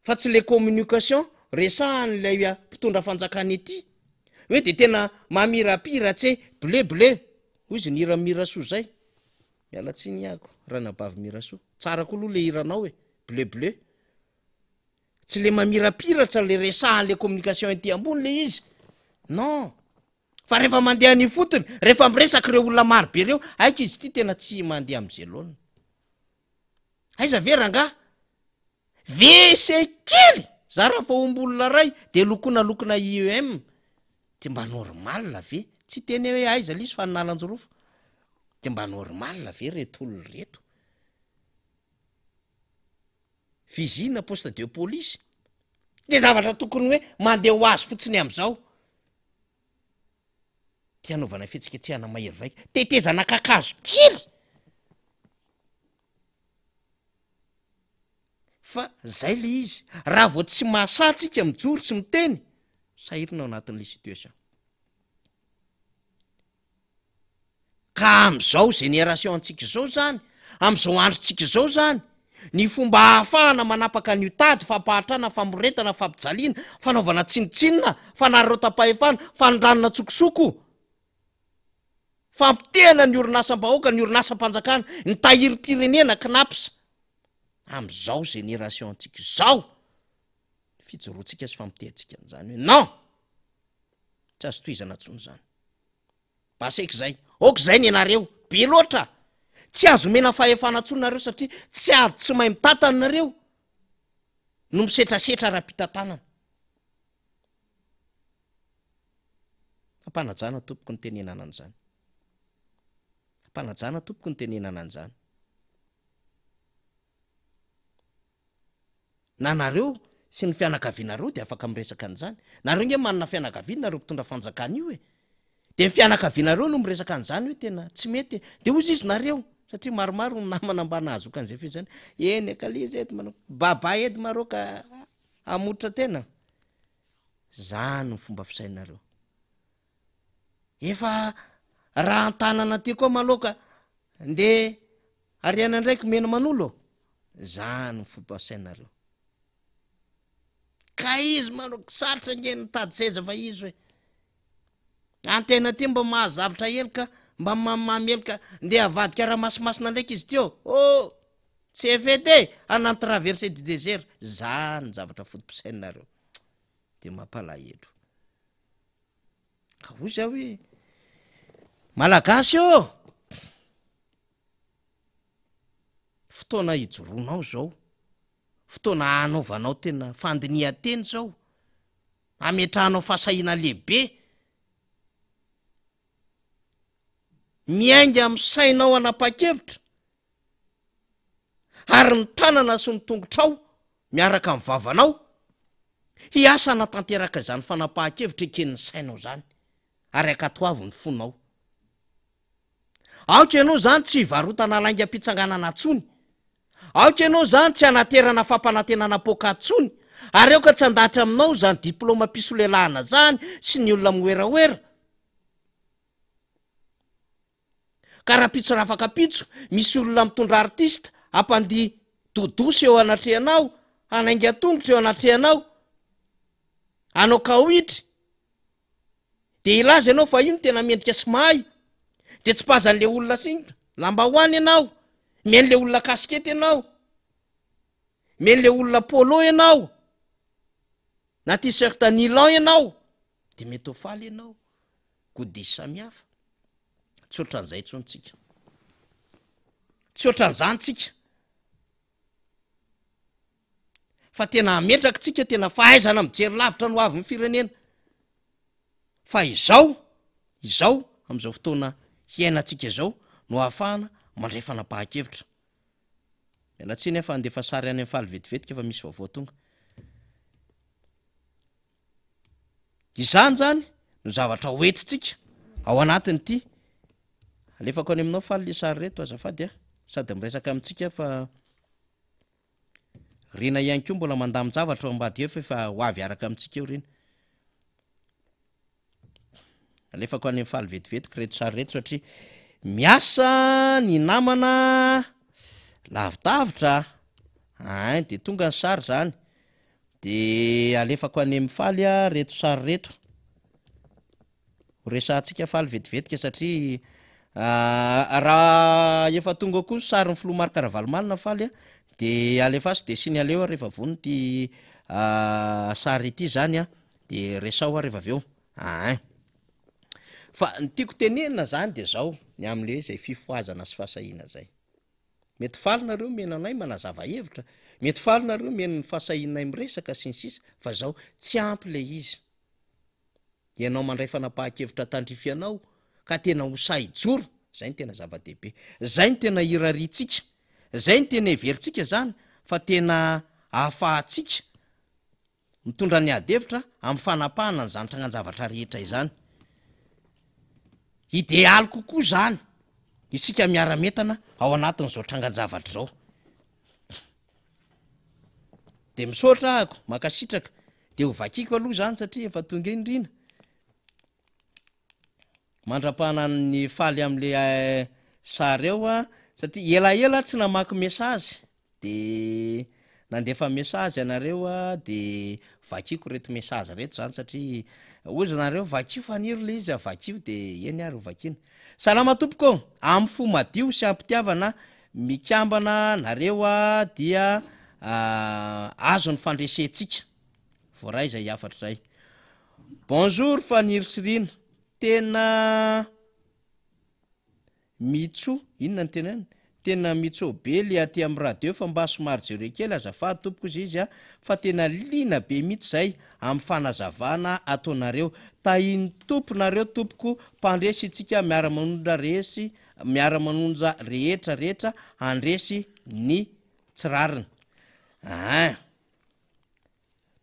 fa tsy le communication resahan'ilay mpitondra fanjakana ety hoe de tena mamirapira tsy bleu hoy izy ny miraso zay miala tsiny ako ranabavy miraso tsara koa aloha le iranao e bleu tsy le mamirapiratra le resahan'le communication ety ambony le izy non fa rehefa mandeha ny fotony rehefa miresaka ireo olona maro be reo aika izy ty tena tsy mandeha am'zelona aiza veranga vesekely za raha fa ombolona ray de lokona IEM de mba normal ve tsy teny hoe aiza lizy fa nanalanjorofa de mba normal ve reto olona reto fizina poste de police de zavatra tokony hoe mandeha ho azy fotsiny am'izao tianaovana fetsiketsehana mahery vaika tetezana kakazo kely fa zay le izy raha vao tsy mahasatsika mijoro sy miteny sahirina ao anatin'le situation ka am'izao génération antsika zao zany am'izao androtsika zao zany ny fomba hahafahana manapaka ny tady fampahatrana famoretana fampijaliana fanaovana tsinitsinina fanarotapahefana fanondranona tsokosoko fampitehana ny orinasam-bahoaka ny orinasam-panjakana ny tahirim-pirenena knapsa am'izao génération antsika zao fijoroantsika sy fampitehantsika an'izany hoe non tsy azo toizana tsony zany baseky zay oka zay ny anareo be loatra tsy azo mena fahefana tsonareo satria tsy ady tsy mahay mitantanareo no misetrasetra raha-pitantanana ampanajana tompoko ny tenenana an'izany ampanajana tompoko ny tenenana an'izany na nareo sy ny fianakavianareo de afaka miresaka an'izany nareo nge manana fianakaviana nareo mpitondra fanjakana io e de ny fianakavianareo no miresaka an'izany hoe tena tsy mety de ozy izy nareo satria maromaro ny namana mba nahazoka an'izay fe zany eny akalizy edy manao baba edy mareo ka amotra tena zany ny fomba fisainareo efa raha antanana ty koa maloka nde ariana ndraiky mena manolo zany ny fomba fisainareo ka izy manao sarotra nge nitady seza fa izy hoe antena ty mba mahazavitra elika mba mamelika nde avadika raha masimasina ndraiky izy teo tsy efete anaty traversée du désert zany zavatra fotom-pisainareo de mampalahelo ka hoy za hoe malagasy fotoana hijoroanao zao fotoana anaovanao tena fandinihan-teny zao ametrahanao fahasahina lehibe miainga amin'ny sainao anapa-kevitra ary ny tanana sy ny tongotrao miaraka amin'ny vavanao hiasa natanteraka izany fanapahan-kevitra eken'ny sainao zany ary akatoavy ny fonao aoka ianao zany tsy hivarotana laingam-pitsanganana tsony aoka ianao zany tsy anaterana fampanantenana pokatsony ary aoka tsy andahatra aminao zany diplôma mpisolelahana zany sy ny olona mioeraoera ka raha pitso raha afaka pitso misy olona mitondra artista ampandi dodosy eo anatrehanao anainga tongotra eo anatrehanao anao kaoitry de ilaza ianao fa ino tena mendrika sy mahay de tsy pazan'le olona sinitra lamba hoany ianao men'le olona kaskety ianao men'le olona polo ianao na t-shirt nylon ianao de mety ho faly ianao godisy samihafa tsy ohatran'izay tsontsika tsy ohatran'izanytsika fa tena ametraka tsika tena fahaizana mijery lavitra no avy ny firenena fa izao am'izao fotoana hiainantsika izao no ahafahana mandray fanapahan-kevitra mialatsiny efa andefa sary any amin'ny faly vetivetika efa misy vaovao tonga izany zany no zavatra hoentitsika ao anatiny ity alefako any aminao faly le sary reto azafady a sady miresaka amintsika fa rena ihany koa mbola mandamin-javatra ao ambady eo fa efa ho avy araka amintsika eo reny alefako any amin'ny faly vetivetika reto sary reto satria miasa ny namana lavitavitra de tonga ny sary zany de alefako any amin'ny faly a reto sary reto horesantsika faly vetivetika satria raha efa tonga koa sary ny filomarika rahavalomalina faly a de alefaso de siny aleo rehefa vonony ty sary ity zany a de resao a rehefa aveo fa ny tiako tenenina zany de zao ny am'le zay fifoazana sy fahasahina zay mety falynareo menanay manazava hevitra mety falynareo meny ny fahasahinay miresaka sy ny sisa fa zao tsy ampy le izy ianao mandray fanapahan-kevitra tandrifianao ka tena hosahijoro zay ny tena zava-dehibe zay ny tena iraritsika zay ny tena everitsika zany fa tena ahafahatsika mitondra ny adevitra amin'ny fanapahana ny zanatrangan-javatra rehetra izany idealy kokoa zany isika miara-metana ao anatin'izao trangan-javatra zao de misaotra ahako makasitraka de ho vakiko aloha zany satria efa tonga indrina mandra-pahana ny faly am'le sary eo a satria elaela tsy namaky mesazy de nandefa mesazy anareo a de vakiko reto mesazy reto zany satria ozy nareo vakio faniry le izy avakio de eny ary ho vakina salama tompoko amy fo madio sy ampitiavana mikambana nareo a dia azo ny fandresetsika voaray zay afatra zay bonjour faniry sirina tena mitso inona ny tena tena mitso be le aty amin'ny radio fa mba somary jereo kely azafady tompoko izy izy a fa tena lina be mihitsy zay amin'ny fanazavana ataonareo tahiny tomponareo tompoko mpandresy itsika miara-manonja rehetrarehetra andresy ny tsirariny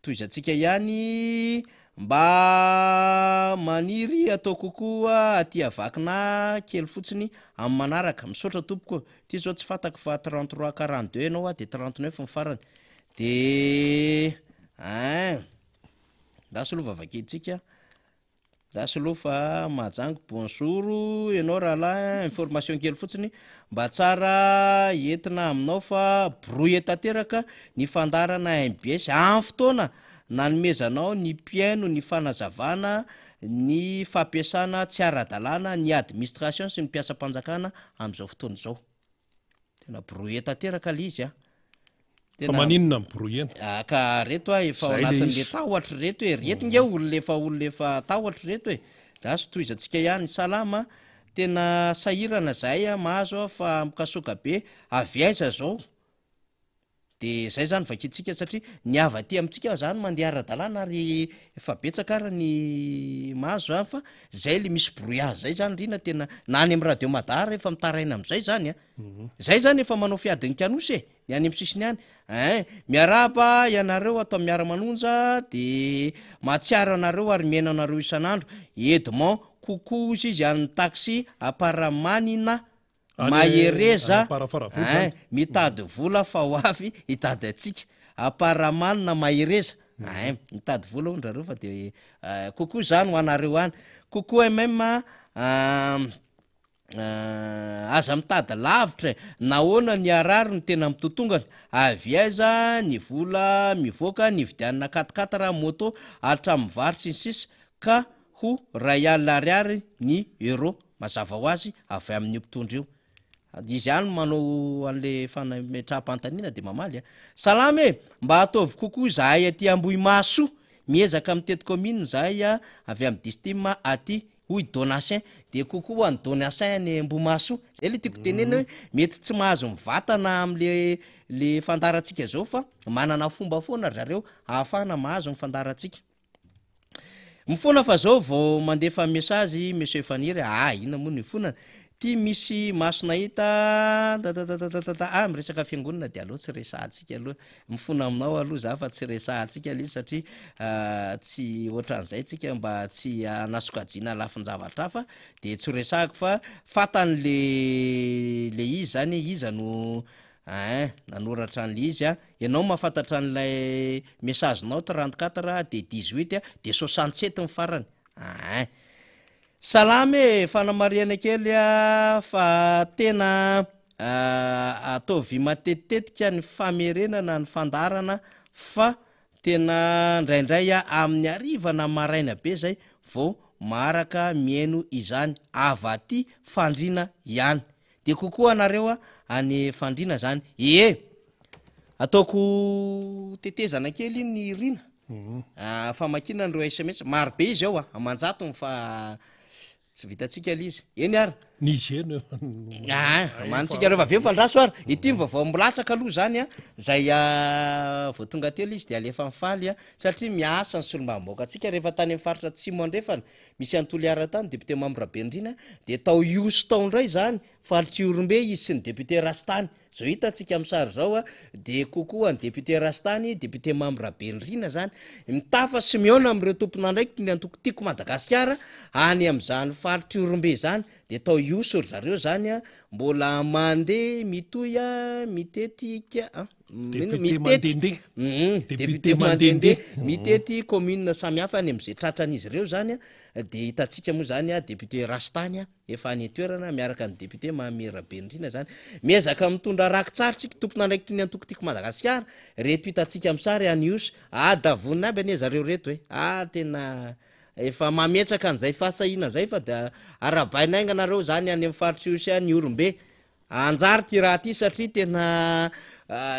toy izantsika ihany mba maniry atao kokoa aty avakina kely fotsiny amin'ny manaraka misaotra tompoko ty zao tsy fantako fa 3342 ianao a de 39 mifarany de lasoloha vavakeitsika lasoloha fa majango bonjour ianao rahalahy information kely fotsiny mba tsara entina aminao fa brouille tanteraka ny fandarana MBS amin'ny fotoana nanomezanao ny mpiaino ny fanazavana ny fampiasana tsy ara-dalàna ny administration sy ny mpiasa-panjakana am'izao fotoana zao tena brouille tanteraka le izy a fa maninona mbrouille ka reto a efa ao anatin'le tahotra reto hoe reto nge olona efa tahotra reto hoe rasy toy izantsika ihany salama tena sahirana zay a mahazo a fa mikasoka be avy aiza zao de zay zany vakitsika satria ny ava ty amintsika zany mandeha ara-dalàna ary efa betsaka ara ny mahazo zany fa zay le misy brouillage zay zany rina tena na any amin'ny radio madara efa mitaraina am'izay zany a zay zany efa manao fiadiny kanosy ny any amin'ny sisiny any miaraba ianareo atao miara-manonja de mahatsiaro anareo ary miaina anareo isan'andro edmond kokoa izy an'ny taxi aparamanina mahereza mitady vola fa ho avy hitady atsika aparamanina mahereza mitady vola ondrareo fa de kokoa zany ho anareo any kokoa meme aza mitady lavitra nahoana ny arary ny tena mitotongana avy aiza ny vola mivoaka ny vidianana 4 raha moto hatramin'ny vary sy ny sisa ka ho ray alina ariary ny euro mazava ho azy avy amin'ny mpitondra io izy any manao an'le fanametraha-pantanina de mamaly salama e mba ataovy kokoa zahay aty ambohy maso miezaka amin'ny tety commune zahay avy amin'ny district aty hoy Donatien de kokoa any Donatien any Ambomaso zay le tiako tenena hoe mety tsy mahazo mivatana am'le le fandarantsika zao fa manana fomba foana zareo ahafahana mahazo mifandarantsika mifona fa zao vao mandefa message monsieur Faniry ina moa ny fonana ty misy maso nahita miresaka fiangonana de aloha tsy resahantsika aloha mifona aminao aloha za fa tsy resahantsika izy satria tsy ohatran'izay tsika mba tsy anasokajiana lafin-javatra fa de tsy resahako fa fatany le izy zany iza no nanoratra an'le izy ianao mahafantatra an'lay message nao 34 de 18 de 67 ny farany salamy fanamariana kely fa tena ataovy matetitetika ny famerenana ny fandarana fa tena ndraindray amin'ny arivana maraina be zay vao maraka miaino izany avaty fandrina ihany de kokoa anareo any fandrina zany ataoko tetezana kely ny rina famakina nreo SMS maro be izy ao amanjatony fa tsy vitatsika l izy eny ary nizeny mantsika rehefa aveo fandraso ary ity vavao milatsaka aloha zany zay vao tonga telo izy de alefa mifaly satria miasa ny solombamoaka atsika rehefa tany amin'ny faritra tsimo andrefana misy antoliara tany député Mambrabendrina de tao iosy tao ndray zany faritry Orombe izy sy ny député Rastany zao hitatsika amin'ny sary zao de kokoa ny député Rastany député Mambrabendrina zany mitafa Simeona am'ireo tompona ndraiky ny antokotiko Madagasikara any am'zany faritry Orombe zany de tao iosy ry zareo zany mbola mandeha mitoya mitetika député mandende mitety commune samy hafa any am'izay tratran'izy ireo zany de hitatsika moa zany député Rastany efa any toerana miaraka ny député Mambrabendrina zany miezaka mitondra rakitsaritsika tompona andraikitry ny antokotiko Madagasikara reto hitatsika amin'ny sary any iosy davonina aby ane zareo reto hoe tena efa mametsaka an'izay fahasahina zay fa de arabainainga nareo zany any amin'ny faritry iosy any Orombe anjary ty raha ty satria tena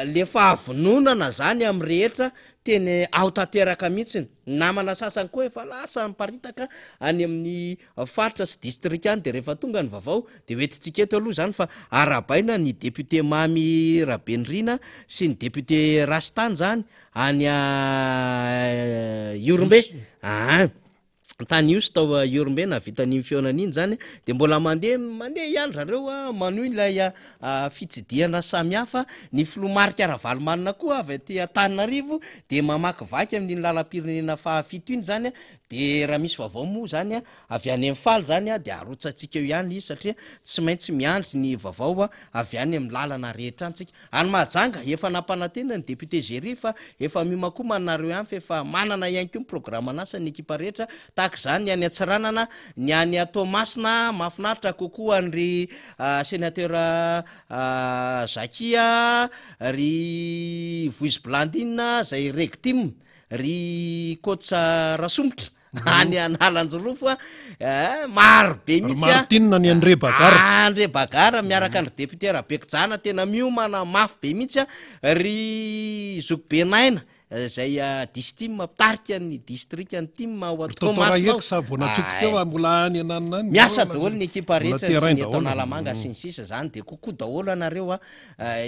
le fahavononana zany amin'ny rehetra teny ao tanteraka mihitsiny namana sasany koa efa lasa miparitaka any amin'ny faritra sy district any de rehefa tonga ny vavao de hoetitsika eto aloha zany fa arabaina ny député Mambrabendrina sy ny député Rastany zany any Orombe tany iosy tao Orombe na vitan'iny fionan'iny zany de mbola mandeha ihany zareo manohy ilay fitsidiana samihafa ny filomarika Ravalomanina koa avy aty Antananarivo de mamakivaky amin'ny lalam-pirenena fahafito iny zany de raha misy vaovao moa zany avy any amin'ny faly zany de arotsatsika eo ihany izy satria tsy maintsy miandry ny vaovao avy any amin'ny lalana rehetra antsika any Mahajanga efa nampanantena ny député Géry fa efa mimakoa manareo ihany fa efa manana ihany koa programa anasa ny ekipa rehetra zany any Antsiranana ny any Tomasina mahafinaritra kokoa ry sénateur Zakia ry Voice Blandine zay rectime ry Kotsa Rasomotra any Analanjorofo maro be mihitsy Martina ny Andre Bagara miaraka ny député Rabekijana tena miomana mafy be mihitsy ry Zokbenaina zay distim pitarika ny district ny team miasa daholo ny ekipa rehetra sy ny eto Analamanga sy ny sisa zany de kokoa daholo anareo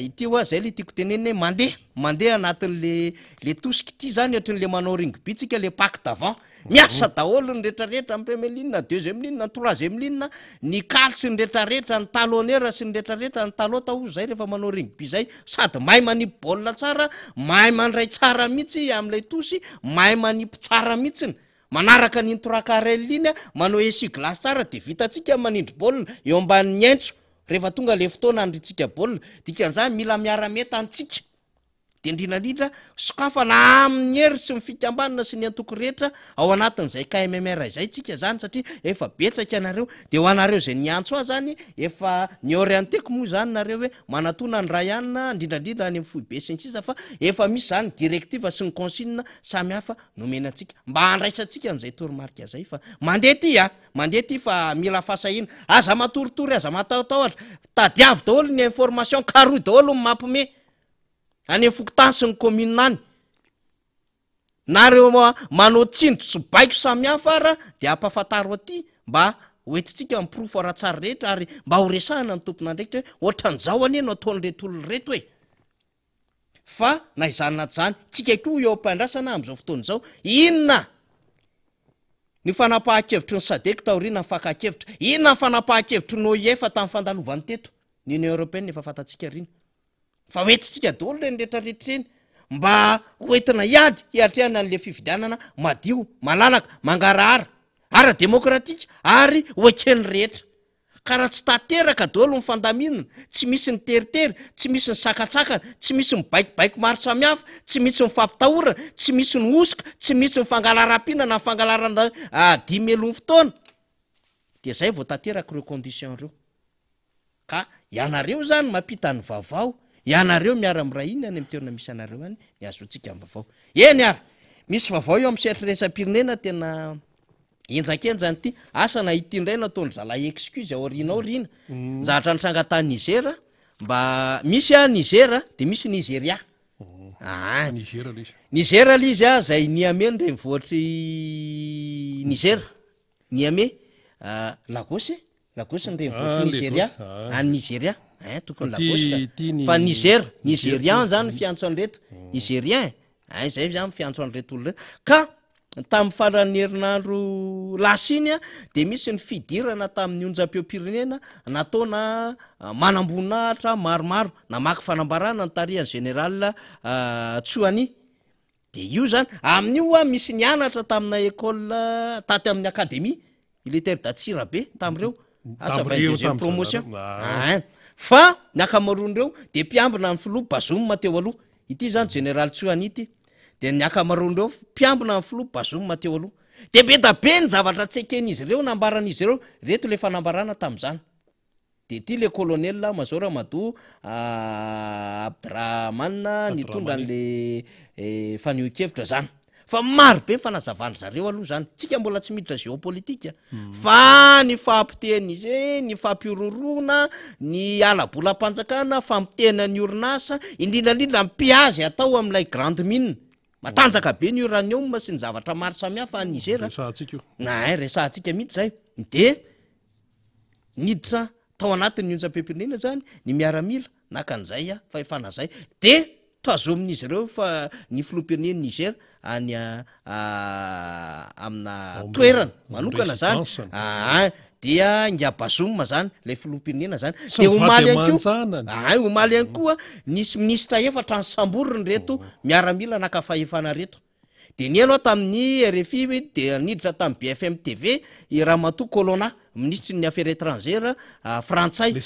ity zay le tiako teneny mandeha anatin'le tosika ity zany ohatran'le manao rugby tsika le pack d'avant miasa daholo ny rehetrarehetra amin'ny premier ligne na deuxième ligne na troisième ligne ny kaly sy ny rehetrarehetra ny talonneur sy ny rehetrarehetra ny talota ozy zay rehefa manao rugby zay sady mahay manipy baolina tsara mahay mandray tsara mihitsy am'lay tosy mahay manipy tsara mihitsiny manaraka ny trocarelina manao essuie glace tsara de vitatsika manindry baolina eo ambanin'ny aintso rehefa tonga le fotoana andritsika baolina dikan'izany mila miara-meta antsika de indrindrandrindra sokafa na amin'ny hery sy ny fikambanana sy ny antoko rehetra ao anatin'izay KMMR izay tsika zany satria efa betsaka anareo de ho anareo zay niantso zany efa ny orienteko moa zany nareo hoe manatona ny rayanina indrindrandrindra any amin'ny foibe sy ny sisa fa efa misy zany directive sy ny consigne samy hafa nomenantsika mba handraisantsika amin'izay toromarika zay fa mandeha ty fa mila fahasahina aza matoritory aza matahotahotra tadiavy daholo ny information karoy daholo ny mampime any fokotany sy ny commune any nareo manao tsindro sy baiko samihafa ara de ampafantaro aty mba hoetitsika miprofo ara-tsara rehetra ary mba ho resahana ny tompona ndraikitra hoe ohatran'izao anie no ataony retolo reto hoe fa na izany zany tsika koa eo am-pandrasana am'izao fotoana izao inona ny fanapahan-kevitry ny sadek taoriana nyfakahakevitra inona ny fanapahan-kevitry no efa tamin'ny fandalovany teto ny union européenne efa fantatsika rina fa hoetitsika daholo reny rehetrarehetreny mba hoentina iady hiatrehana an'le fifidianana madio malalaka mangarahara ara-demokratika ary hoekeny rehetra ka raha tsy tateraka daholo ny fandaminana tsy misy ny teritery tsy misy ny sakatsakana tsy misy ny baikobaiko maro samihafa tsy misy ny fampitahorana tsy misy ny osika tsy misy ny fangalarapinana ny fangalarana 10 fotoana de zay vao tateraka reo condition reo ka ianareo zany mampita ny vaovao ianareo miara miraina any am'toerana misy anareo any ny azotsika amin'ny vaovao eny ary misy vaovao eo amin'ny seritreresampirenena tena enjakenjany ity asana itindray nataony zalahy excuse ao rinao rina zahatra nitrangatany Nigera mba misy a Nigera de misy Nigeria Nigera li izy a zay Niamey ndreny vohatry Nigera Niamey Lagos ndreny vohatry Nigeria any Nigeria tokony Lagos fa Nigerian zany fiantso an'reto Nigerien zay zany fiantso an'reto olo reto ka tamin'ny farany herinandro lasiny a de misy ny fidirana tamin'ny onjam-peom-pirenena nataona manambonahitra maromaro namaky fanambarana ny tarihany général Tsoani de io zany amin'io a misy nianatra tamina école taty amin'ny académie militaire d'Atsirabe tam'ireo asa 22e promotion fa ny akamaroan'ireo de mpiambina ny filoha Bazoum teo aloha ity zany général Tsoani ity de ny akamaroan'ireo mpiambina ny filoha Bazoum teo aloha de be da be ny zavatra tseken'izy ireo nambaran'izy ireo reto le fanambarana tam'izany de ty le colonel major Amadou Abdrahman nitondra an'le fanehoan-kevitra zany fa maro be fanazavany zareo aloha zany tsika mbola tsy miditra géopolitika fa ny fampiteny izy ny fampirorona ny alabolam-panjakana fampitena ny orinasa indrindrandrindra mpiazy atao amin'ilay grande mine matanjaka be ny uranium sy ny zavatra maro samihafa any Nigera resahantsika mihitsy zay de niditra tao anatin'ny onjam-peom-pirenena zany ny miaramila nakan'izay a fa efana zay de tazomin'izy ireo fa ny filoham-pireneny Niger any amina toerana manokana zany dia nga Bazoum zany lay filoham-pirenena zany de omaly ihany koa nisy ministra efatra ny samborony reto miaramila nakafahefana reto de ny aloha tamin'ny RFI de niditra tamin'ny BFM TV i Ramatoa Colonna ministre ny affaires étrangères frantsay le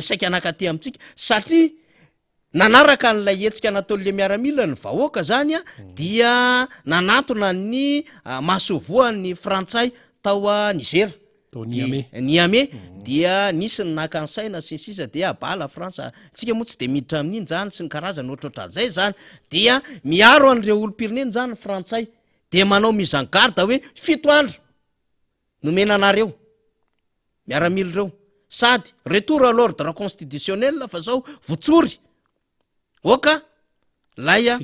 saika anakaty amintsika satria nanaraka n'lay etsika nataon'le miaramila ny vahoaka zany a dia nanatona ny masovoan'ny frantsay tao Niger Niamey dia nisy ny nakansaina sy sisa de abala Frantsa tsika moa tsy de miditra amin'iny zany sy ny karazany ohatrohatrazay zany dia miaro an'ireo olo-pirenena zany frantsay de manao mise en garde hoe 7 andro nomena anareo miaramila reo sady retour à l'ordre constitutionnel fa zao votsory oka laya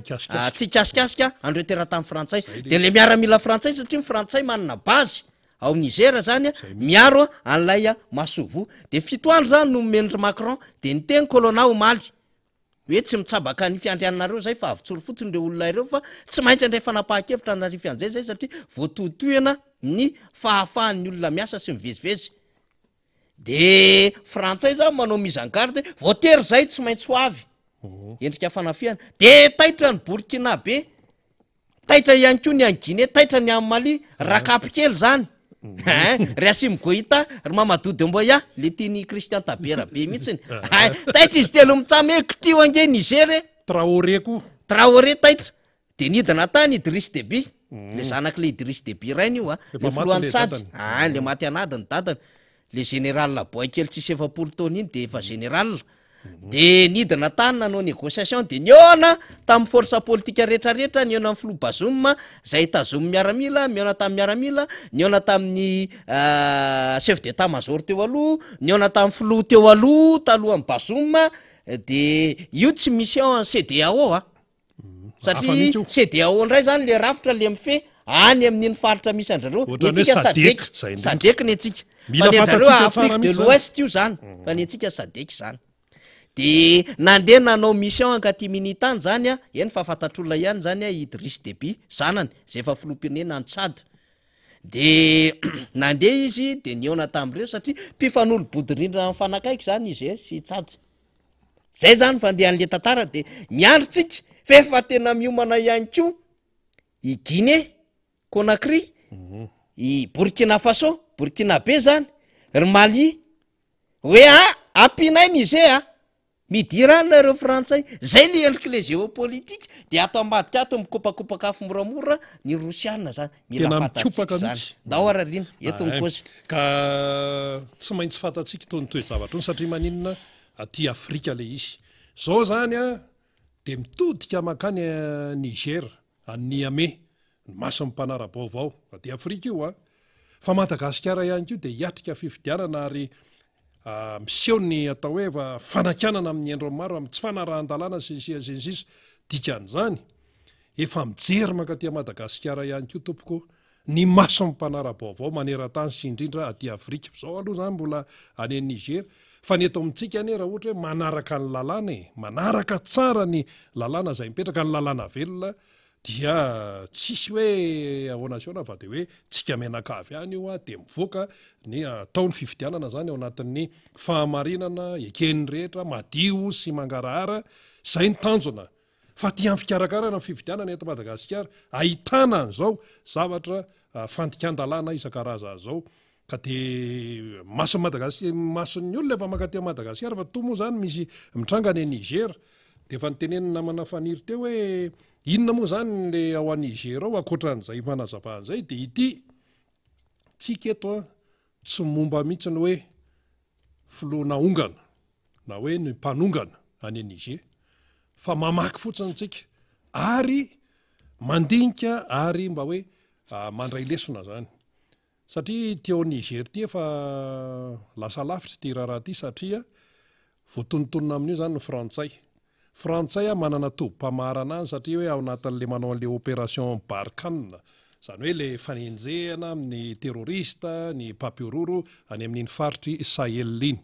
tsy kasikasika andreo tera-tamy frantsay de le miaramila frantsay satria frantsay manana bazy ao Nigera zany miaro an'lay masovo de 7 andro zany no menindry Macron de niteny Colonna omaly hoe tsy mitsabaka ny fiandrianareo zay fa avotsory fotsiny le olona ireo fa tsy maintsy andray fanapahakevitra anarify an'izay zay satria voatotoena ny fahafahan'ny olona miasa sy mivezivezy de frantsay zany manao mise en garde voatery zay tsy maintsy ho avy endrika fanafiana de taitra ny Burkina be taitra ihany koa ny any Guinée taitra ny amin'ny Mali rakapikely zany Rasim Goïta Mamadou Demboya le tiany Christian Tabera be mihitsiny taitra izy telo mitsameky tio ange Niger Traoré taitra de nidina tany Idriss Déby le zanak'le Idriss Déby rainy io le filohan'ny sady le maty anadiny dadany le général boakely tsy 70 taona iny de efa général de nidina tany nanao négociation de niona tamin'ny force politique rehetrarehetra niona amin'ny filoha Bazoum zay tazomy miaramila miona tamin'ny miaramila niona tamin'ny chef d'état major teo aloha niona tamin'ny filoha teo aloha talohan'ny Bazoum de io tsy misy ao CEDEAO satria CEDEAO ndray zany le rafitra le mife any amin'iny faritra misy andrareo netsika sadek ny atsika fa ny andrareo Afrique de l'Ouest io zany fa ny atsika sadek zany de nandeha nanao mission ankaty minitany zany a eny fa fantatr'olona ihany zany a Idriss Déby zanany zay efa filoham-pirenena any Tchad de nandeha izy de niona tam'ireo satria mpifanolo-bodirindrina mifanakaiky zany izy sy Tchad zay zany fandehan'le tantara de miandrotsika fa efa tena miomana ihany ko i Guinée Conakry i Burkina Faso Burkinabe zany ry Mali hoe ampinay Niger midirana reo frantsay zay le endrika le géopolitique de ato ambadika ato mikopakopaka afo moramora ny rosiana zany mila fatatsika zany dao ararina eto mikozy ka tsy maintsy fatatsika tony toe-javatra ony satria maninona aty Afrika le izy zao zany a de mitodika makany Niger Niamey mason'ny mpanara-baovao aty Afrika io fa Madagasikara ihany ko de hiatrika fifidianana ary miseho ny atao hoe fa fanakanana amin'ny endro maro amin'ny tsy fanarahan-dalàna sisy dikan'izany efa mijery mankaty Madagasikara ihany ko tompoko ny mason'ny mpanara-baovao maneran-tany sy indrindra aty Afrika zao aloha zany mbola any Niger fa ny eto amintsika ane raha ohatra hoe manaraka ny lalàna manaraka tsara ny lalàna zay mipetraka ny lalàna velona dia tsisy hoe ahoana fa de hoe tsika menakavy any io de mivoaka ny ataony fifidianana zany ao anatin'ny fahamarinana eken'ny rehetra madio sy mangarahara zay ny tanjona fa ty amin'ny fikarakarana fifidianana eto Madagasikara ahitana an'izao zavatra fandikan-dalàna isan-karazany zao ka de mason'ny Madagasikara mason'ny olona efa mankaty Madagasikara fa toa moa zany misy mitranga any Niger de efa nitenenina namana faniry teo hoe inona moa zany le ao a Niger ao akoatran'izay fanazavan'izay de ity tsika eto tsy momba mihitsy ny hoe filoana ongana na hoe ny mpanongana any Niger fa mamaky fotsiny tsika ary mandinika ary mba hoe mandray lesona zany satria teo Niger ty efa lasa lavitra ty raharaha ty satria voatonontonona amin'io zany ny frantsay manana tovi-pamarana any satria hoe ao anatin'le manao an'le opération Barkhane zany hoe le fanenjehana amin'ny terrorista ny papiororo any amin'iny faritry Sahel iny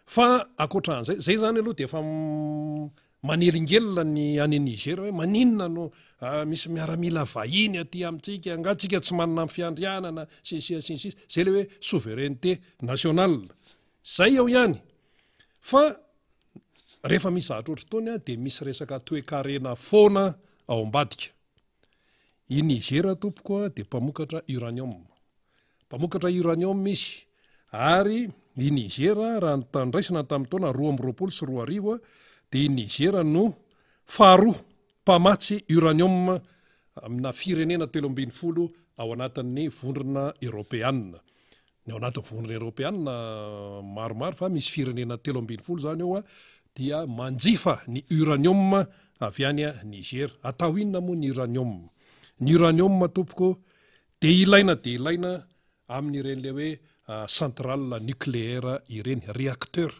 fa akoatran'izay zay zany aloha de efa manelingelona ny any Niger hoe maninona no misy miaramila vahiny aty amintsika angatsika tsy manana amin'ny fiandrianana sisy zay le hoe souveraineté nationale zay ao ihany fa rehefa misy zahatra ohatr'itony de misy resaka toe-karena foana ao ambadika i Niger tompoko de mpamokatra uranium misy ary i Niger raha nitandraisana tamin'ny taona 2020 sy 2021 de i Niger no faharoa mpamatsy uranium amina firenena 30 ao anatin'ny vondrona Europeanina ny ao anatin'ny vondrona Europeanina maromaro fa misy firenena 30 zany ao dia manjifa ny uranium avy any Niger atao inona moa ny uranium tompoko de ilaina amin'ireny le hoe centrale nucléaire ireny réacteur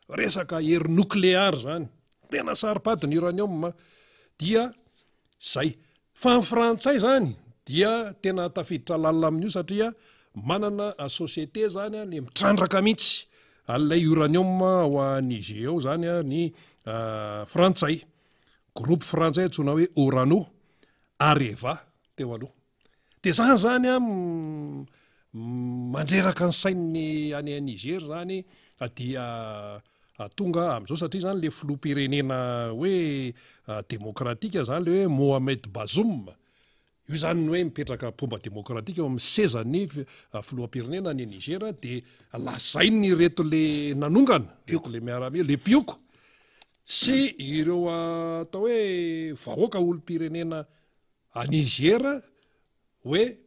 resaka hery nucléaire zany tena saripady ny uranium dia zay fa ny frantsay zany dia tena tafiditra lalina amin'io satria manana société zany le mitrandraka mihitsy an'ilay uranium ao a Niger ao zany ny frantsay groupe frantsay antsona hoe Orano Areva teo aloha de zany mandreraka ny sain'ny any Niger zany dia tonga am'izao satria zany le filoham-pirenena hoe demokratika zany le hoe Mohamed Bazoum io zany hoe mipetraka pomba demokratika eo amin'ny sezany filoham-pirenena any Niger de lazainy reto le nanongana le miaramila le pioko sy ireo atao hoe vahoaka olom-pirenena a Niger hoe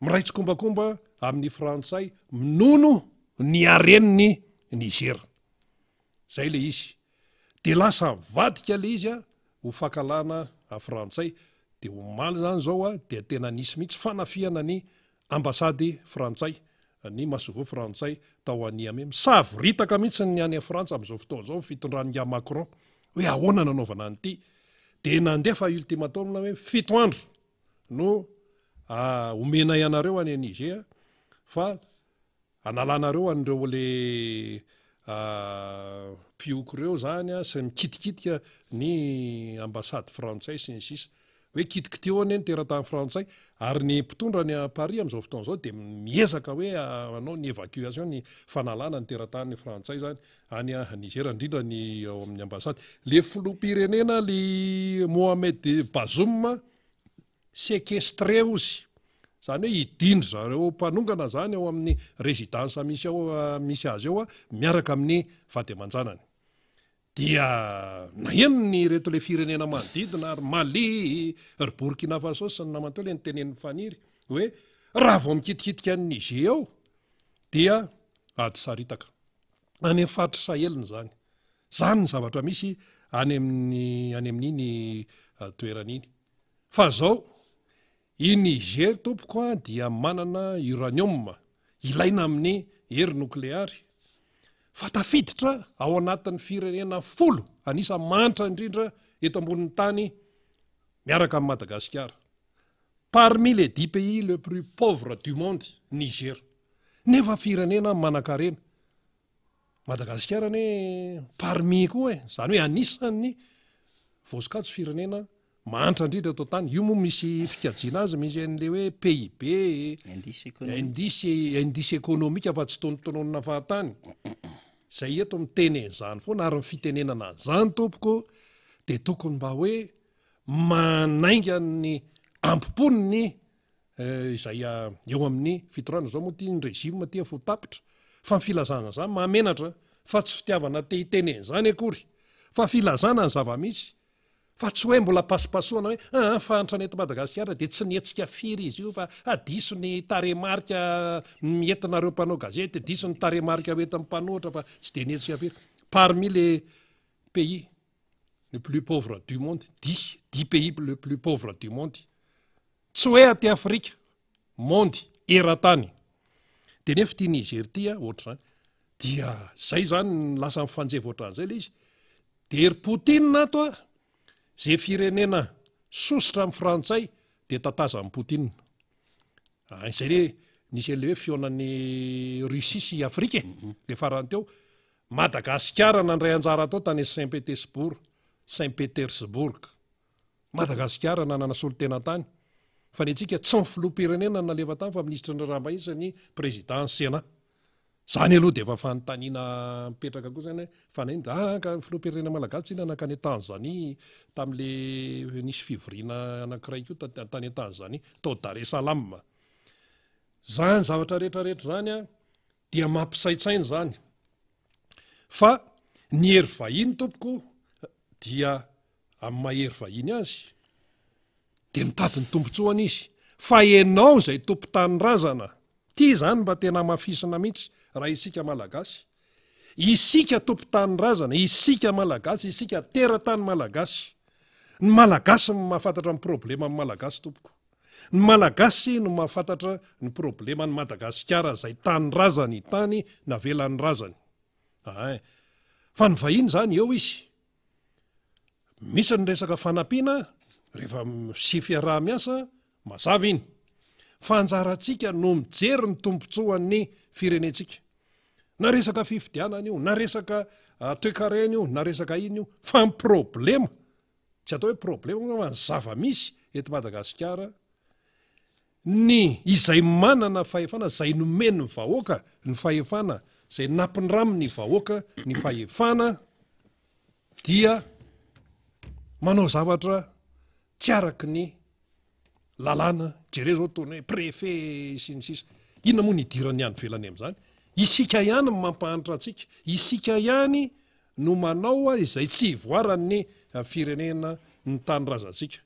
miraitsy kombakomba amin'ny frantsay minono ny areniny Niger zay le izy de lasa vadika le izy ho fakalana a frantsay de omaly zany zao de tena nisy mihitsy fanafiana ny ambasady frantsay ny masovao frantsay tao Niamey misaviritaka mihitsy ny any Frantsa am'izao fotoana zao fitondran'ny Macron hoe ahoana nanaovana an'ity de nandefa ultimatomna hoe 7 andro no omena ianareo any Niger fa analanareo an'ireo le pioko reo zany sy mikitikitika ny ambasady frantsay sy ny sisa hoe kitikiteo ane ny teratany frantsay ary ny mpitondra ny Paris am'izao fotoana zao de miezaka hoe anao ny évacuation ny fanalana ny teratany frantsay zany any Niger indrindra ny ao amin'ny ambasady le filoham-pirenena le Mohamed Bazoum séquestré ozy zany hoe idindry zareo mpanongana zany ao amin'ny résidence misy azy eo miaraka amin'ny vady aman-janany dia nahenony ny reto le firenena manodidina ary Mali ry Burkina Faso sy ny namanteo le nytenen'ny faniry hoe raha vao mikitikitika ny Niger ao dia ady saritaka any amin'ny faritra Saheliny zany ny zavatra misy any amin'iny toeran'iny fa zao i Niger tompoko dia manana uranium ilaina amin'ny hery nokleary fa tafiditra ao anatin'ny firenena 10 anisa mantra indrindra eto ambonin'ny tany miaraka amin'ny Madagasikara parmi les 10 pays le plus pauvre du monde Niger nefa firenena manan-karena Madagasikara ne parmi koa zany hoe anisan'ny voasokatso firenena mantra indrindra eto tany io moa misy fikajiana azy misy an'le hoe PIB indice économique fa tsy tonontononina fahatany zay eto miteny zany foana ary ny fitenenana zany tompoko de tokony mba hoe manainga ny ampoponiny izay eo amin'ny fitorana zao moa ty ny régime ty fo tapitra fa ny filazana zany mahamenatra fa tsy fitiavana te hitenen zany akory fa filazana ny zava-misy fa tsy hoe mbola pasipasoana hoe fahantran eto Madagasikara de tsy nietsika firy izy io fa diso ny taremarika mietinareo mpanao gazety diso ny taremarika oetin'ny mpanohitra fa tsy de nietsika firy parmi les pays le plus pauvre du monde 10 pays le plus pauvre du monde tsy hoe aty Afrika monde eran-tany de nefa ty Niger ty ohatra zany dia zay zany lasa mifanjeva ohatran'izay le izy de ry Poutine ato zay firenena sositra amin'ny frantsay de tataza amin'ny Poutine izay le nisy le hoe fionan'ny Russie sy Afrika le farany teo Madagasikara nandray anjara atao tany Saint-Pétersbourg Madagasikara nanana solon-tena tany fa ny antsika tsy filoham-pirenena naleva tany fa ministra ny ramba-isa ny président Sénat zany aloha de efa fanontaniana mipetraka koa zany fanahiny ka filoham-pirenena malagasy nanakany Tanzanie tam'le nisy fivoriana anankiray ko tany Tanzanie tao Dar es Salaam zany zavatra rehetrarehetra zany dia mampisaitsainy zany fa ny hery vahiny tompoko dia amin'ny mahery vahiny azy de mitady ny tombotsoana izy fa enao zay tompo tanyrazana ty zany mba tena mafisina mihitsy raha isika malagasy isika tompo tanyrazana isika malagasy isika teratany malagasy ny malagasy no mahafantatra ny problema amin'ny malagasy tompoko ny malagasy no mahafantatra ny problema ny Madagasikara zay tany razany tany navelan'ny razany fa ny vahiny zany eo izy misy ny resaka fanampiana rehefa sy fiaraha-miasa mazava iny fa anjaratsika no mijery ny tombontsoan'ny firenetsika na resaka fifidianana io na resaka toe-karena io na resaka iny io fa ny problema tsy atao hoe problema fa ny zava-misy eto Madagasikara ny izay manana fahefana zay nomeny ny vahoaka ny fahefana zay nampindraminy vahoaka ny fahefana dia manao zavatra tsy araky ny lalàna jere zao tony hoe préfet sy ny sisa inona moa ny idirany any velany am'zany isika ihany no mampahanitra atsika isika ihany no manao izay tsy ivoaran'ny firenena ny tany razantsika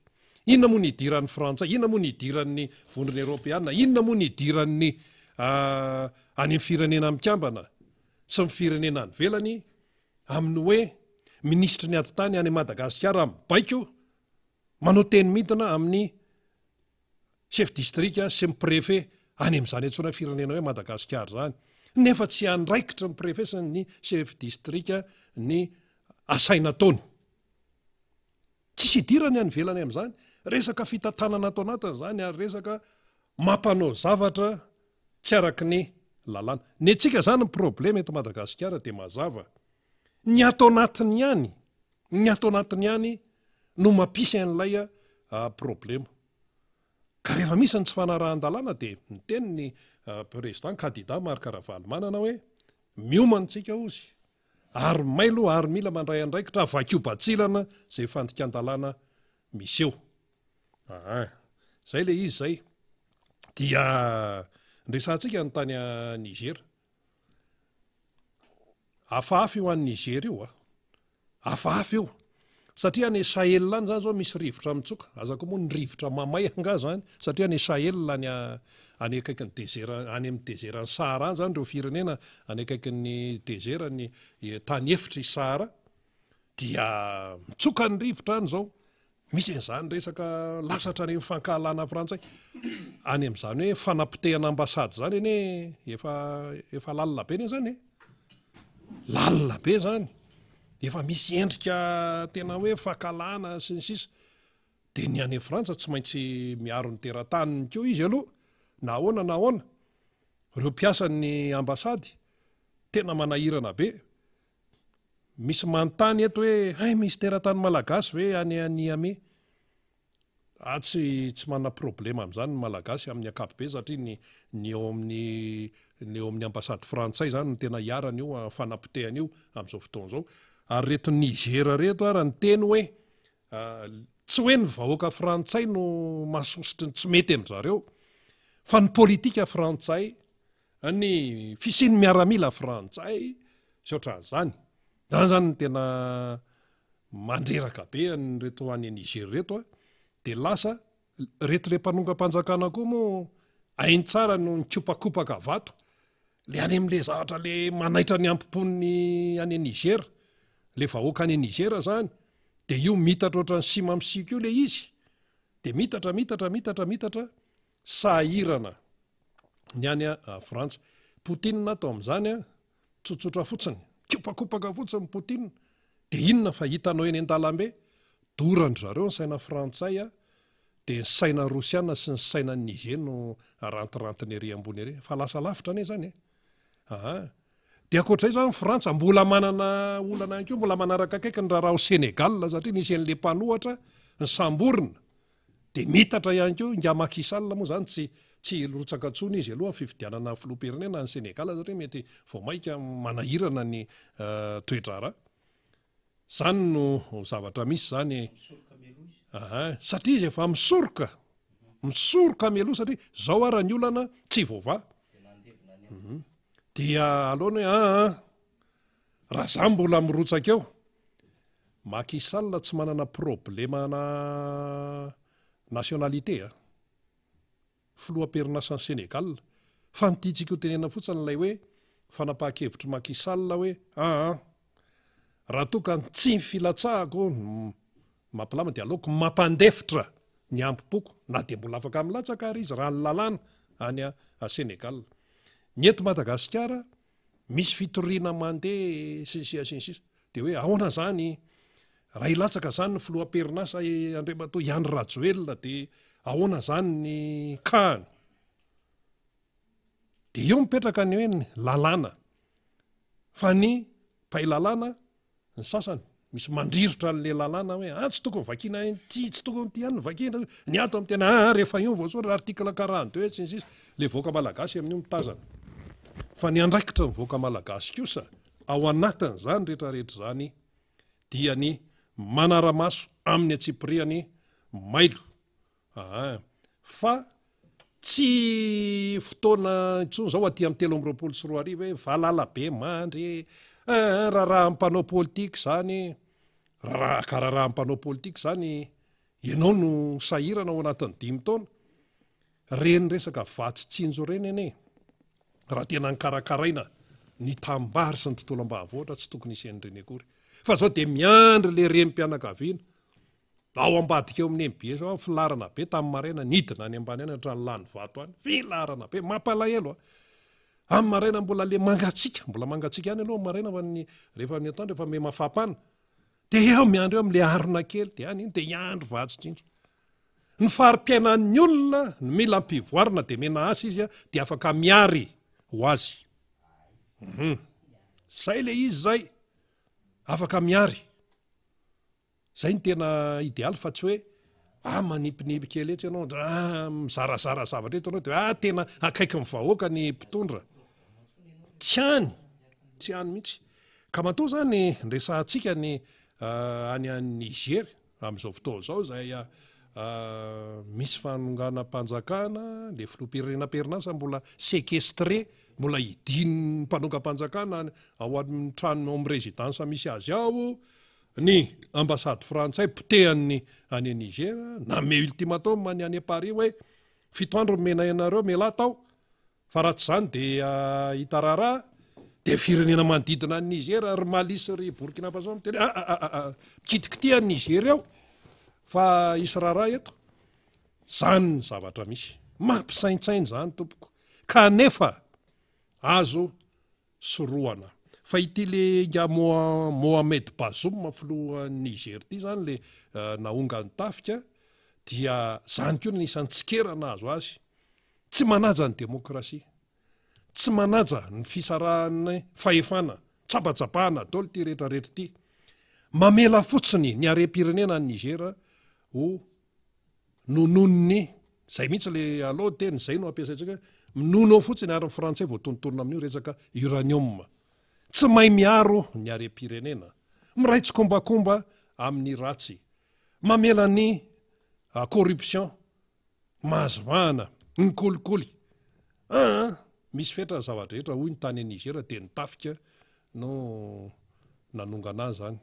inona moa ny idiran'ny frantsay inona moa ny idiran'ny vondrony européana inona moa ny idiran'ny any amin'ny firenena mikambana sy ny firenena ny velany amin'ny hoe ministry ny ady tany any Madagasikara mibaiko manao teny midina amin'ny chef district sy ny préfet any amin'izany antsona firenena hoe Madagasikara zany nefa tsy andraikitra ny préfet sy ny chef district ny asaina taony tsy misy idirany any velany am'zany resaka fitantanana atao anatiny zany ary resaka mampanao zavatra tsy araky ny lalàna ny atsika zany ny problema eto Madagasikara de mazava ny atao anatiny ihany ny atao anatiny ihany no mampisy an'ilay problema ka rehefa misy ny tsy fanarahan-dalàna de miteny ny président kandida Marc Ravalomanana hoe miomantsika ozy ary mailo ary mila mandray andraikitra vakio-batsilana zay fandikan-dalàna misy eo zay le izy zay dia ndresantsika ny tany Niger hafahafa io any Niger io hafahafa io satria ny Sahel any zany zao misy rivotra mitsoka azako moa ny rivotra mamay anga zany satria ny Sahel any any akaiky ny désert any amin'ny désert ny Sahara zany reo firenena any akaiky ny désert ny tany efitra i Sahara dia mitsoka ny rivotra any zao misy an'izany resaka lasatra ny fankahalana frantsay any amin'izany hoe fanapitehana ambasady zany eny efa lalina be eny zany lalina be zany efa misy endrika tena hoe fankalana sy ny sisa de ny any Frantsa tsy maintsy miaro ny teratany keo izy aloha na ahoana reo mpiasan'ny ambasady tena manahirana be misy manontany eto hoe hay misy teratany malagasy ve any Niamey tsy manana problema amin'izany ny malagasy amin'ny akapobe satria ny eo amin'ny ambasady frantsay zany no tena hiarana io fanapitehana io amin'izao fotoana zao ary reto Niger reto ary ny teny hoe tsy hoe ny vahoaka frantsay no mahasosotry ny tsy mety amin'zareo fa ny politika frantsay ny fisiny miaramila frantsay sy ohatran'izany zany tena mandreraka be reto any Niger reto de lasa reto le mpanonga-panjakana koa moa ainy tsara no nikopakopaka vato le any amin'le zavatra le manaitra ny ampopon'ny any Niger le vahoaka any Niger zany de io mitatra oatra ny sima misika io le izy de mitatra sahirana ny any Frantsa Poutine atao amin'izany tsotsotra fotsiny kopakopaka fotsiny Poutine de inona fa hitanao eny an-dalambe dorandry zareo ny saina frantsay de ny saina rosiana sy ny saina Niger no rantirantiny ery ambony ery fa lasa lavitra ane zany de akoatr'izay zany Frantsa mbola manana olana anko mbola manaraka akaiky ny raharaha ao Senegal satria nisy an'le mpanohatra ny Samborina de mitatra ihany ko nga Macky Sall moa zany tsy rotsaka tsony izy aloha fifidianana filoham-pirenena ny Senegal satria mety vao maika manahirana ny toedrara zany no zavatra misy zany satria izy efa misoroka meloha satria zao ara ny olana tsy vova dia aloana hoe raha za mbola mirotsaka eo Macky Sall tsy manana problema na nationalité filoham-perinasa ny Senegal fa nititsika ho tenena fotsiny lay hoe fanapaha-kevitry Macky Sall hoe raha tokany tsy mifilatsahako mampilama de aleoko mampandefitra ny ampopoko na de mbola afaka milatsaka ary izy raha ny lalàna any a Senegal ny eto Madagasikara misy fitoriana mandeha sisa de hoe ahoana zany raha ilatsaka zany ny filoham-perinasa Andriamatoa Iany Rajoelina de ahoana zany ny kahany de eo mipetraka ny hoe ny lalàna fa ny pailalàna ny sasany misy mandrirotra n'le lalàna hoe tsy tokony vakina ty tsy tokony ty ihany vakina ny ato amin'ny tena rehefa io voasoratra article 42 sy ny sisa le voaka malagasy amin'io mitazana fa ny andraikitra ny voaka malagasy kosa ao anatin'izany rehetrarehetra zany dia ny manara-maso amin'ny atsipriany mailo fa tsy fotoana intsony zao aty amin'ny 324 hoe valala be mandry raha mpanao politika zany raha mpanao politika zany ianao no sahirana ao anatin'ny 5 taona reny resaka vatsy tsinjo reny ene raha tena nikarakaraina ny tambary sy ny tontolo ambanivohitra tsy tokony isy an'ireny akory fa zao de miandry le remim-pianakaviana ao ambadika eo amin'ny MBS ao filarana be tamin'ny maraina nidina any ambany any hatrany lany vato any filarana be mampalahelo amin'ny maraina mbola le mangatsika ihany aloha maraina fa rehefa ny atoandro efa me mafampana de eo miandro eo am'le arona kely de any iny de iandro vatsitsindro ny farim-piainan'ny olona ny mila ampivoarina de mena asa izy a de afaka miary ho azy zay le izy zay afaka miary zay ny tena idealy fa tsy hoe manipinipy kely etsy ianao mizarazara zavatra eto anao de tena akaiky ny vahoaka ny mpitondra tsy any mihitsy ka matoa zany nresahantsika ny any an'ny Niger am'izao fotoana zao zay misy fanonganam-panjakana le filoam-pirenena-perinasa mbola séquestré mbola idiny mpanonga-panjakana ao amin'ny trano amin'ny résidence misy azy ao ny ambassade frantsay potehan'ny any Niger name ultimatum any any Paris hoe fito andro mena ianareo mela tao fa raha tsy zany de hitarara de firenena manodidina any Niger ry Mali sy ry Burkina Faso miteny kitikity any Niger ao fa isy raharaha eto zany ny zavatra misy mampisaintsainy zany tompoko kanefa azo soroana fa ity le nga Mohamed Bazoum filohan'ny Niger ty zany le naonga ny tafika dia zany koa ny isan'ny tsikerana azo azy tsy manaja ny demokrasia tsy manaja ny fisarahany fahefana tsapatsapahana dolo ty rehetrarehetra ty mamela fotsiny ny harem-pirenena ny Niger ho nononony zay mihitsy le aloha teny zay no ampiasaitsika minono ao fotsiny ary ny frantsay voatonontonona amin'io resaka uranium tsy mahay miaro ny harem-pirenena miraitsy kombakomba amin'ny ratsy mamela ny corruption mahazovahana ny kolikoly misy fetra ny zavatra rehetra hoy ny tany Niger de nitafika no nanongana azy zany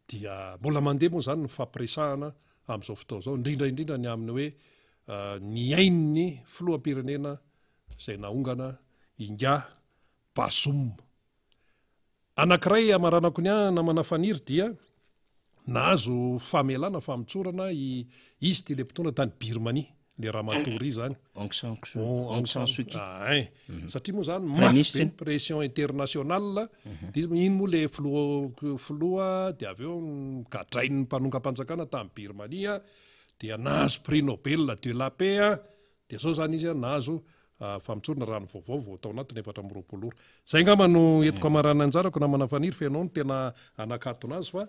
dia mbola mandeha moa zany ny fampiresahana am'izao fotoana zao indrindra ny amin'ny hoe ny ain'ny filoham-pirenena zay naongana inga Bazoum anankiray amaranako ny namana faniry dia nahazo famelana famitsorana izy ty le mpitondra tany Birmanie le Ramatory zany Aung San Suu Kyi satria moa zany mafy pression internationale de iny moa le filoha de avy eo gadrain'ny mpanonga-panjakana tamy Birmanie dia nahazo prix Nobel de la paix de zao zany izy nahazo famitsorana rano vaovao vao tao anatiny 4 zay ngamba no etiko amarana anjarako namana faniry fa ianao no tena anakatona azy fa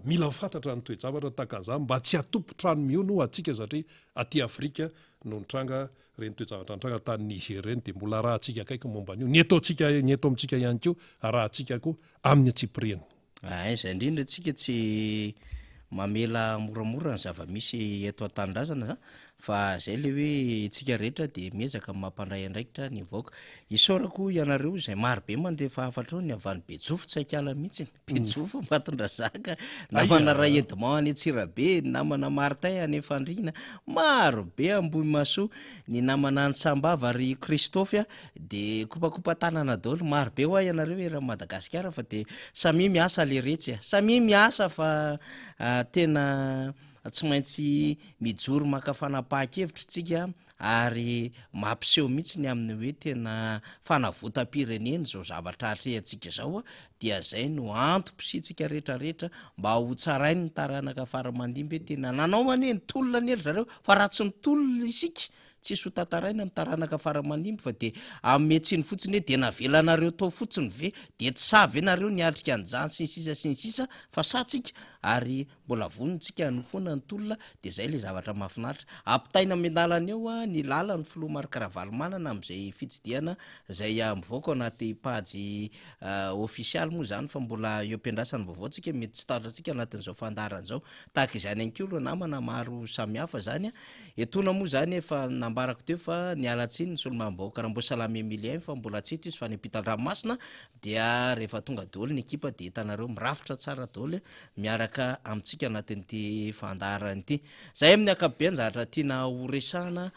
mila fantatra ny toe-javatra takan'izany mba tsy atompo trano miono atsika satria aty Afrika no nitranga reny toe-javatra nitranga tany Niger reny de mbola raha atsika akaiky momba an'io ny eto amintsika ihany koa raha atsika koa amin'ny Tsipriana zay indrindra atsika tsy mamela moramora ny zava-misy eto an-tanindrazana fa zay le hoe tsika rehetra de miezaka mampandray andraikitra ny vaoaka isaorako ianareo zay marobe mandeha fahafatrao ny avany Betsofo tsy aikala mihitsy Betsofo Matondra Zaka namana Raedmont any Antsirabe ny namana Martin any Fandrina marobe Ambohimaso ny namana any Sambava ry Christophe de kopakopa tanana daholo marobe ho ianareo era Madagasikara fa de samy miasa le retsy samy miasa fa tena tsy maintsy mijoro makafanapaha-kevitra tsika ary mampiseho mihitsy ny amin'ny hoe tena fanavotam-pirenena zao zavatra atrehantsika zao dia zay no antom-pisitsika rehetrarehetra mba ho tsarainy ny taranaka faramandimby hoe tena nanao mane ny tolona ny ely zareo fa raha tsy ny tolona isika tsisy ho tantaraina amin'ny taranaka faramandimby fa de ametsiny fotsiny hoe de navelanareo tao fotsiny ve de tsy savy ianareo niatrika an'izany sy ny sisa fa satsika ary mbola vonontsika no foana ny tolona de zay le zavatra mahafinaritra ampitaina menalana eo ny lala ny filoha Marc-Ravalomanana am'izay fitsidiana zay mivoaka anaty pajy ofisialy moa zany fa mbola eo ampiandrasany vaovao tsika mety tsy tatratsika anatin'izao fandaharana zao tahaka izany any koa namana maro samihafa zany etona moa zany efa nambarako teo fa nialatsiny ny solomanim-bahoaka Ramboasalamy Emilien fa mbola tsy eto izy fa ny ampitan-dranomasina dia rehefa tonga daholo ny ekipa de hitanareo mirafitra tsara daholo miaraka amintsika anatin'ity fandaharana ity zay amin'ny akapobeany zavatra tiana ho resahana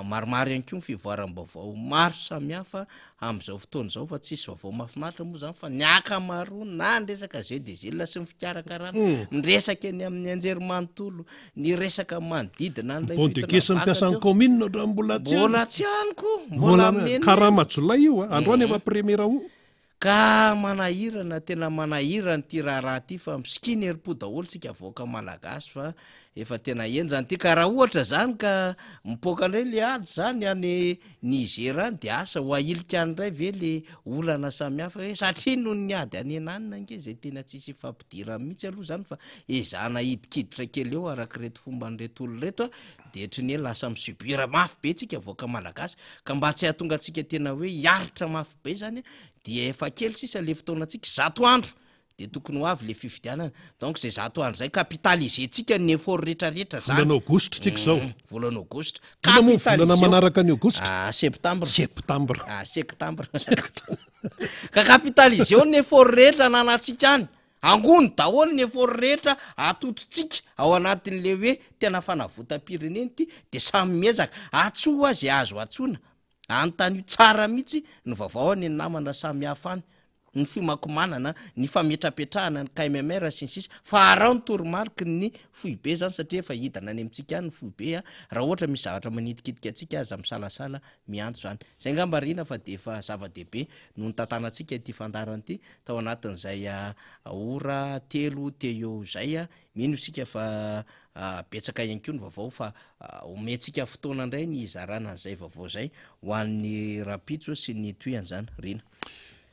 maromaro ihany koa ny fivoaram-baovao maro samihafa am'izao fotoana zao fa tsisy vaovao mahafinaritra moa zany fa ny akamaroa na ny resaka jeux des îles sy ny fikarakarana ny resaka eny amin'ny anjerimanontolo ny resaka manodidina an'ilay fitondram-paka mpiasan'ny commune raha mbola tsy aniko mbola karaha majolay io androany efa premiera o ka manahirana tena manahirana ty raharaha ty fa misikiny heripo daholo tsika voaka malagasy fa efa tena enjany ty ka raha ohatra zany ka mipoaka indray le ady zany any Nigéria any de asa ho ailika andray ve le olana samihafa hoe satria noho ny ady any enanina nge zay tena tsisy fampidira mihitsy aloha zany fa ezana hidikiditra kely eo araka reto fomba nyreto olo reto de otrany hoe lasa misubira mafy be tsika voaka malagasy ka mba tsy hahatonga atsika tena hoe hiaritra mafy be zany dia efa kely sisa le fotoanatsika 100 andro de tokony ho avy le fifidianana donc zay 100 andro zay kapitalizentsika ny effort rehetrarehetra zany volana aogositra tsika zao volana aogositra volana manaraka ny aogositra septembre septembre ka kapitalizeo ny effort rehetra nanatsika any angony daholo ny effort rehetra atototsika ao anatin'le hoe tena fanavotam-pireneny ty de samy miezaka atso azy azo atsona anontany io tsara mihitsy ny vaovao any namana samy hafa any ny fimakomanana ny fametrapetrahana ny KMMR sy ny sisa fa arao ny toromarika ny foibe zany satria efa hidana any amintsika any ny foibe raha ohatra misy zavatra manidikidika atsika aza misalasala miantso zany zay ngamba rina fa de efa zava-dehibe no ny tantanantsika ty fandarany ty tao anatin'izay ora telo teo zay mino isika fa betsaka ihany koa ny vaovao fa omentsika fotoana indray ny izarana an'izay vaovao zay ho an'ny rapitso sy ny toyan'izany rina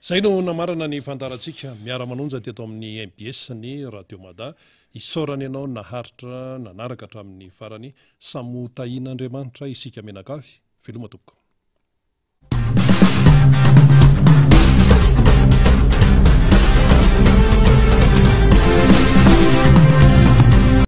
zay no namarana ny fandarantsika miara-manonja teto amin'ny MBS ny Radio Mada isaorany ianao naharitra nanaraka hatramin'ny farany samotahin'Andriamanitra isika menakavy veloma tompoko